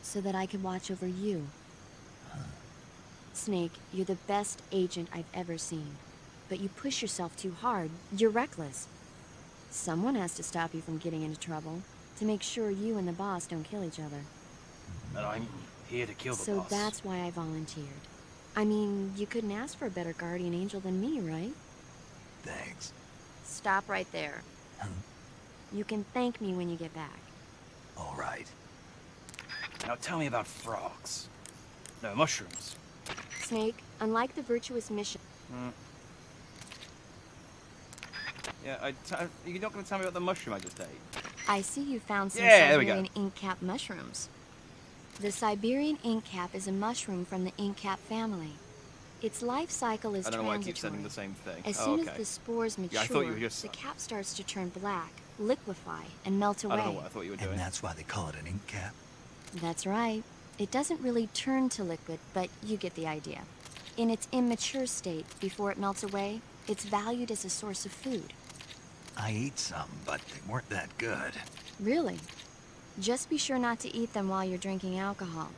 So that I could watch over you. Snake, you're the best agent I've ever seen. But you push yourself too hard. You're reckless. Someone has to stop you from getting into trouble. To make sure you and the boss don't kill each other. And I'm here to kill the So boss. that's why I volunteered. I mean, you couldn't ask for a better guardian angel than me, right? Thanks. Stop right there. You can thank me when you get back. All right. Now tell me about frogs. No, mushrooms. Snake, unlike the virtuous mission... Yeah, you're not going to tell me about the mushroom I just ate? I see you found some there we go. Siberian ink cap mushrooms. The Siberian ink cap is a mushroom from the ink cap family. Its life cycle is I don't know why I transitory. keep sending the same thing. As Oh, soon okay. as the spores mature, Yeah, I thought you were just... the cap starts to turn black, liquefy, and melt away. I don't know what I thought you were doing. And that's why they call it an ink cap? That's right. It doesn't really turn to liquid, but you get the idea. In its immature state, before it melts away, it's valued as a source of food. I ate some, but they weren't that good. Really? Just be sure not to eat them while you're drinking alcohol.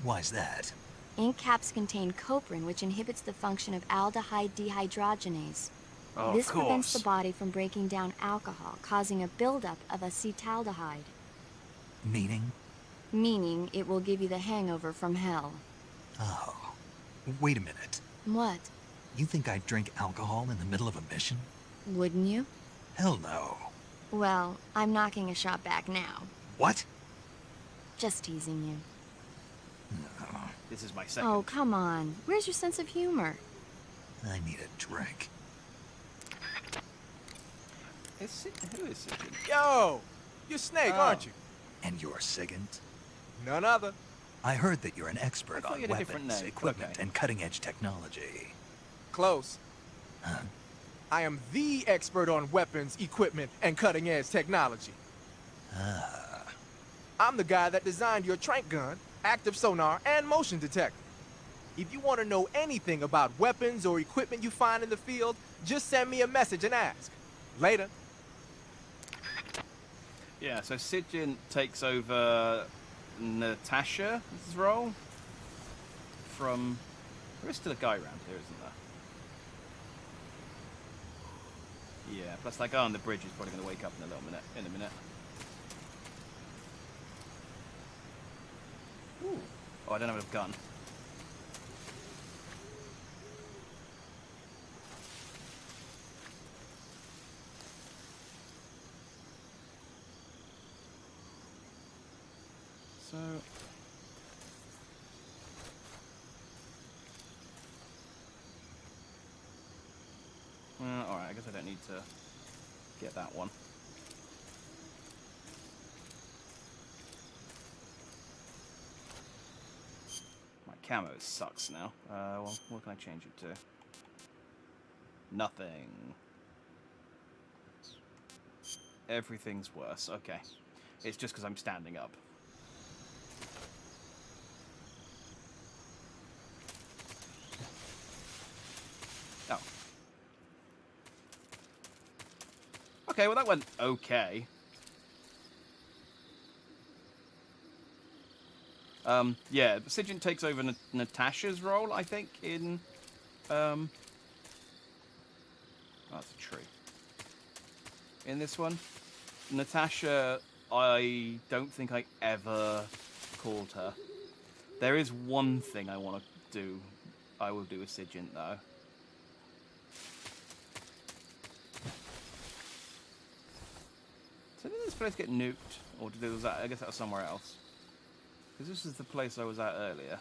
Why's that? Ink caps contain coprin, which inhibits the function of aldehyde dehydrogenase. Oh, This of course. prevents the body from breaking down alcohol, causing a buildup of acetaldehyde. Meaning? Meaning it will give you the hangover from hell. Oh. Wait a minute. What? You think I'd drink alcohol in the middle of a mission? Wouldn't you? Hell no. Well, I'm knocking a shot back now. What? Just teasing you. This is my second. Oh, come on. Where's your sense of humor? I need a drink. Who is Sigint? Yo! You're Snake, aren't you? And you're Sigint? None other. I heard that you're an expert on you had a different weapons, name. equipment, Okay. and cutting-edge technology. Close. Huh? I am the expert on weapons, equipment, and cutting-edge technology. Ah. I'm the guy that designed your trank gun, active sonar, and motion detector. If you want to know anything about weapons or equipment you find in the field, just send me a message and ask. Later. Yeah, so Sigint takes over Natasha's role from... There is still a guy around here, isn't there? Yeah, plus that guy on the bridge is probably going to wake up in a minute. Ooh. Oh, I don't have a gun. So... alright, I guess I don't need to get that one. My camo sucks now. Well, what can I change it to? Nothing. Everything's worse. Okay. It's just because I'm standing up. Oh. Okay, well that went okay. Yeah, Sigint takes over Natasha's role, I think, in... Oh, that's a tree. In this one. Natasha, I don't think I ever called her. There is one thing I want to do. I will do with Sigint, though. So did this place get nuked? Or did it, was that, I guess that was somewhere else. Because this is the place I was at earlier.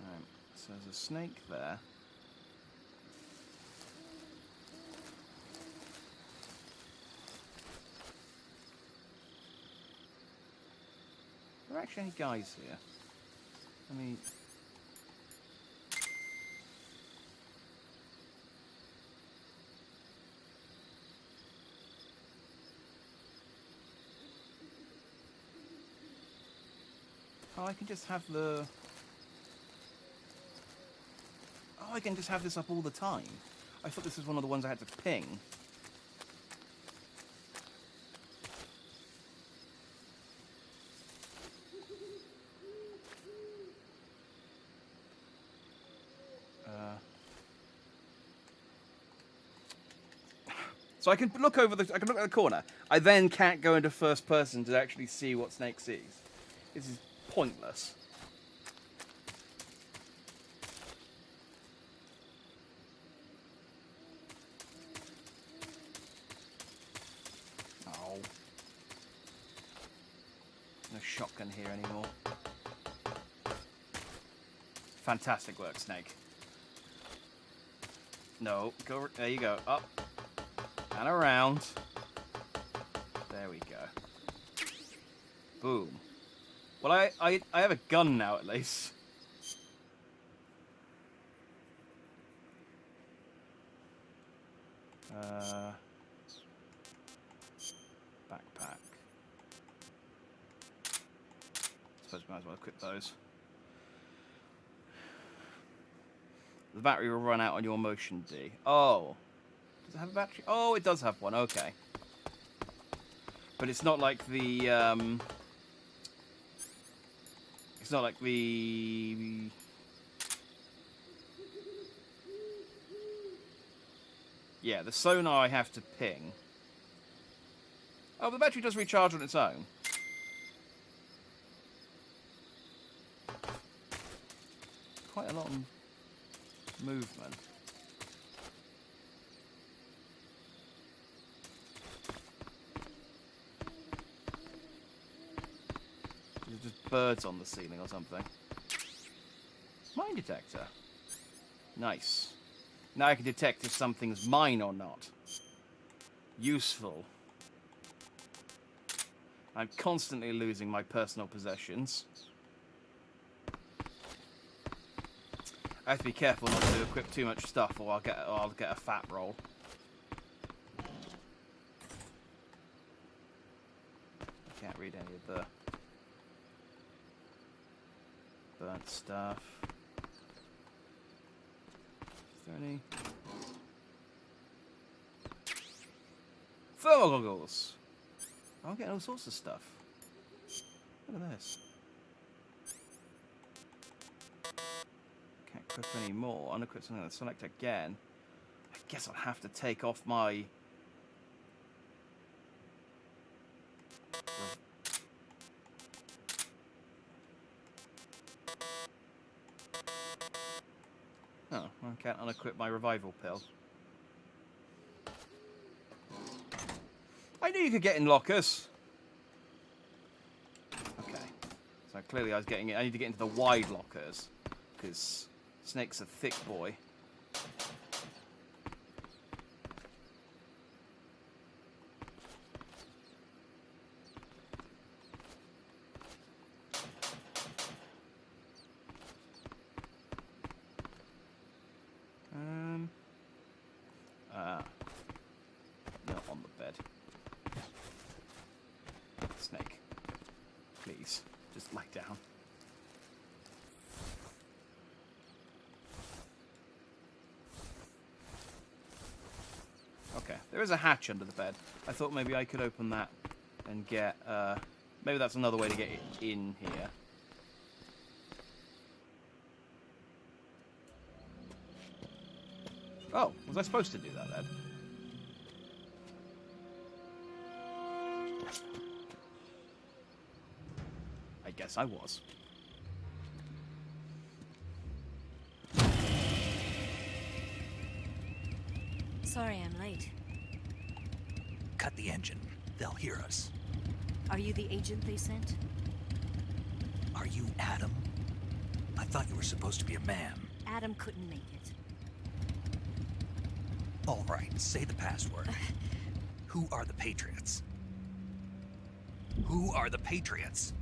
Alright, so there's a snake there. Are there actually any guys here? I mean... Oh, I can just have the... Oh, I can just have this up all the time. I thought this was one of the ones I had to ping. So I can look over the... I can look at the corner. I then can't go into first person to actually see what Snake sees. This is pointless. Oh. No shotgun here anymore. Fantastic work, Snake. No, go. There you go. Up. And around. There we go. Boom. Well, I have a gun now, at least. Backpack. Suppose we might as well equip those. The battery will run out on your motion D. Oh. Does it have a battery? Oh, it does have one. Okay. But it's not like the... It's not like the... Yeah, the sonar I have to ping. Oh, the battery does recharge on its own. Quite a lot of movement. There's just birds on the ceiling or something. Mine detector. Nice. Now I can detect if something's mine or not. Useful. I'm constantly losing my personal possessions. I have to be careful not to equip too much stuff, or I'll get a fat roll. I can't read any of the burnt stuff. Is there any? Thermal goggles. I'm getting all sorts of stuff. Look at this. Can't equip any more. Unequip something. Let's select again. I guess I'll have to take off my... Oh, I can't unequip my revival pill. I knew you could get in lockers. Okay. So clearly I was getting it. I need to get into the wide lockers. Because Snake's a thick boy. Not on the bed. Snake, please, just lie down. Okay, there is a hatch under the bed. I thought maybe I could open that and get, maybe that's another way to get it in here. Oh, was I supposed to do that then? I guess I was. Sorry I'm late. Cut the engine. They'll hear us. Are you the agent they sent? Are you Adam? I thought you were supposed to be a man. Adam couldn't make it. All right, say the password. Who are the Patriots? Who are the Patriots?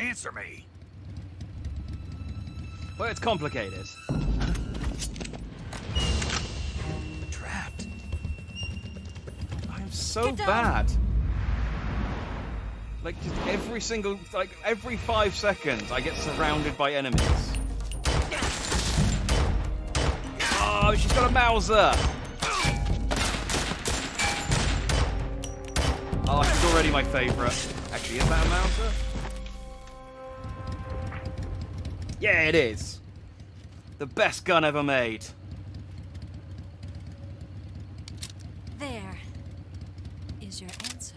Answer me. Well, it's complicated. Trapped. I'm so bad. Like, just every 5 seconds, I get surrounded by enemies. Oh, she's got a Mauser. Oh, she's already my favorite. Actually, is that a Mauser? Yeah, it is. The best gun ever made. There is your answer.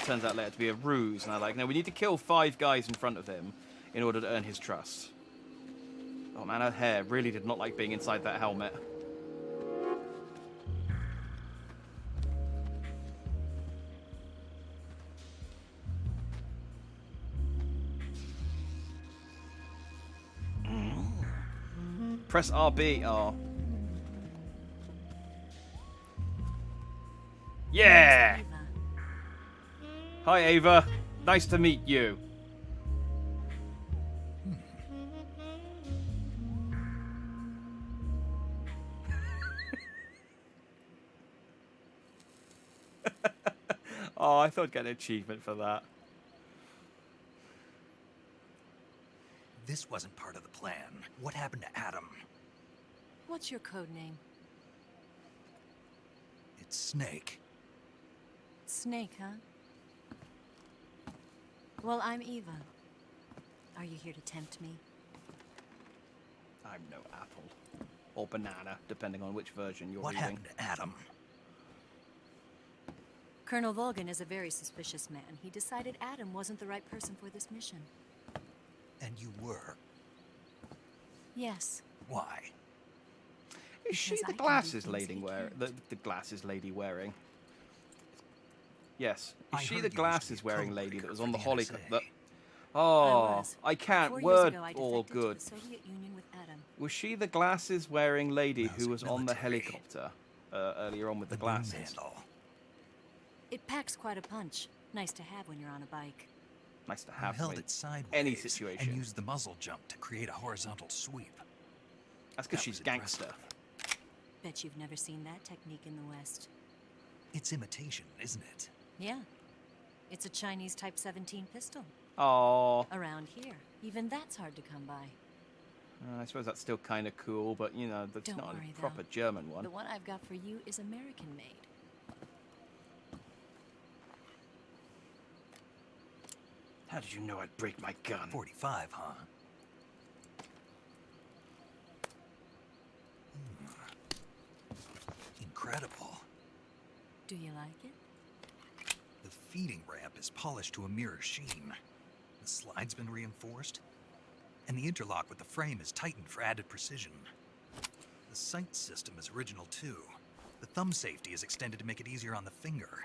Turns out later to be a ruse, and I'm like, no, we need to kill 5 guys in front of him in order to earn his trust. Oh man, her hair really did not like being inside that helmet. Press RB. Oh. Yeah! Hi, Ava. Nice to meet you. Oh, I thought I'd get an achievement for that. This wasn't part of the plan. What happened to Adam? What's your code name? It's Snake. Snake, huh? Well, I'm Eva. Are you here to tempt me? I'm no apple. Or banana, depending on which version you're What reading. happened to Adam? Colonel Volgan is a very suspicious man. He decided Adam wasn't the right person for this mission. And you were. Yes. Why? Is she the glasses lady wearing? The glasses lady wearing? Yes. Is she the glasses wearing lady that was on the Holly? Oh, was. I can't 4 years word ago, I all defected good. to the Soviet Union with Adam. Was she the glasses-wearing lady who was on the helicopter earlier on with the glasses? Handle. It packs quite a punch. Nice to have when you're on a bike. Nice to You have held in it sideways any situation. and used the muzzle jump to create a horizontal sweep. That's because she's gangster. Bet you've never seen that technique in the West. It's imitation, isn't it? Yeah. It's a Chinese Type 17 pistol. Oh. Around here. Even that's hard to come by. I suppose that's still kind of cool, but you know, that's Don't not worry, a proper though. German one. The one I've got for you is American-made. How did you know I'd break my gun? 45, huh? Incredible. Do you like it? The feeding ramp is polished to a mirror sheen. The slide's been reinforced, and the interlock with the frame is tightened for added precision. The sight system is original too. The thumb safety is extended to make it easier on the finger.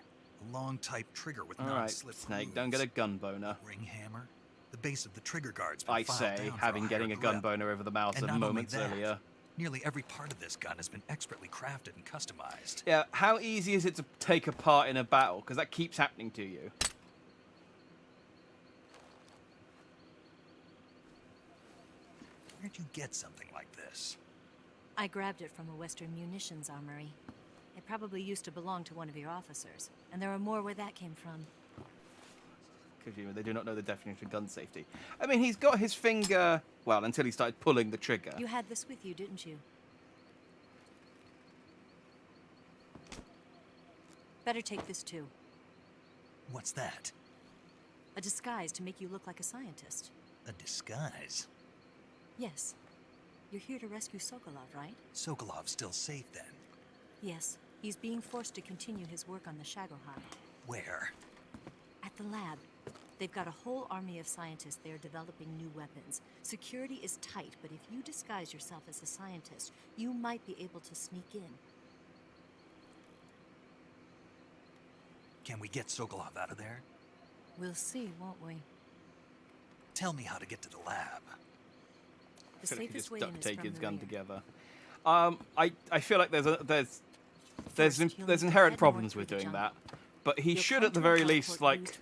A long type trigger with Alright, non-slip Snake, don't get a gun boner. ring hammer. The base of the trigger guard's been I filed say, down for having getting a higher gun grip. boner over the mouse And a not only moments that, earlier. Nearly every part of this gun has been expertly crafted and customized. Yeah, how easy is it to take apart in a battle? Because that keeps happening to you. Where'd you get something like this? I grabbed it from a Western munitions armory. It probably used to belong to one of your officers, and there are more where that came from. Because they do not know the definition of gun safety. I mean, he's got his finger... Well, until he started pulling the trigger. You had this with you, didn't you? Better take this too. What's that? A disguise to make you look like a scientist. A disguise? Yes. You're here to rescue Sokolov, right? Sokolov's still safe then? Yes. He's being forced to continue his work on the Shagohai. Where? At the lab. They've got a whole army of scientists there developing new weapons. Security is tight, but if you disguise yourself as a scientist, you might be able to sneak in. Can we get Sokolov out of there? We'll see, won't we? Tell me how to get to the lab. I feel like he just duct tape his gun rear. together. I feel like there's inherent problems with doing that, but he should at the very least like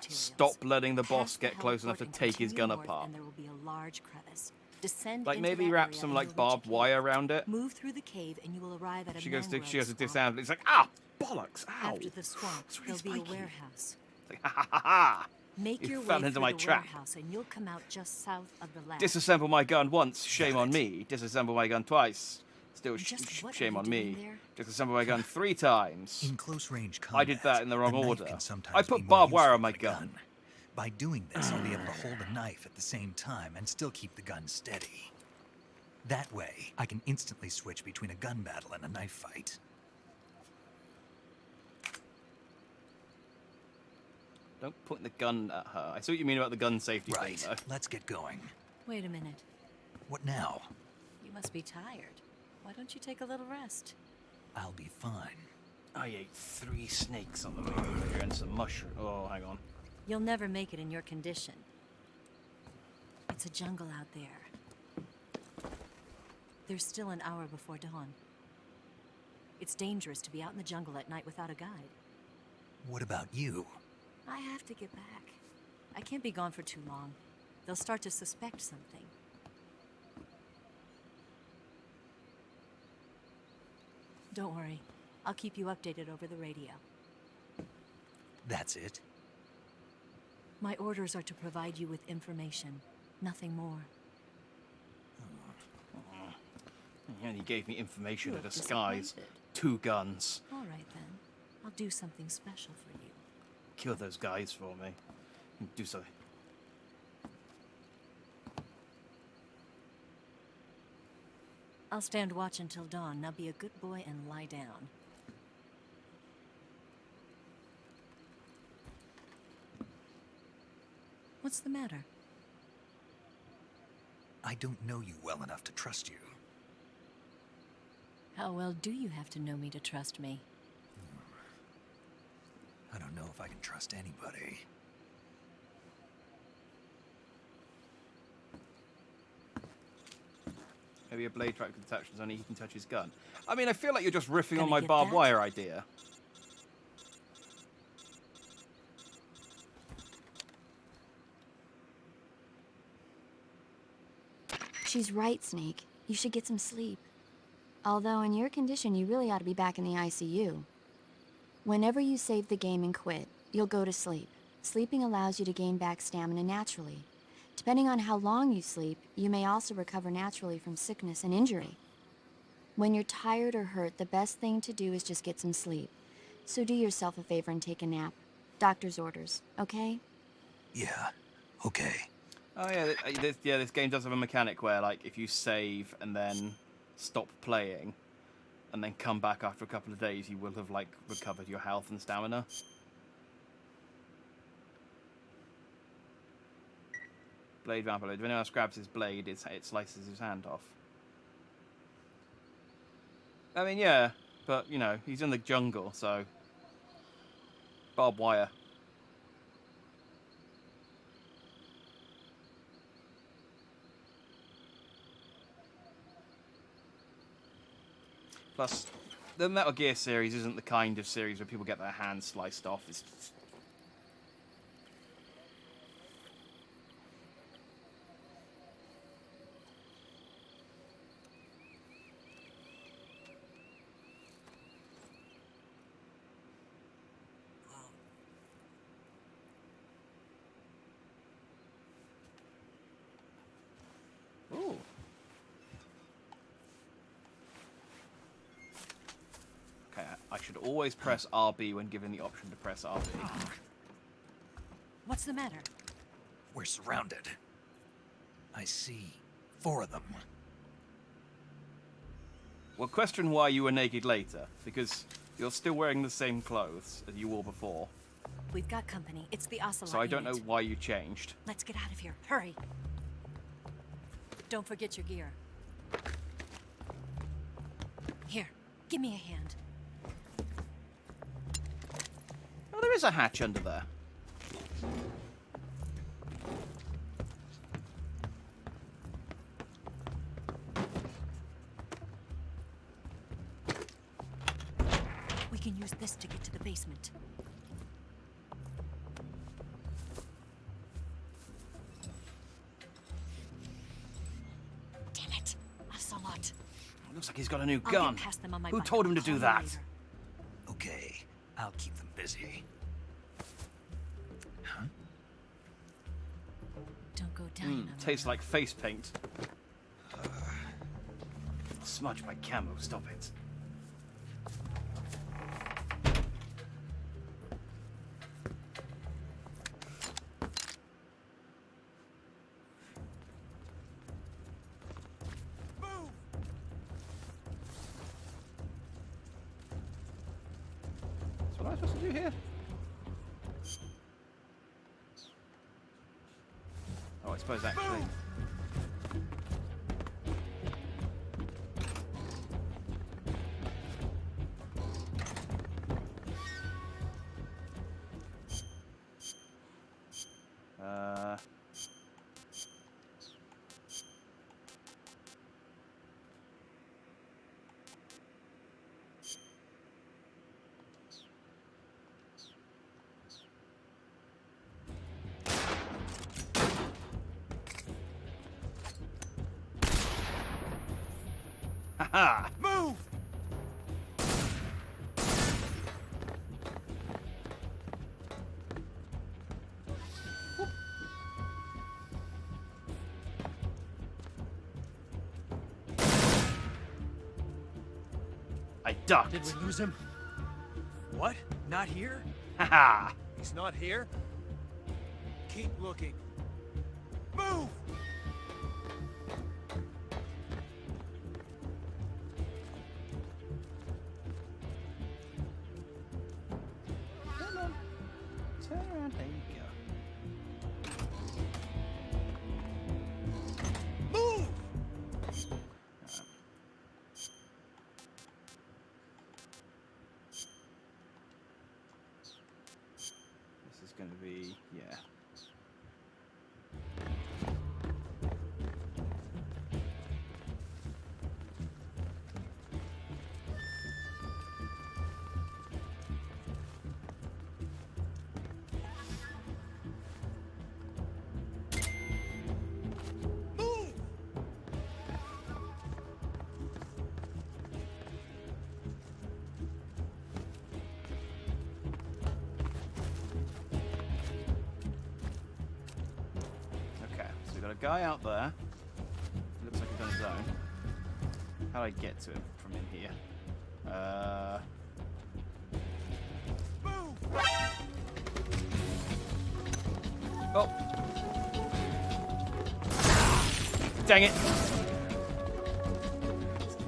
stop letting the boss get close enough to take his gun apart. And there will be a large crevice. Descend Like into maybe that wrap area some and like you'll reach barbed a wire cave. around it. Move through the cave and you will arrive at a She goes to swamp. disarm. It's like bollocks! Ow! After the swamp, there'll be a warehouse. It's like, ha ha ha! Make You your fell way into through my the trap. warehouse and you'll come out just south of the lab. Disassemble my gun once, shame on me. Disassemble my gun twice, still shame on me. Disassemble my gun 3 times. In close range combat, I did that in the wrong knife order. can sometimes I be put more barbed wire useful on my than a gun. By doing this, I'll be able to hold a knife at the same time and still keep the gun steady. That way, I can instantly switch between a gun battle and a knife fight. Don't point the gun at her. I see what you mean about the gun safety Right. thing, though. Let's get going. Wait a minute. What now? You must be tired. Why don't you take a little rest? I'll be fine. I ate 3 snakes on the way over here and some mushroom. Oh, hang on. You'll never make it in your condition. It's a jungle out there. There's still an hour before dawn. It's dangerous to be out in the jungle at night without a guide. What about you? I have to get back. I can't be gone for too long. They'll start to suspect something. Don't worry. I'll keep you updated over the radio. That's it? My orders are to provide you with information. Nothing more. And he gave me information You in look disguise. disappointed. 2 guns. All right, then. I'll do something special for you. Kill those guys for me. Do something. I'll stand watch until dawn. Now be a good boy and lie down. What's the matter? I don't know you well enough to trust you. How well do you have to know me to trust me? I don't know if I can trust anybody. Maybe a blade track with detachments only he can touch his gun. I mean, I feel like you're just riffing on Gonna my get barbed that? wire idea. She's right, Snake. You should get some sleep. Although in your condition, you really ought to be back in the ICU. Whenever you save the game and quit, you'll go to sleep. Sleeping allows you to gain back stamina naturally. Depending on how long you sleep, you may also recover naturally from sickness and injury. When you're tired or hurt, the best thing to do is just get some sleep. So do yourself a favor and take a nap. Doctor's orders, okay? Yeah, okay. Oh yeah, this game does have a mechanic where, like, if you save and then stop playing, and then come back after a couple of days, you will have, like, recovered your health and stamina. Blade vampire. If anyone else grabs his blade, it slices his hand off. I mean, yeah, but, you know, he's in the jungle, so... Barbed wire. Plus, the Metal Gear series isn't the kind of series where people get their hands sliced off. It's just... Ooh. Okay, I should always press RB when given the option to press RB. What's the matter? We're surrounded. I see 4 of them. Well, question why you were naked later, because you're still wearing the same clothes as you wore before. We've got company. It's the Ocelot So I don't know unit. why you changed. Let's get out of here. Hurry. Don't forget your gear. Here, give me a hand. Oh, there is a hatch under there. We can use this to get to the basement. Damn it, Ocelot. Looks like he's got a new I'll gun. get past them on my Who bike. told him to Call do you that? later. Okay, I'll keep them busy. Huh? Don't go down. Tastes like face paint. Smudge my camo, stop it. That's what I'm supposed to do here. Oh, I suppose actually. Haha! Move! I ducked. Did we lose him? What? Not here? Haha! He's not here? Keep looking. Move! Come on. Turn around. There you go. Move! This is going to be, yeah. got a guy out there. He looks like he's on his own. How do I get to him from in here? Oh. Dang it.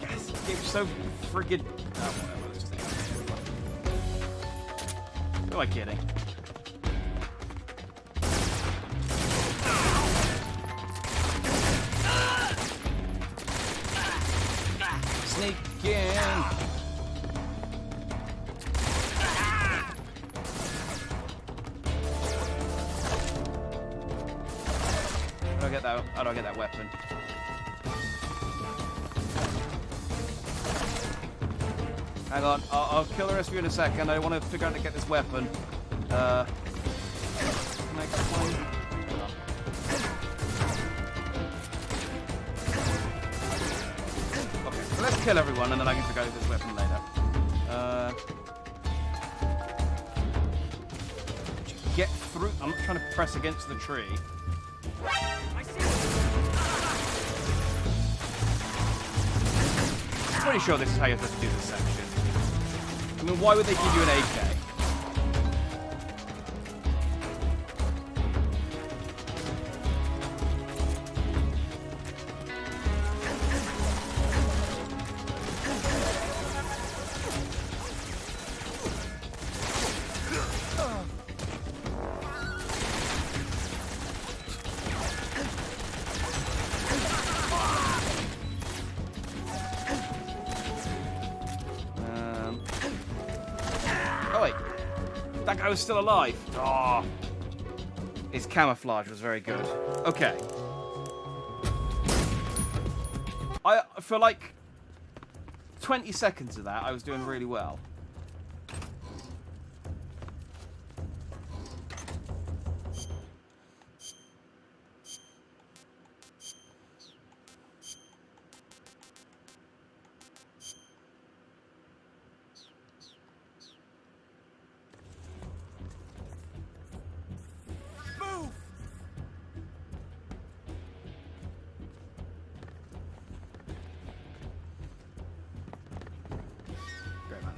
Gas game's so friggin'... Oh, whatever. Let's just end it. Who am I kidding? Sneak in. How do I get that weapon? Hang on, I'll kill the rest of you in a second. I want to figure out how to get this weapon. Next one. Okay, so let's kill everyone and then I can figure out this weapon later. Get through. I'm not trying to press against the tree. I'm pretty sure this is how you're supposed to do this section. I mean, why would they give you an AK? That guy was still alive. Oh. His camouflage was very good. Okay. For like 20 seconds of that, I was doing really well.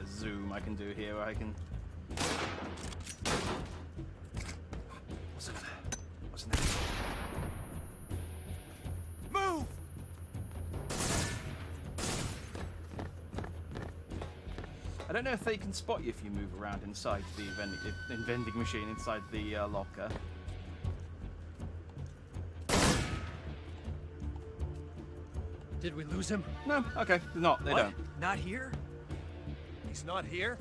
Zoom I can do here where I can... What's over there? What's in there? Move! I don't know if they can spot you if you move around inside the vending machine inside the locker. Did we lose him? No, okay, they're not. They don't. Not here? He's not here?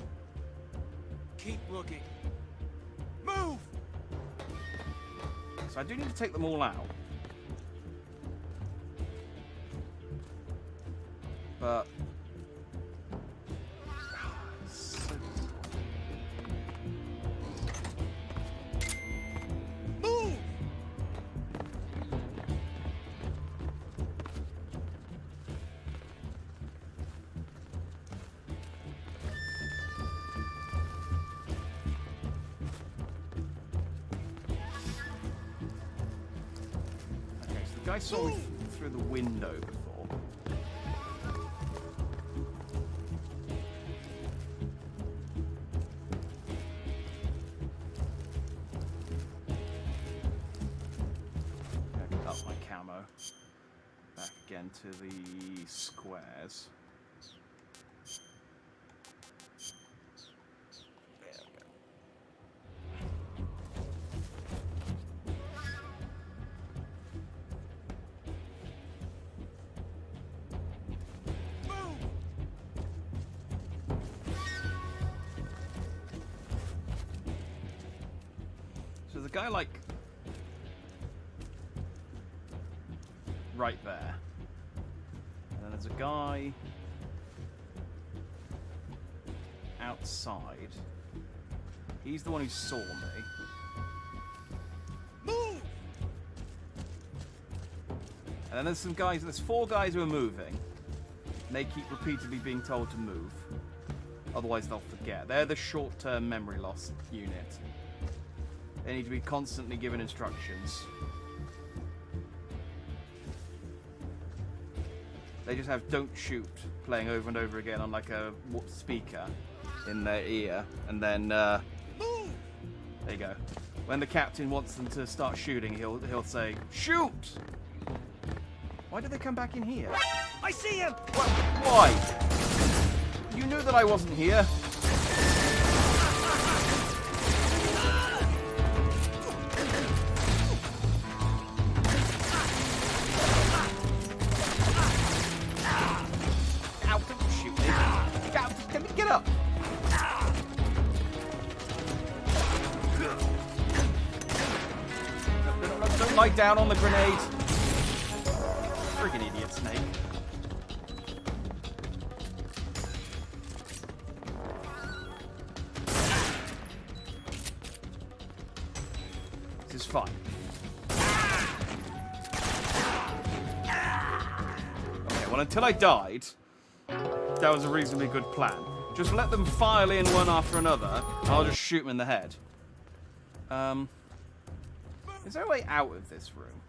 Keep looking. Move! So I do need to take them all out. But... Move! I saw me through the window before. I can up my camo. Back again to the squares. So there's a guy like right there, and then there's a guy outside. He's the one who saw me. Move! And then there's some guys. There's 4 guys who are moving, and they keep repeatedly being told to move. Otherwise, they'll forget. They're the short-term memory loss unit. They need to be constantly given instructions. They just have "Don't Shoot" playing over and over again on like a speaker in their ear, and then there you go. When the captain wants them to start shooting, he'll say, "Shoot!" Why did they come back in here? I see him! What? Why? You knew that I wasn't here. Out! Don't shoot me! Get up! Don't lie down on the grenade. Friggin' idiot, Snake. This is fine. Okay, well, until I died, that was a reasonably good plan. Just let them file in one after another, and I'll just shoot them in the head. Is there a way out of this room?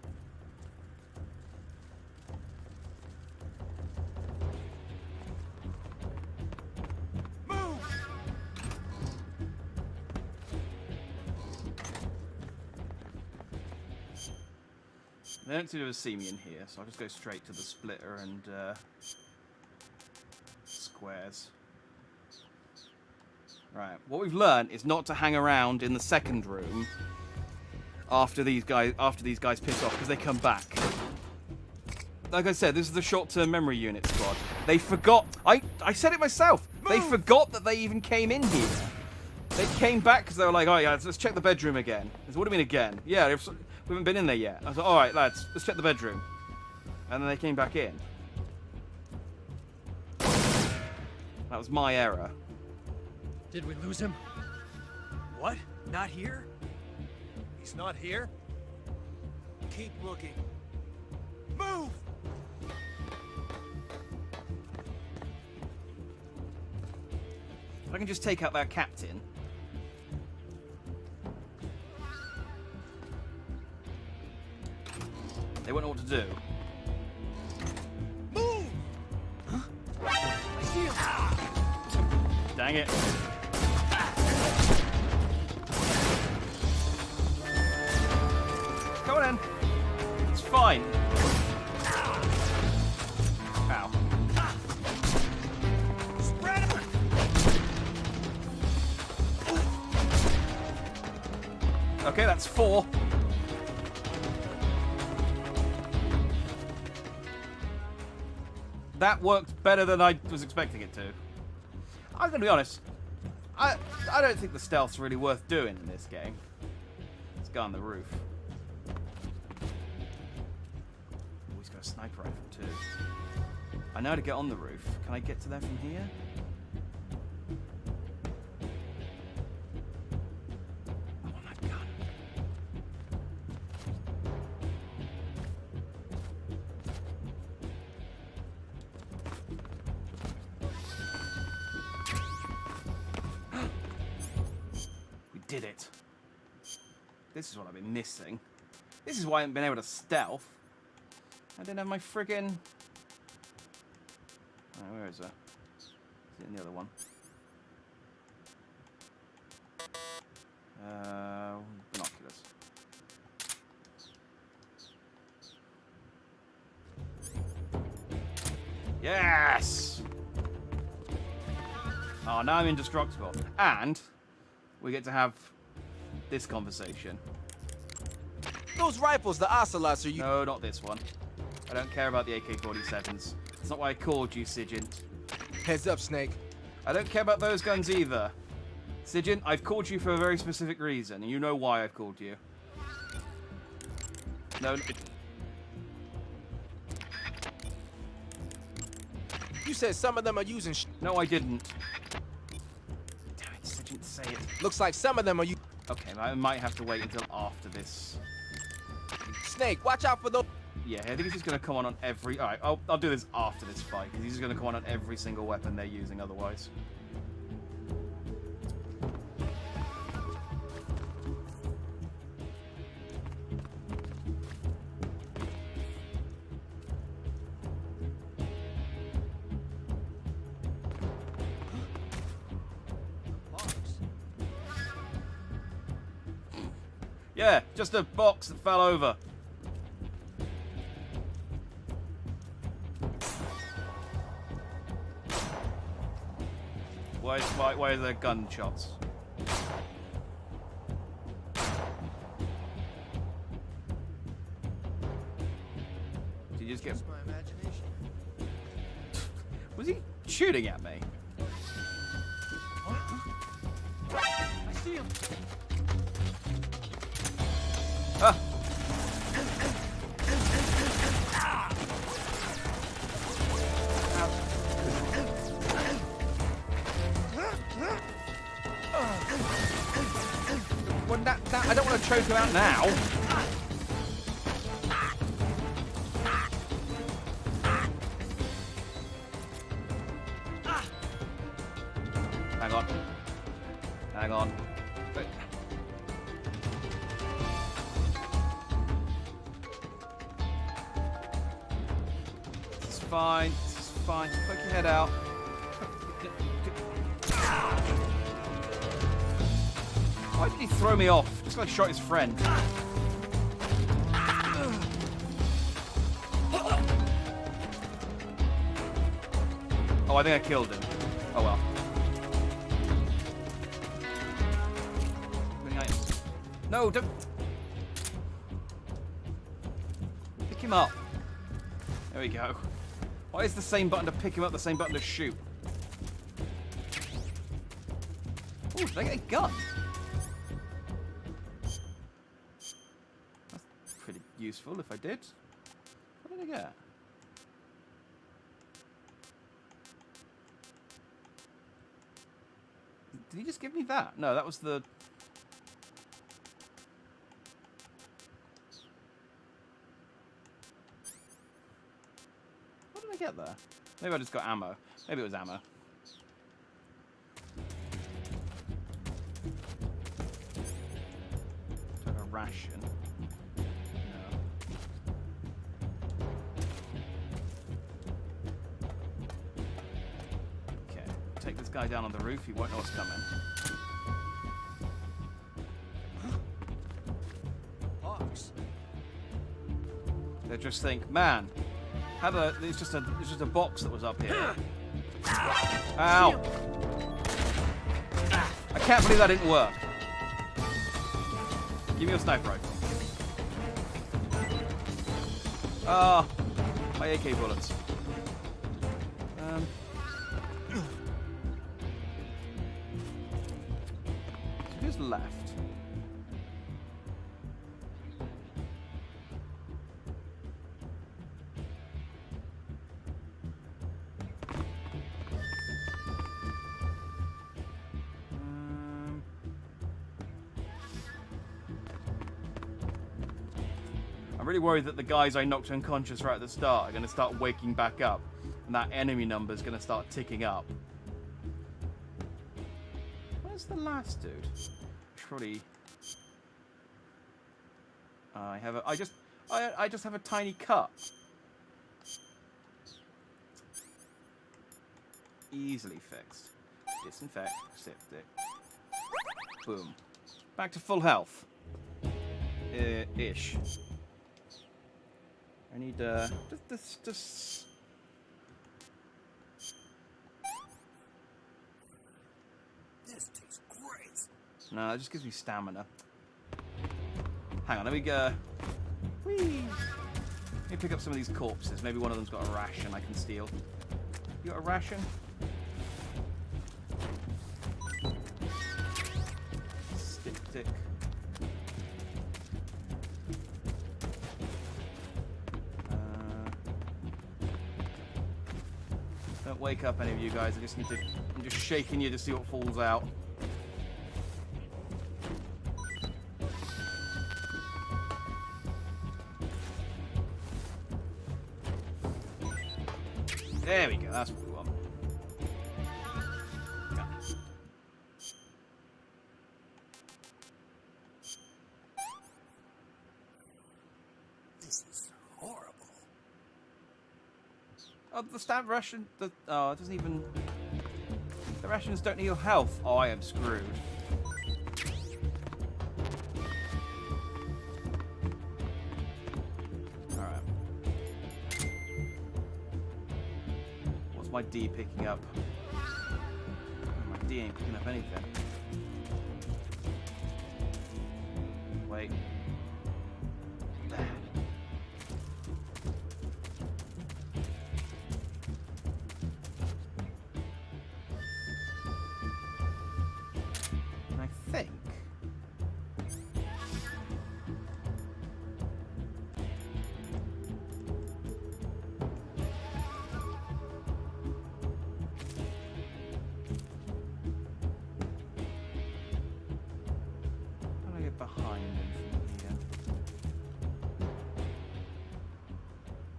They don't seem to see me in here, so I'll just go straight to the splitter and squares. Right, what we've learned is not to hang around in the second room after these guys piss off, because they come back. Like I said, this is the short-term memory unit squad. They forgot. I said it myself. They forgot that they even came in here. They came back because they were like, "Oh yeah, let's check the bedroom again." I said, "What do you mean again?" "Yeah, we haven't been in there yet." I was like, "All right, lads, let's check the bedroom." And then they came back in. That was my error. Did we lose him? What? Not here? He's not here? Keep looking. Move! If I can just take out that captain. They won't know what to do. Move! Huh? I see him! Dang it. Come on in. It's fine. Ow. Spread him! Okay, that's 4. That worked better than I was expecting it to. I'm gonna be honest. I don't think the stealth's really worth doing in this game. Let's go on the roof. Oh, he's got a sniper rifle too. I know how to get on the roof. Can I get to there from here? I want that gun. Did it. This is what I've been missing. This is why I haven't been able to stealth. I didn't have my friggin'... Oh, where is it? Is it in the other one? Binoculars. Yes! Oh, now I'm indestructible. And we get to have this conversation. Those rifles, the ocelots, are you... No, not this one. I don't care about the AK-47s. It's not why I called you, Sigint. Heads up, Snake. I don't care about those guns either. Sigint, I've called you for a very specific reason, and you know why I've called you. No, You said some of them are using No, I didn't. Damn it, Sigint, say it. Looks like some of them are Okay, I might have to wait until after this. Snake, watch out for those... Yeah, I think he's just going to come on every... Alright, I'll do this after this fight, because he's just going to come on every single weapon they're using otherwise. Yeah, just a box that fell over. Why are there gunshots? Did you just get... My imagination. Was he shooting at me? I see him. Ah! Well, I don't want to choke him out now. Hang on. Hang on. This is fine. This is fine. Poke your head out. Why did he throw me off? Just like shot his friend. Oh, I think I killed him. Oh well. No, don't. Pick him up. There we go. Why is the same button to pick him up the same button to shoot? Oh, did I get a gun? That's pretty useful if I did. What did I get? Did he just give me that? No, that was the... What did I get there? Maybe I just got ammo. Maybe it was ammo. Took a ration. No. Okay. Take this guy down on the roof. He won't know what's coming. Hawks. They just think, man, it's just a box that was up here. Ow! I can't believe that didn't work. Give me your sniper rifle. Ah, my AK bullets. Who's left? I'm really worried that the guys I knocked unconscious right at the start are going to start waking back up, and that enemy number is going to start ticking up. Where's the last dude? Probably. I just have a tiny cut. Easily fixed. Disinfect. Septic. Boom. Back to full health. Ish. I need just This tastes great. No, it just gives me stamina. Hang on, let me go. Whee! Let me pick up some of these corpses. Maybe one of them's got a ration I can steal. You got a ration? Stick. Don't wake up any of you guys. I'm just shaking you to see what falls out. There we go, that's what we want. Yeah. This is horrible. Oh, the stamp ration. It doesn't even. The rations don't heal health. Oh, I am screwed. my D picking up? My D ain't picking up anything. Wait. There. I think. How do I get behind him from here?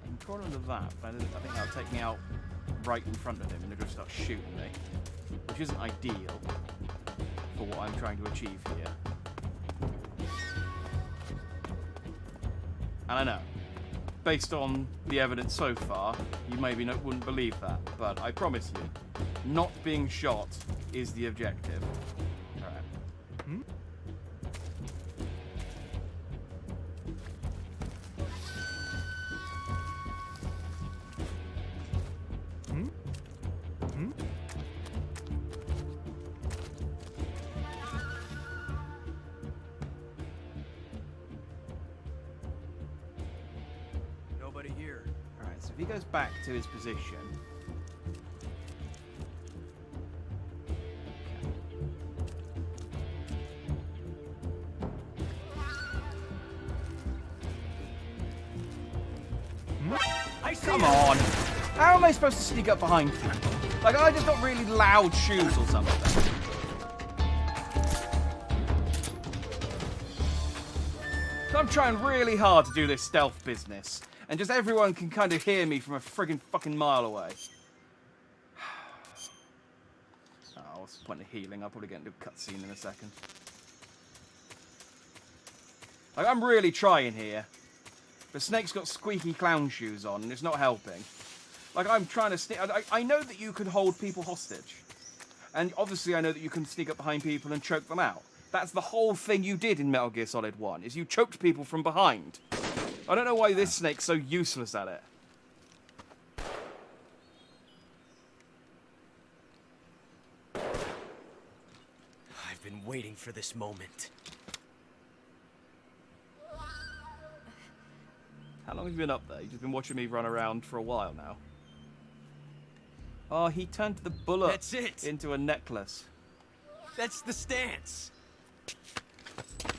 I can crawl under that, but I think that'll take me out right in front of him and he'll just start shooting me. Which isn't ideal for what I'm trying to achieve here. And I know, based on the evidence so far, you maybe wouldn't believe that, but I promise you, not being shot is the objective. Alright. Hmm? Hmm? Hmm? Nobody here. Alright, so if he goes back to his position. Come on! How am I supposed to sneak up behind people? Like, I just got really loud shoes or something. So I'm trying really hard to do this stealth business. And just everyone can kind of hear me from a friggin' fucking mile away. Oh, what's the point of healing? I'll probably get into a cutscene in a second. Like, I'm really trying here. But Snake's got squeaky clown shoes on, and it's not helping. Like, I'm trying to sneak... I know that you could hold people hostage. And obviously I know that you can sneak up behind people and choke them out. That's the whole thing you did in Metal Gear Solid 1, is you choked people from behind. I don't know why this Snake's so useless at it. I've been waiting for this moment. How long have you been up there? You've just been watching me run around for a while now. Oh, he turned the bullet That's it. into a necklace. That's the stance.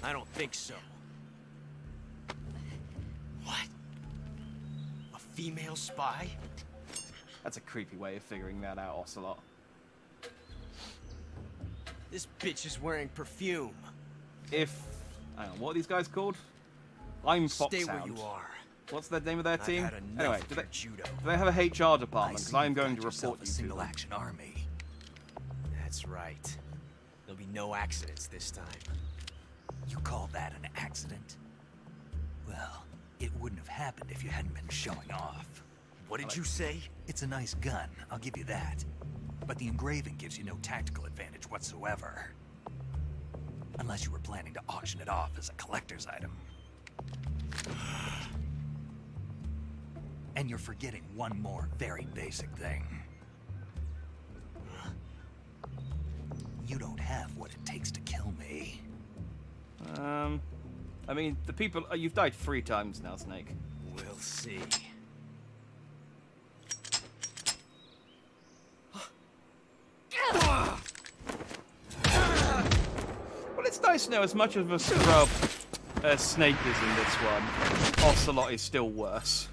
I don't think so. What? A female spy? That's a creepy way of figuring that out, Ocelot. This bitch is wearing perfume. If... hang on, what are these guys called? I'm Stay Foxhound. where you are. What's the name of their I've team? had enough Anyway, of do your judo. they have a HR department? Because I am going to Got yourself report a you to single them. action army. That's right. There'll be no accidents this time. You call that an accident? Well, it wouldn't have happened if you hadn't been showing off. What did you say? It's a nice gun, I'll give you that. But the engraving gives you no tactical advantage whatsoever. Unless you were planning to auction it off as a collector's item. And you're forgetting one more very basic thing. You don't have what it takes to kill me. I mean, the people... you've died 3 times now, Snake. We'll see. Well, it's nice to know as much of a scrub as Snake is in this one, Ocelot is still worse.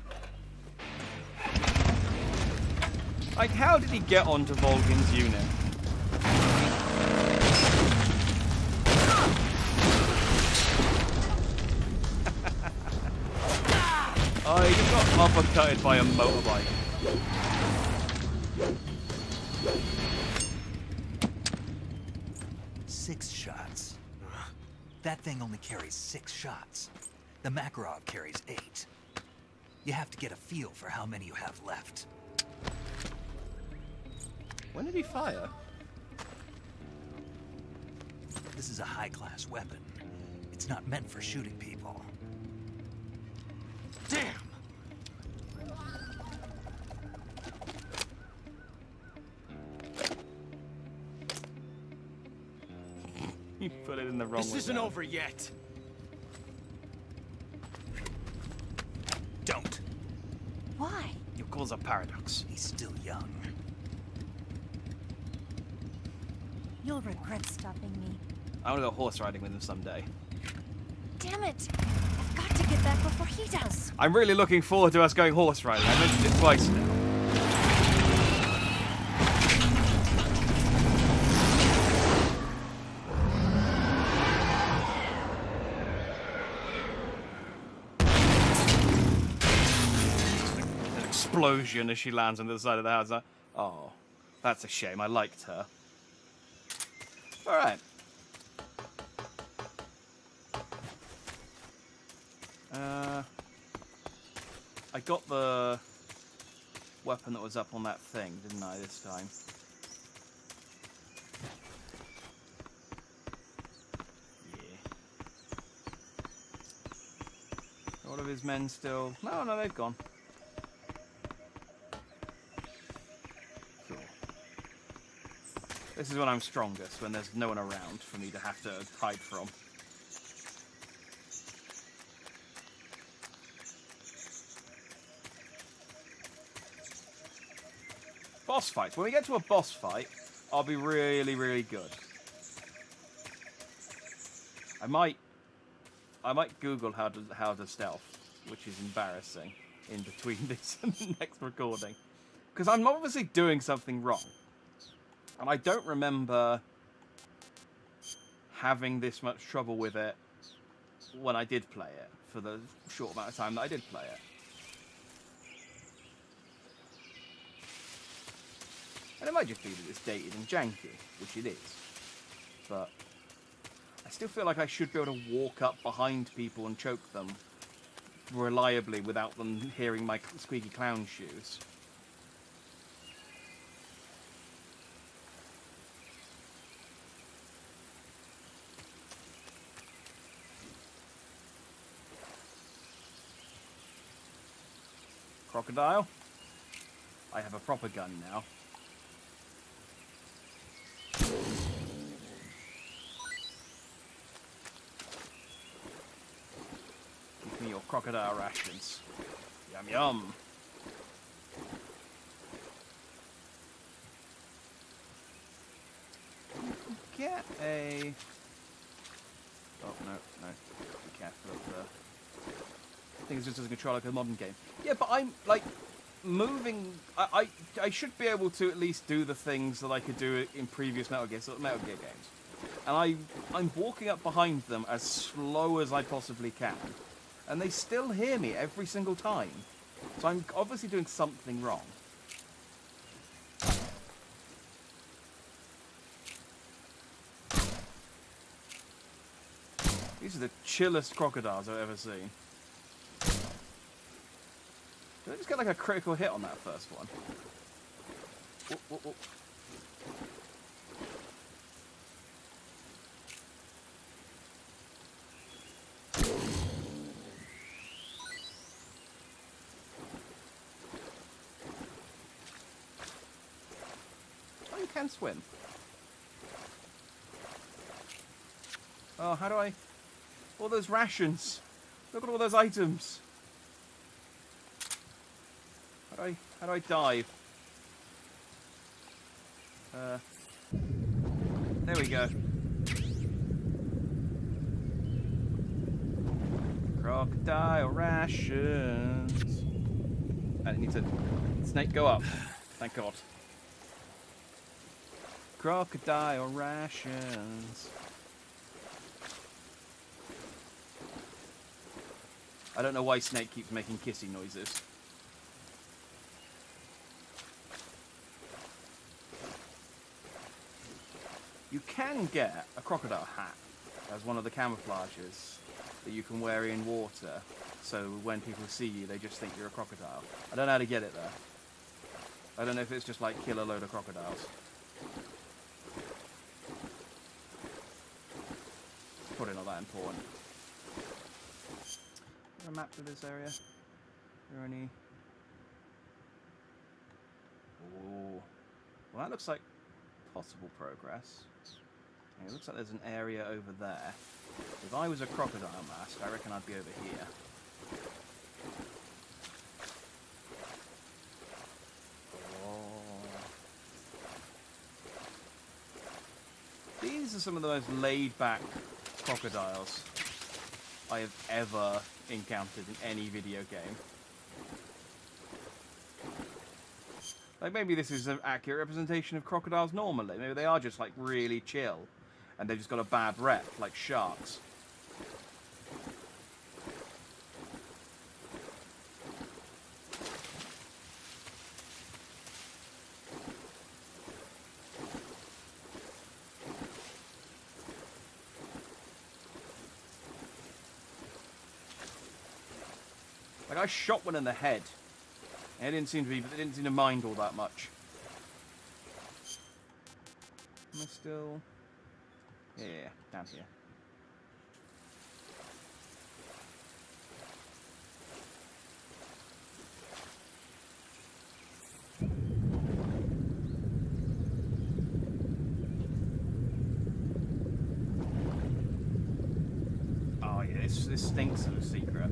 Like, how did he get onto Volgin's unit? Oh, he just got uppercutted by a motorbike. Six shots. That thing only carries 6 shots. The Makarov carries 8. You have to get a feel for how many you have left. When did he fire? This is a high-class weapon. It's not meant for shooting people. Damn! You put it in the wrong way. This isn't over yet. Don't. Why? You cause a paradox. He's still young. You'll regret stopping me. I want to go horse riding with him someday. Damn it! I've got to get back before he does. I'm really looking forward to us going horse riding. I mentioned it twice now. An explosion as she lands on the other side of the house. Oh, that's a shame. I liked her. All right. I got the weapon that was up on that thing, didn't I, this time? Yeah. All of his men still... No, they've gone. Cool. This is when I'm strongest, when there's no one around for me to have to hide from. Boss fights. When we get to a boss fight, I'll be really, really good. I might Google how to stealth, which is embarrassing in between this and the next recording, because I'm obviously doing something wrong, and I don't remember having this much trouble with it when I did play it for the short amount of time that I did play it. And it might just be that it's dated and janky, which it is. But I still feel like I should be able to walk up behind people and choke them reliably without them hearing my squeaky clown shoes. Crocodile? I have a proper gun now. Give me your crocodile rations. Yum yum. Get a... Oh, no. Be careful of the... I think it just doesn't control like a modern game. Yeah, but I'm, like, moving... I should be able to at least do the things that I could do in previous Metal Gear games. And I'm walking up behind them as slow as I possibly can. And they still hear me every single time. So I'm obviously doing something wrong. These are the chillest crocodiles I've ever seen. Did I just get like a critical hit on that first one? Whoop, whoop, whoop. Oh, you can swim. Oh, how do I... All those rations. Look at all those items. How do I dive? There we go. Crocodile rations. I need to... Snake, go up. Thank God. Crocodile rations. I don't know why Snake keeps making kissy noises. You can get a crocodile hat as one of the camouflages that you can wear in water, so when people see you, they just think you're a crocodile. I don't know how to get it there. I don't know if it's just like kill a load of crocodiles. Probably not that important. Is there a map for this area? Is there any... Oh. Well, that looks like possible progress. Okay, it looks like there's an area over there. If I was a crocodile mask, I reckon I'd be over here. These are some of the most laid-back crocodiles I have ever encountered in any video game. Like, maybe this is an accurate representation of crocodiles normally. Maybe they are just, like, really chill. And they've just got a bad rep, like sharks. Like, I shot one in the head. And it didn't seem to mind all that much. Am I still... Yeah, down here. Oh yeah, this stinks of a secret.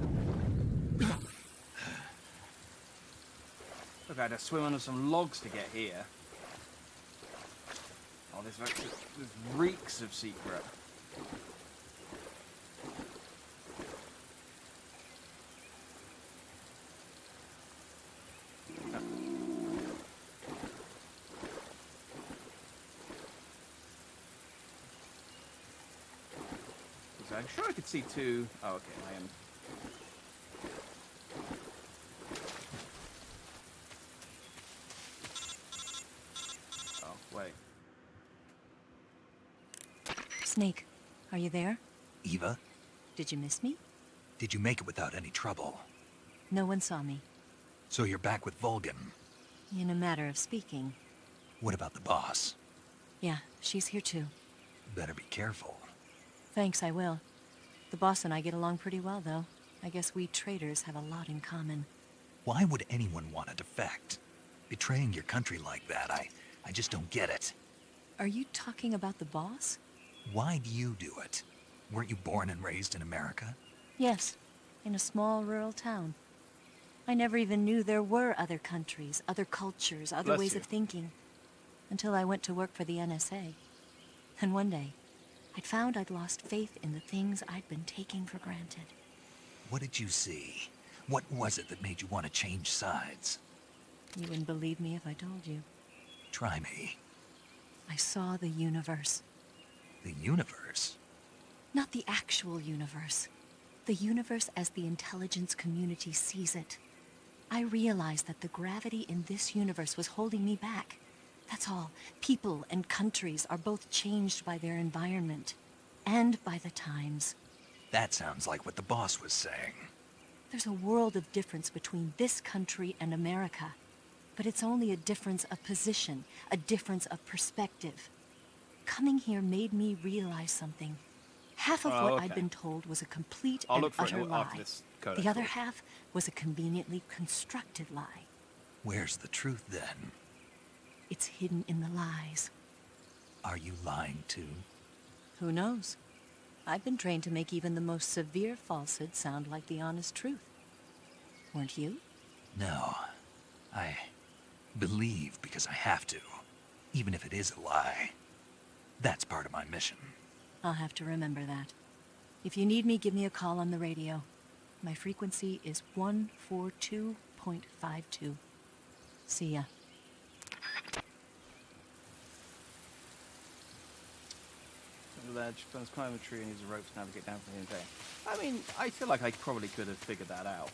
Look, I had to swim under some logs to get here. Oh, this reeks of secret. I'm sure I could see two. Oh, okay, I am. Oh, wait. Snake, are you there? Eva? Did you miss me? Did you make it without any trouble? No one saw me. So you're back with Vulcan? In a matter of speaking. What about the boss? Yeah, she's here too. Better be careful. Thanks, I will. The boss and I get along pretty well, though. I guess we traitors have a lot in common. Why would anyone want to defect? Betraying your country like that, I just don't get it. Are you talking about the boss? Why do you do it? Weren't you born and raised in America? Yes, in a small rural town. I never even knew there were other countries, other cultures, other ways of thinking. Until I went to work for the NSA. And one day, I'd found I'd lost faith in the things I'd been taking for granted. What did you see? What was it that made you want to change sides? You wouldn't believe me if I told you. Try me. I saw the universe. The universe? Not the actual universe. The universe as the intelligence community sees it. I realized that the gravity in this universe was holding me back. That's all. People and countries are both changed by their environment. And by the times. That sounds like what the boss was saying. There's a world of difference between this country and America. But it's only a difference of position, a difference of perspective. Coming here made me realize something. Half of what I'd been told was a complete and utter lie. The other half was a conveniently constructed lie. Where's the truth then? It's hidden in the lies. Are you lying too? Who knows? I've been trained to make even the most severe falsehood sound like the honest truth. Weren't you? No. I believe because I have to, even if it is a lie. That's part of my mission. I'll have to remember that. If you need me, give me a call on the radio. My frequency is 142.52. See ya. Ledge, Guns climb a tree and use a rope to navigate down from the thing. I mean, I feel like I probably could have figured that out.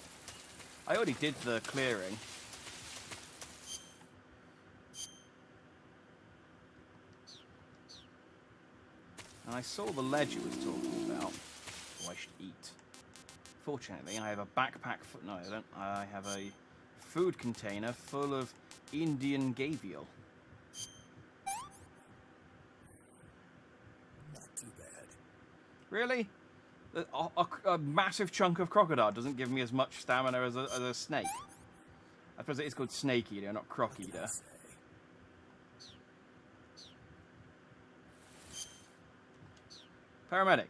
I already did the clearing. And I saw the ledge it was talking about. Oh, I should eat. Fortunately, I have a backpack. No, I don't. I have a food container full of Indian gavial. Really? A massive chunk of crocodile doesn't give me as much stamina as a snake. I suppose it is called snake eater, not croc eater. Paramedic,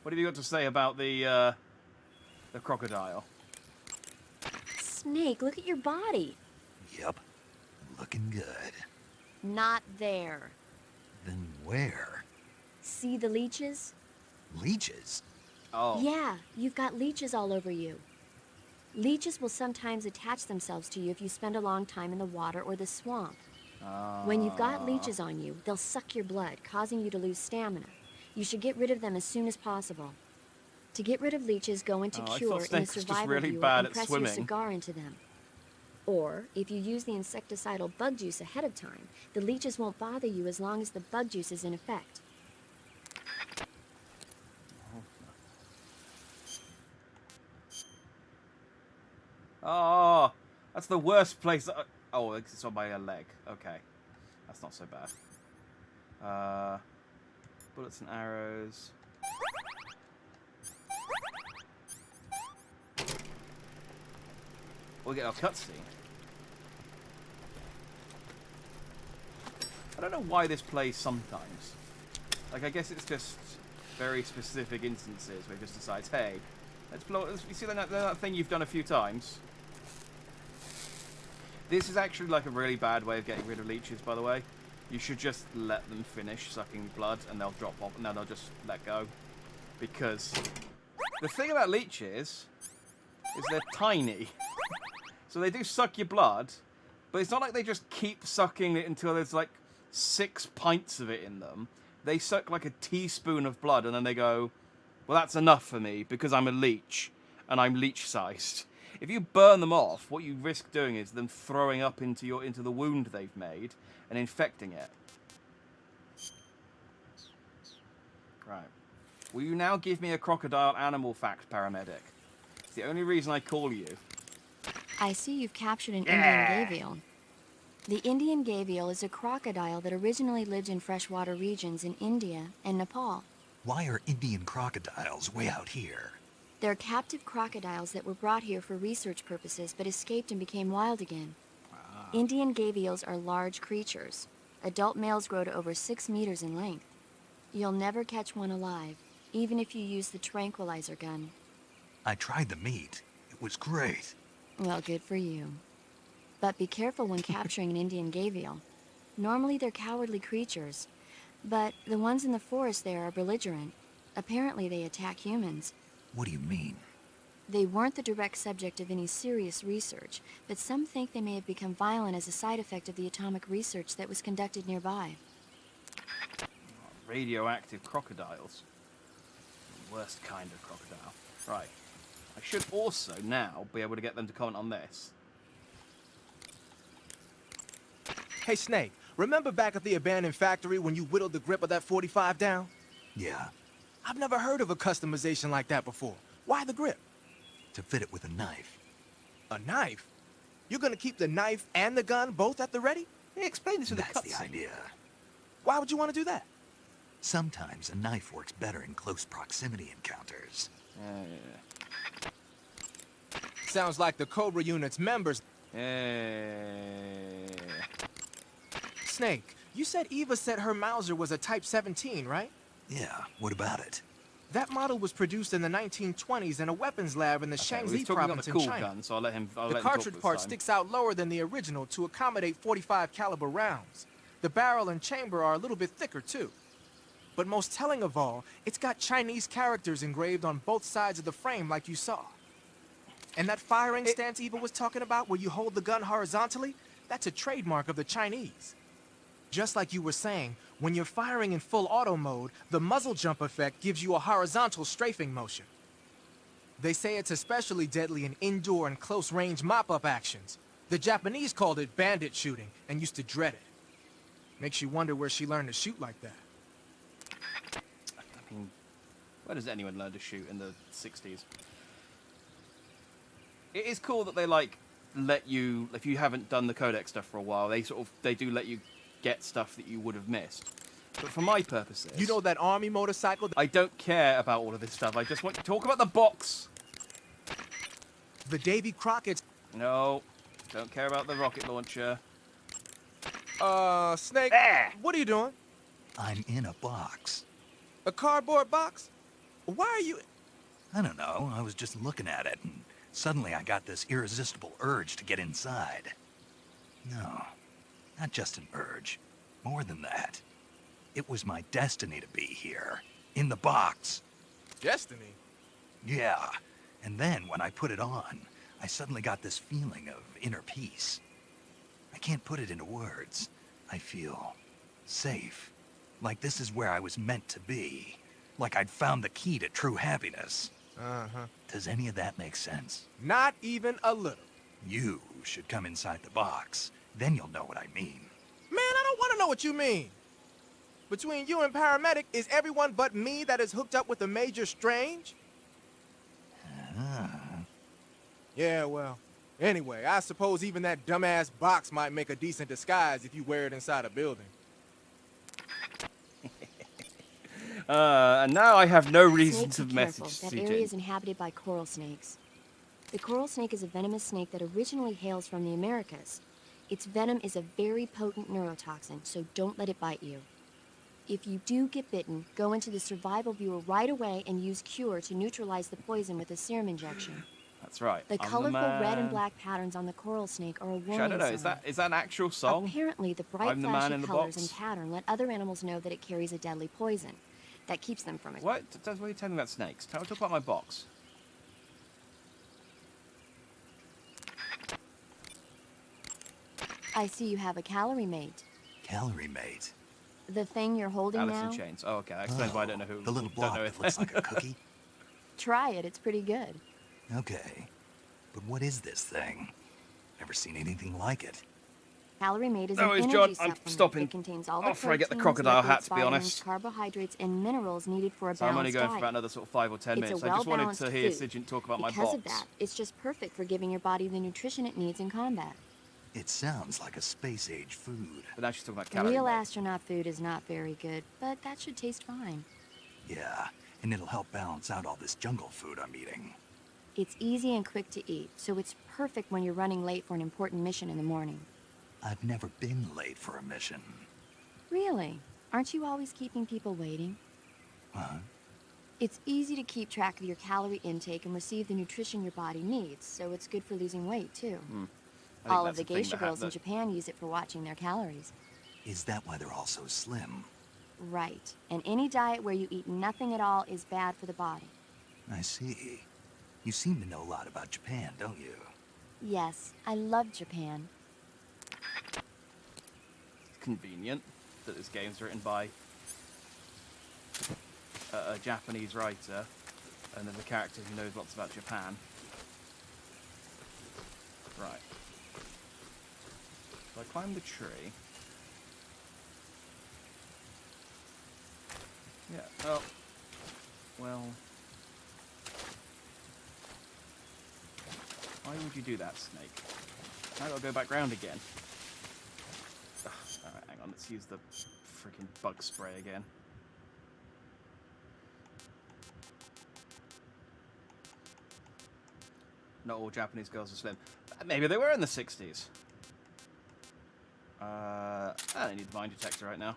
what have you got to say about the crocodile? Snake, look at your body. Yep. Looking good. Not there. Then where? See the leeches? Leeches? Oh. Yeah, you've got leeches all over you. Leeches will sometimes attach themselves to you if you spend a long time in the water or the swamp. When you've got leeches on you, they'll suck your blood, causing you to lose stamina. You should get rid of them as soon as possible. To get rid of leeches, go into Cure in the survival viewer and press your cigar into them. Or, if you use the insecticidal bug juice ahead of time, the leeches won't bother you as long as the bug juice is in effect. Oh, that's the worst place. Oh, it's on my leg. Okay, that's not so bad. Bullets and arrows. We'll get our cutscene. I don't know why this plays sometimes. Like, I guess it's just very specific instances where it just decides, hey, let's blow. You see that thing you've done a few times? This is actually like a really bad way of getting rid of leeches, by the way. You should just let them finish sucking blood and they'll drop off and then they'll just let go. Because the thing about leeches is they're tiny. So they do suck your blood, but it's not like they just keep sucking it until there's like 6 pints of it in them. They suck like a teaspoon of blood and then they go, well, that's enough for me because I'm a leech and I'm leech-sized. If you burn them off, what you risk doing is them throwing up into the wound they've made and infecting it. Right. Will you now give me a crocodile animal fact, paramedic? It's the only reason I call you. I see you've captured an Indian gavial. The Indian gavial is a crocodile that originally lived in freshwater regions in India and Nepal. Why are Indian crocodiles way out here? They're captive crocodiles that were brought here for research purposes but escaped and became wild again. Indian gavials are large creatures. Adult males grow to over 6 meters in length. You'll never catch one alive, even if you use the tranquilizer gun. I tried the meat. It was great. Well, good for you. But be careful when capturing an Indian gavial. Normally they're cowardly creatures, but the ones in the forest there are belligerent. Apparently they attack humans. What do you mean? They weren't the direct subject of any serious research, but some think they may have become violent as a side effect of the atomic research that was conducted nearby. Radioactive crocodiles. The worst kind of crocodile. Right. I should also now be able to get them to comment on this. Hey, Snake, remember back at the abandoned factory when you whittled the grip of that 45 down? Yeah. I've never heard of a customization like that before. Why the grip? To fit it with a knife. A knife? You're gonna keep the knife and the gun both at the ready? Hey, explain this with That's the idea. Why would you want to do that? Sometimes a knife works better in close proximity encounters. Sounds like the Cobra Unit's members. Snake, you said Eva said her Mauser was a Type 17, right? Yeah, what about it? That model was produced in the 1920s in a weapons lab in the Shaanxi province in China. Gun, so the cartridge part sticks out lower than the original to accommodate 45 caliber rounds. The barrel and chamber are a little bit thicker too. But most telling of all, it's got Chinese characters engraved on both sides of the frame like you saw. And that firing stance Eva was talking about where you hold the gun horizontally, that's a trademark of the Chinese. Just like you were saying, when you're firing in full auto mode, the muzzle jump effect gives you a horizontal strafing motion. They say it's especially deadly in indoor and close-range mop-up actions. The Japanese called it bandit shooting and used to dread it. Makes you wonder where she learned to shoot like that. I mean, where does anyone learn to shoot in the 60s? It is cool that they, like, let you, if you haven't done the codex stuff for a while, they do let you get stuff that you would have missed. But for my purposes... You know that army motorcycle... I don't care about all of this stuff. I just want to talk about the box. The Davy Crockett's... No. Don't care about the rocket launcher. Snake, what are you doing? I'm in a box. A cardboard box? Why are you... I don't know. I was just looking at it, and suddenly I got this irresistible urge to get inside. No, not just an urge. More than that. It was my destiny to be here. In the box. Destiny? Yeah. And then, when I put it on, I suddenly got this feeling of inner peace. I can't put it into words. I feel safe. Like this is where I was meant to be. Like I'd found the key to true happiness. Uh-huh. Does any of that make sense? Not even a little. You should come inside the box. Then you'll know what I mean. Man, I don't want to know what you mean. Between you and Paramedic, is everyone but me that is hooked up with a Major Strange? Yeah, well, anyway, I suppose even that dumbass box might make a decent disguise if you wear it inside a building. And now I have no reason Snakes, to be message careful. That CJ. area is inhabited by coral snakes. The coral snake is a venomous snake that originally hails from the Americas. Its venom is a very potent neurotoxin, so don't let it bite you. If you do get bitten, go into the survival viewer right away and use Cure to neutralize the poison with a serum injection. That's right. The I'm colorful man. red and black patterns on the coral snake are a warning I don't know. sign. Is that an actual song? Apparently, the bright I'm the man flashy in the colors box. and pattern let other animals know that it carries a deadly poison. That keeps them from it. What? What are you telling me about snakes? Talk about my box. I see you have a calorie mate. Calorie mate. The thing you're holding Alice now? in Chains. Oh, okay. That explains why I don't know who. The little don't block know that looks like a cookie? Try it, it's pretty good. Okay. But what is this thing? Never seen anything like it. Calorie Mate is No, an it's energy John. I'm supplement. stopping It contains all the after I get the proteins, crocodile hat, lipids, to be vitamins, honest. carbohydrates, and minerals needed for a So I'm only balanced going diet. for about another sort of 5 or 10 It's minutes. a I just wanted well-balanced to hear food. Sigint talk about my Because box. of that, it's just perfect for giving your body the nutrition it needs in combat. It sounds like a space-age food. But now she's talking about calorie. Real mate. astronaut food is not very good, but that should taste fine. Yeah, and it'll help balance out all this jungle food I'm eating. It's easy and quick to eat, so it's perfect when you're running late for an important mission in the morning. I've never been late for a mission. Really? Aren't you always keeping people waiting? Huh? It's easy to keep track of your calorie intake and receive the nutrition your body needs, so it's good for losing weight, too. I think All of that's the thing geisha that girls in that- Japan use it for watching their calories. Is that why they're all so slim? Right. And any diet where you eat nothing at all is bad for the body. I see. You seem to know a lot about Japan, don't you? Yes, I love Japan. Convenient that this game's written by a Japanese writer, and there's a character who knows lots about Japan. Right. So I climb the tree. Yeah. Oh. Well. Why would you do that, Snake? Now I've got to go back round again. Alright, hang on, let's use the freaking bug spray again. Not all Japanese girls are slim. Maybe they were in the 60s. I don't need the mine detector right now.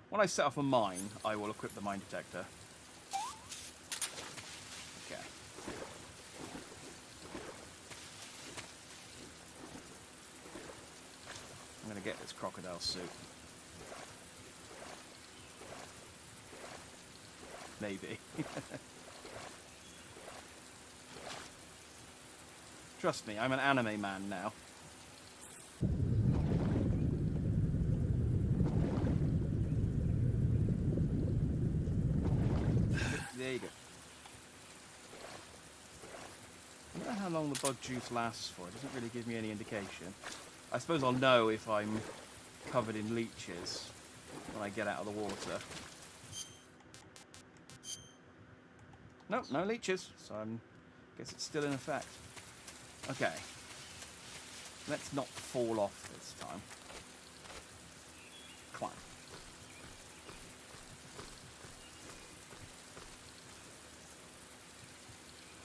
When I set off a mine, I will equip the mine detector. Okay. I'm gonna get this crocodile suit. Maybe. Trust me, I'm an anime man now. There you go. I don't know how long the bug juice lasts for. It doesn't really give me any indication. I suppose I'll know if I'm covered in leeches when I get out of the water. Nope, no leeches, so I guess it's still in effect. Okay. Let's not fall off this time. Climb.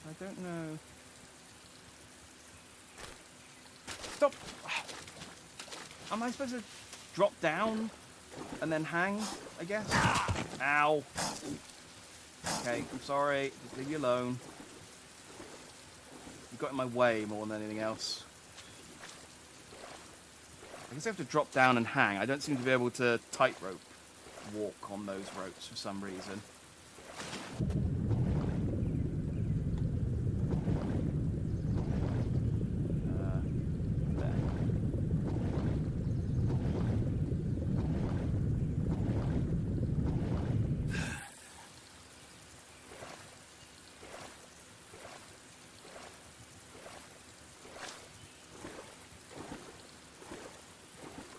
I don't know. Stop! Am I supposed to drop down and then hang, I guess? Ow. Okay, I'm sorry. Just leave you alone. You got in my way more than anything else. I guess I have to drop down and hang. I don't seem to be able to tightrope walk on those ropes for some reason. There.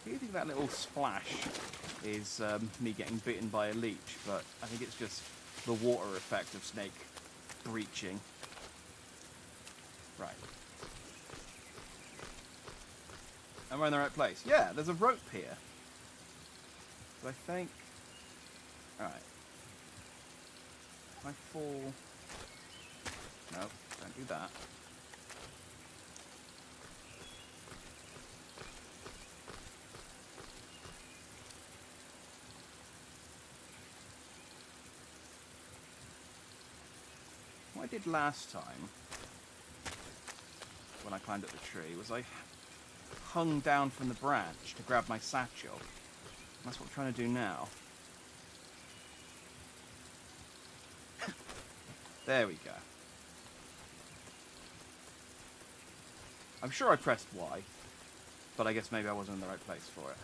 Do you think that little splash is me getting bitten by a leech? But I think it's just the water effect of Snake breaching. Right. Am I in the right place? Yeah, there's a rope here. But I think... Alright. If I fall... No, don't do that. What I did last time, when I climbed up the tree, was I hung down from the branch to grab my satchel. That's what I'm trying to do now. There we go. I'm sure I pressed Y, but I guess maybe I wasn't in the right place for it.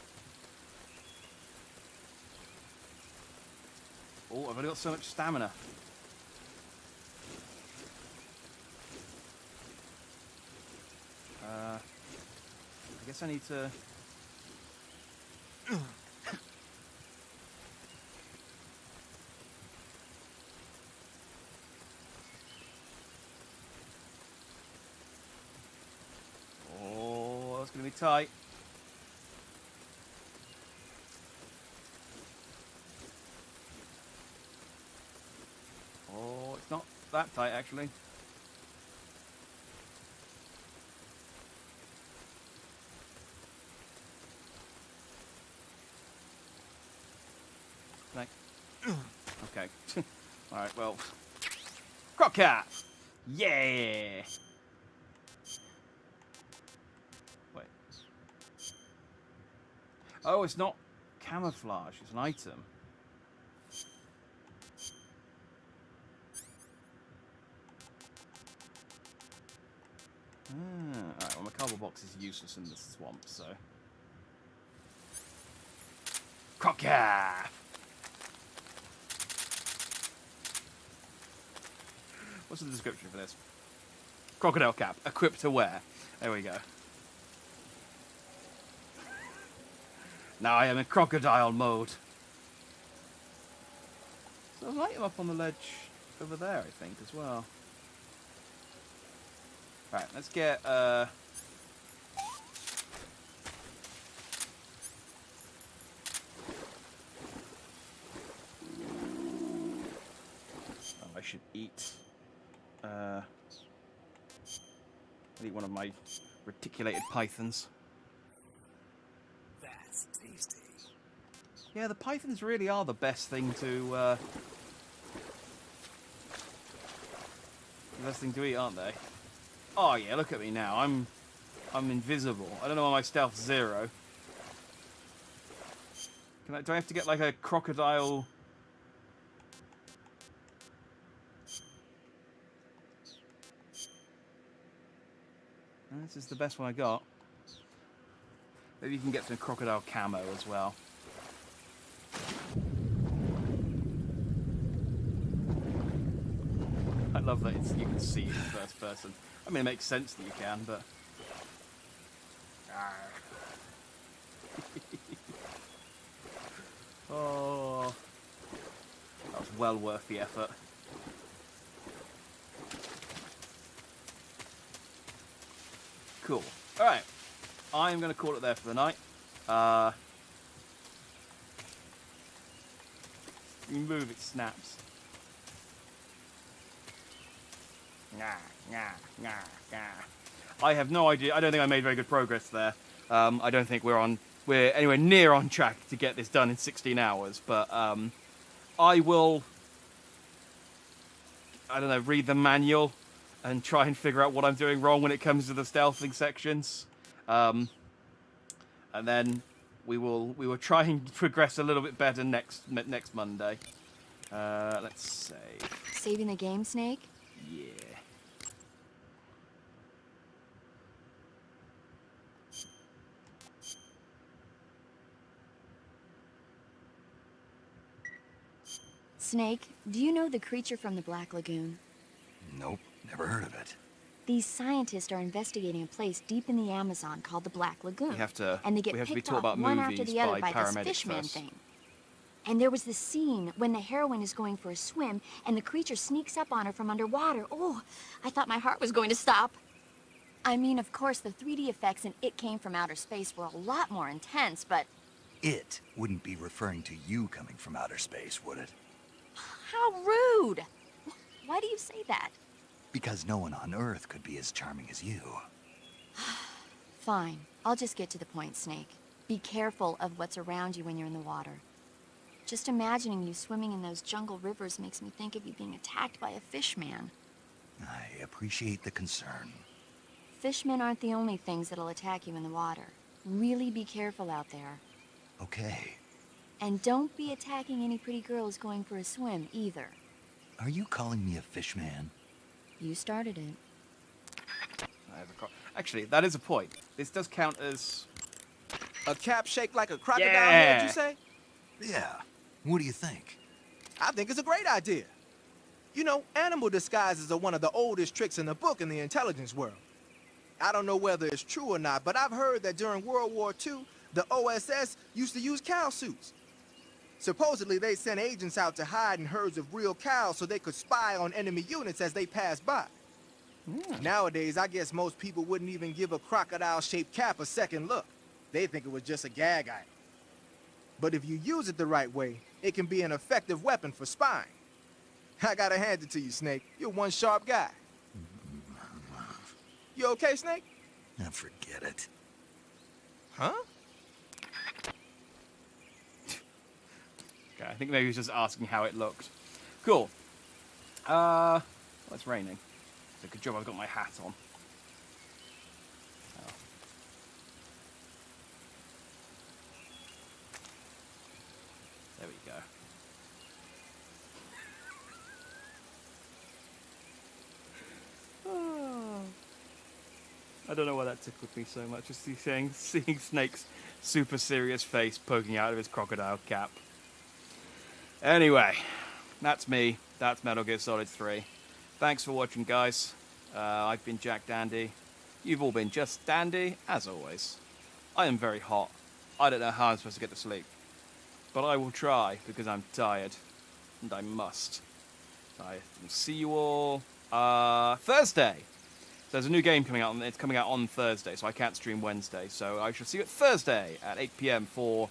Oh, I've only got so much stamina. I guess I need to... Oh, that's going to be tight. Oh, it's not that tight, actually. Like, okay. Alright, well. Crockcat! Yeah! Wait. Oh, it's not camouflage, it's an item. Alright, well, my cardboard box is useless in the swamp, so. Crockcat! What's the description for this? Crocodile cap, equipped to wear. There we go. Now I am in crocodile mode. So there's an item up on the ledge over there, I think, as well. Right, let's get, Oh, I should eat. I'll eat one of my reticulated pythons. That's tasty. Yeah, the pythons really are the best thing to, the best thing to eat, aren't they? Oh yeah, look at me now. I'm invisible. I don't know why my stealth's 0. Do I have to get like a crocodile? This is the best one I got. Maybe you can get some crocodile camo as well. I love that you can see in first person. I mean, it makes sense that you can, but... Oh, that was well worth the effort. Cool. Alright. I'm going to call it there for the night. You move, it snaps. I have no idea. I don't think I made very good progress there. I don't think we're anywhere near on track to get this done in 16 hours, but I will, I don't know, read the manual and try and figure out what I'm doing wrong when it comes to the stealthing sections. And then we will try and progress a little bit better next Monday. Let's save. Saving the game, Snake? Yeah. Snake, do you know the creature from the Black Lagoon? Nope, never heard of it. These scientists are investigating a place deep in the Amazon called the Black Lagoon. We have to. And they get we have to be picked taught off about one movies after the other by by this paramedics fishman first. thing. And there was this scene when the heroine is going for a swim and the creature sneaks up on her from underwater. Oh, I thought my heart was going to stop. I mean, of course, the 3D effects in It Came from Outer Space were a lot more intense, but... It wouldn't be referring to you coming from outer space, would it? How rude! Why do you say that? Because no one on Earth could be as charming as you. Fine. I'll just get to the point, Snake. Be careful of what's around you when you're in the water. Just imagining you swimming in those jungle rivers makes me think of you being attacked by a fishman. I appreciate the concern. Fishmen aren't the only things that'll attack you in the water. Really be careful out there. Okay. And don't be attacking any pretty girls going for a swim, either. Are you calling me a fishman? You started it. Actually, that is a point. This does count as... A cap shaped like a crocodile Yeah. head, you say? Yeah. What do you think? I think it's a great idea. You know, animal disguises are one of the oldest tricks in the book in the intelligence world. I don't know whether it's true or not, but I've heard that during World War II, the OSS used to use cow suits. Supposedly, they sent agents out to hide in herds of real cows so they could spy on enemy units as they passed by. Nowadays, I guess most people wouldn't even give a crocodile-shaped cap a second look. They think it was just a gag item. But if you use it the right way, it can be an effective weapon for spying. I gotta hand it to you, Snake. You're one sharp guy. You okay, Snake? Now forget it. Huh? Okay, I think maybe he was just asking how it looked. Cool. Well, it's raining. It's a good job I've got my hat on. Oh. There we go. Oh. I don't know why that tickled me so much. Just seeing Snake's super serious face poking out of his crocodile cap. Anyway, that's me. That's Metal Gear Solid 3. Thanks for watching, guys. I've been Jack Dandy. You've all been just dandy, as always. I am very hot. I don't know how I'm supposed to get to sleep. But I will try, because I'm tired. And I must. I will see you all Thursday. So there's a new game coming out. It's coming out on Thursday, so I can't stream Wednesday. So I shall see you at Thursday at 8 PM for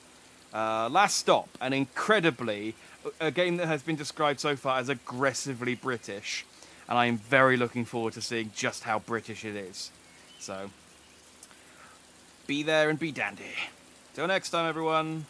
Last Stop. And incredibly, a game that has been described so far as aggressively British. And I am very looking forward to seeing just how British it is. So, be there and be dandy. Till next time, everyone.